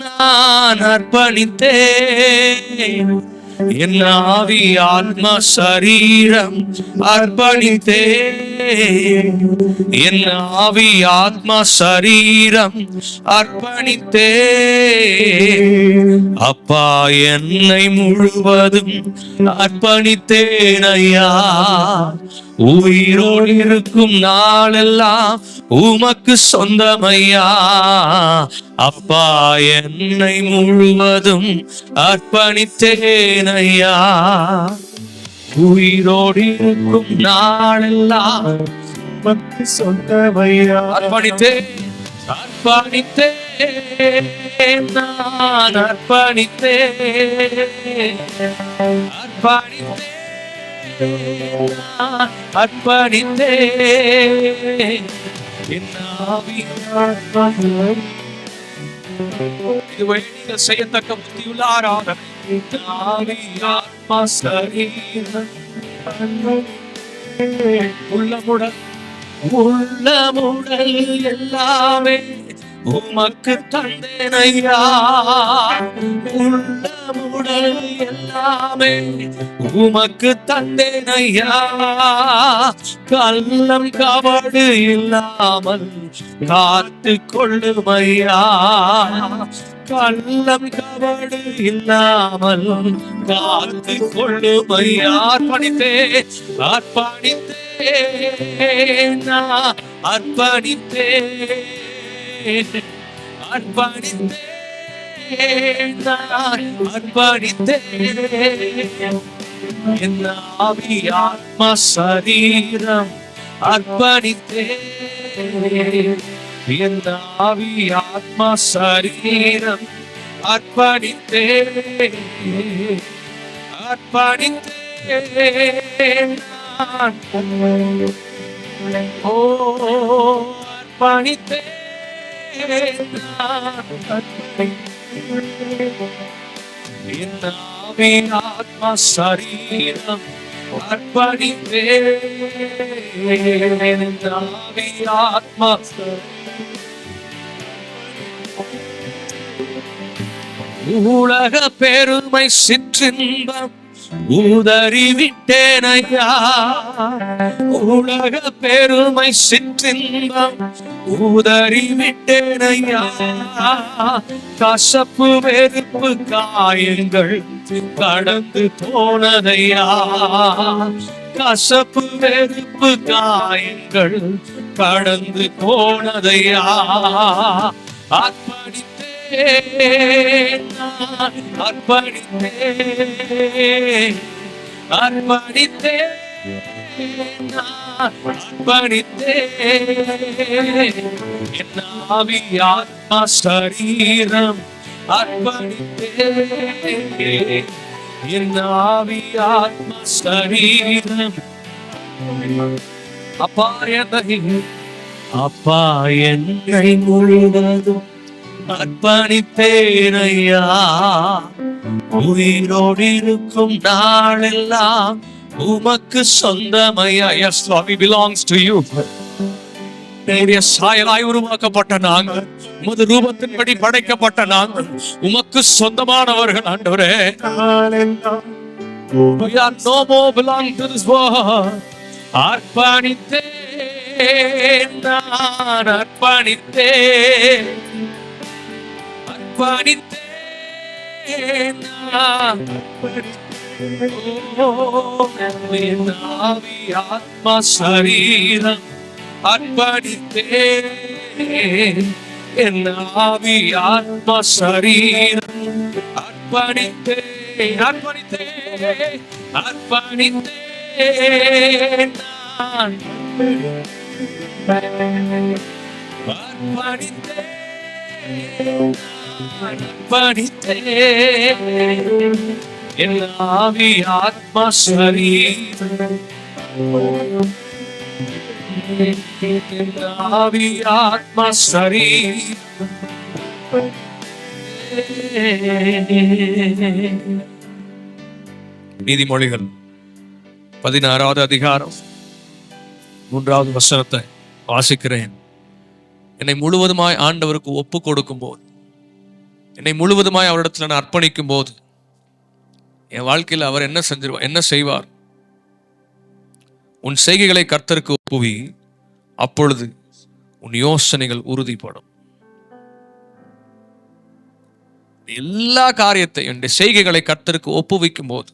நான் அர்ப்பணித்தேன். என் ஆவி, ஆத்மா, சரீரம் அர்ப்பணித்தேன். என் ஆவி, ஆத்மா, சரீரம் அர்ப்பணித்தேன். அப்பா, என்னை முழுவதும் அர்ப்பணித்தேன் ஐயா. உயிரோடு இருக்கும் நாளெல்லாம் உமக்கு சொந்தமையா. அப்பா, என்னை முழுவதும் அர்ப்பணித்தேன் ஐயா. உயிரோடு இருக்கும் நாளெல்லாம் உமக்கு சொந்தமையா. அர்ப்பணித்தேன் அர்ப்பணித்தேன் நான் அர்ப்பணித்தேன் அர்ப்பணித்தேன் நான் அர்ப்பணித்தேன் என் ஆவியாத்மா. இதுவே நீங்கள் செய்யத்தக்க புத்தியுள்ள ஆராதனை. ஆவியாத்மா சரீரம் உள்ளமுடன் உள்ளமுடல் எல்லாமே உமக்கு தந்தேன் ஐயா. உள்ளமுடல் எல்லாமே உமக்கு தந்தேன் ஐயா. கள்ளம் கபடு இல்லாமல் காத்து கொள்ளும் ஐயா. கள்ளம் கபடு இல்லாமல் காத்து கொள்ளும் ஐயா. அர்ப்பணித்தேன் அர்ப்பணித்தேன் நான் அர்ப்பணித்தேன் அர்ப்பணித்தேன் நான் அர்ப்பணித்தேன் என் ஆவி ஆத்மா சரீரம் அர்ப்பணித்தேன். என் ஆவி ஆத்மா சரீரம் அர்ப்பணித்தேன் அர்ப்பணித்தேன் நான். ஓ அர்ப்பணித்தேன் என் ஆவி ஆத்மா சரீரம் அர்ப்பணித்தேன். என் ஆவி ஆத்மா உலக பெருமை சிற்றின்பம் உதறிவிட்டேன் ஐயா. உலக பெருமை சிற்றின்பம் உதறிவிட்டேன் ஐயா. கசப்பு வெறுப்பு காயங்கள் கடந்து போனதையா. கசப்பு வெறுப்பு காயங்கள் கடந்து போனதையா. அர்ப்பணித்தேன் நான் அர்ப்பணித்தேன் அர்ப்பணித்தேன் நான் அர்ப்பணித்தேன் என் ஆவி ஆத்மா சரீரம் அர்ப்பணித்தேன். என் ஆவி ஆத்மா சரீரம் அப்பா என்னை முழுவதும் அர்ப்பணித்தேன் ஐயா. உயிரோடு இருக்கும் நாளெல்லாம் உமக்கு சொந்தமையா. Yes, Lord, we belongs to you. உம்முடைய சாயலாய் உருவாக்கப்பட்ட நாங்கள், உமது ரூபத்தின்படி படைக்கப்பட்ட நாங்கள் உமக்கு சொந்தமானவர்கள் ஆண்டவரே. We are no more belong to this world. அர்ப்பணித்தேன் நான் அர்ப்பணித்தேன் அர்ப்பணித்தேன் நான் என் ஆவி ஆத்மா சரீரம் அர்ப்பணித்தேன். என் ஆவி ஆத்மா சரீரம் அர்ப்பணித்தேன் அர்ப்பணித்தேன் அர்ப்பணித்தேன் நான் அர்ப்பணித்தேன். என் ஆவி ஆத்மா சரீரம் என் ஆவி ஆத்மா சரீரம். நீதிமொழிகள் 16வது அதிகாரம் 3வது வசனத்தை வாசிக்கிறேன். என்னை முழுவதுமாய் ஆண்டவருக்கு ஒப்பு கொடுக்கும் போது, என்னை முழுவதுமாய் அவரிடத்துல நான் அர்ப்பணிக்கும் போது என் வாழ்க்கையில் அவர் என்ன செஞ்சிருவார், என்ன செய்வார்? உன் செய்கைகளை கர்த்தருக்கு ஒப்புவி, அப்பொழுது உன் யோசனைகள் உறுதிப்படும். எல்லா காரியத்தையும் என்னுடைய செய்கைகளை கர்த்தருக்கு ஒப்புவிக்கும் போது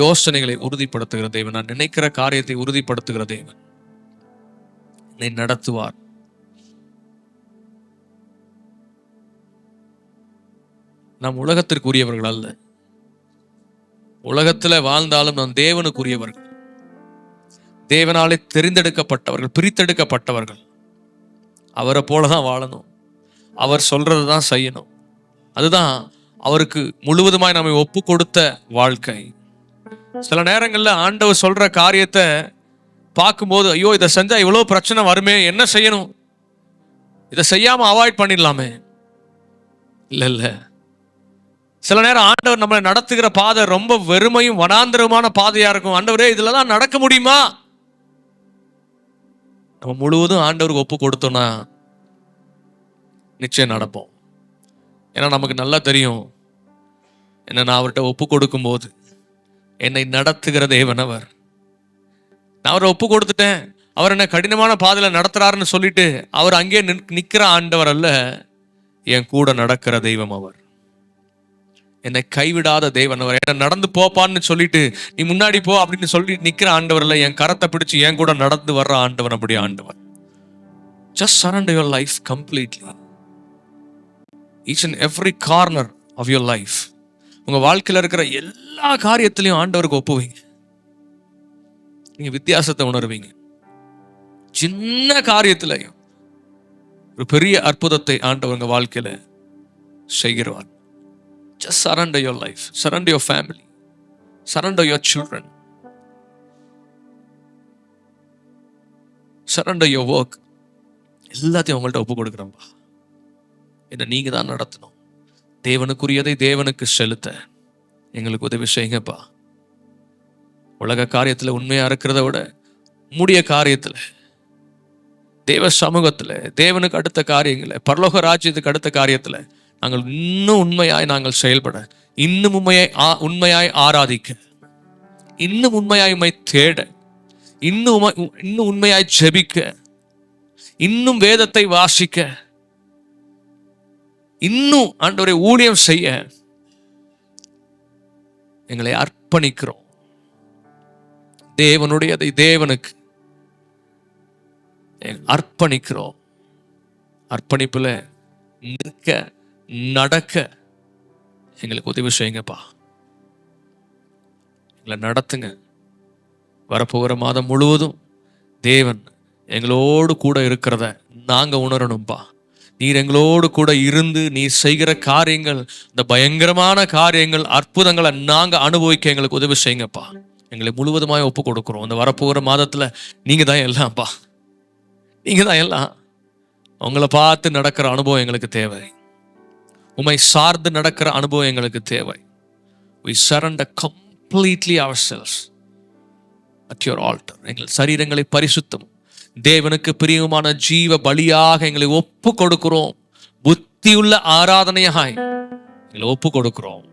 யோசனைகளை உறுதிப்படுத்துகிற தேவன், நான் நினைக்கிற காரியத்தை உறுதிப்படுத்துகிற தேவன் என்னை நடத்துவார். நாம் உலகத்திற்குரியவர்கள் அல்ல. உலகத்துல வாழ்ந்தாலும் நாம் தேவனுக்குரியவர்கள், தேவனாலே தெரிந்தெடுக்கப்பட்டவர்கள், பிரித்தெடுக்கப்பட்டவர்கள். அவரை போலதான் வாழணும், அவர் சொல்றதுதான் செய்யணும். அதுதான் அவருக்கு முழுவதுமாய் நம்மை ஒப்பு கொடுத்த வாழ்க்கை. சில நேரங்கள்ல ஆண்டவர் சொல்ற காரியத்தை பார்க்கும்போது, ஐயோ இதை செஞ்சா இவ்வளவு பிரச்சனை வருமே, என்ன செய்யணும், இதை செய்யாம அவாய்ட் பண்ணிடலாமே. இல்ல, சில நேரம் ஆண்டவர் நம்மளை நடத்துகிற பாதை ரொம்ப வெறுமையும் வனாந்திரமான பாதையா இருக்கும். ஆண்டவரே இதுலதான் நடக்க முடியுமா? நம்ம முழுவதும் ஆண்டவருக்கு ஒப்பு கொடுத்தோம்னா நிச்சயம் நடப்போம். ஏன்னா நமக்கு நல்லா தெரியும், என்ன நான் அவர்கிட்ட ஒப்பு கொடுக்கும் போது என்னை நடத்துகிற தேவன் அவர். நான் அவரை ஒப்பு கொடுத்துட்டேன், அவர் என்ன கடினமான பாதையில நடத்துறாருன்னு சொல்லிட்டு அவர் அங்கே நிற்கிற ஆண்டவர் அல்ல, என் கூட நடக்கிற தெய்வம் அவர். என்னை கைவிடாத தேவன் அவர். என்ன நடந்து போப்பான்னு சொல்லிட்டு நீ முன்னாடி போ அப்படின்னு சொல்லி நிக்கிற ஆண்டவர் இல்ல, என் கரத்தை பிடிச்சு என் கூட நடந்து வர்ற ஆண்டவர். அப்படி ஆண்டவர். Just surrender your life completely. Each and every corner of your life. உங்க வாழ்க்கையில இருக்கிற எல்லா காரியத்திலையும் ஆண்டவருக்கு ஒப்புவீங்க. நீங்க வித்தியாசத்தை உணர்வீங்க. சின்ன காரியத்திலையும் ஒரு பெரிய அற்புதத்தை ஆண்டவர் உங்க வாழ்க்கையில செய்கிறவார். Just surrender your life, surrender your family, surrender your children, surrender your work. எல்லாத்தையும் உங்கள்கிட்ட ஒப்பு கொடுக்குறேன்பா. என்ன நீங்க தான் நடத்தணும். தேவனுக்குரியதை தேவனுக்கு செலுத்த எங்களுக்கு உதவி செய்யுங்கப்பா. உலக காரியத்துல உண்மையா இருக்கிறத விட முடிய காரியத்துல, தேவ சமூகத்துல, தேவனுக்கு அடுத்த காரியங்களை, பரலோக ராஜ்யத்துக்கு அடுத்த காரியத்துல நாங்கள் இன்னும் உண்மையாய் நாங்கள் செயல்பட, இன்னும் உண்மையாய் ஆராதிக்க, இன்னும் உண்மையாய் உம்மை தேட, இன்னும் உண்மையாய் ஜெபிக்க, இன்னும் வேதத்தை வாசிக்க, இன்னும் ஆண்டவரை ஊழியம் செய்ய எங்களை அர்ப்பணிக்கிறோம். தேவனுடையதை தேவனுக்கு அர்ப்பணிக்கிறோம். அர்ப்பணிப்புல நிற்க, நடக்க எங்களுக்கு உதவி செய்யுங்கப்பா. எங்களை நடத்துங்க. வரப்போகிற மாதம் முழுவதும் தேவன் எங்களோடு கூட இருக்கிறத நாங்க உணரணும்பா. நீர் எங்களோடு கூட இருந்து நீர் செய்கிற காரியங்கள், இந்த பயங்கரமான காரியங்கள், அற்புதங்களை நாங்க அனுபவிக்க எங்களுக்கு உதவி செய்யுங்கப்பா. எங்களை முழுவதுமாய் ஒப்பு கொடுக்கிறோம். இந்த வரப்போகிற மாதத்துல நீங்க தான் எல்லாம்ப்பா. நீங்க தான் எல்லாம். உங்களை பார்த்து நடக்கிற அனுபவம் எங்களுக்கு தேவை. உம்மை சார்ந்து நடக்கிற அனுபவம் எங்களுக்கு தேவை. We surrender completely ourselves at your altar. எங்கள் சரீரங்களை பரிசுத்தம், தேவனுக்கு பிரியமான ஜீவ பலியாக எங்களை ஒப்பு கொடுக்கிறோம். புத்தியுள்ள ஆராதனையாய் எங்களை ஒப்பு கொடுக்கிறோம்.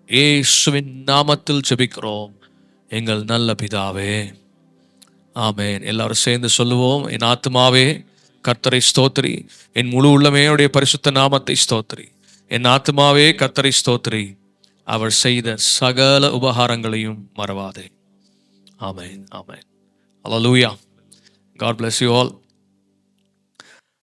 இயேசுவின் நாமத்தில் ஜெபிக்கிறோம் எங்கள் நல்ல பிதாவே, ஆமென். எல்லாரும் சேர்ந்து சொல்லுவோம். என் ஆத்துமாவே கர்த்தரை ஸ்தோத்திரி, என் முழு உள்ளமையுடைய பரிசுத்த நாமத்தை ஸ்தோத்திரி. என் ஆத்துமாவே கர்த்தரை ஸ்தோத்திரி, அவர் செய்த சகல உபகாரங்களையும் மறவாதே. ஆமென், ஆமென். Hallelujah. God bless you all.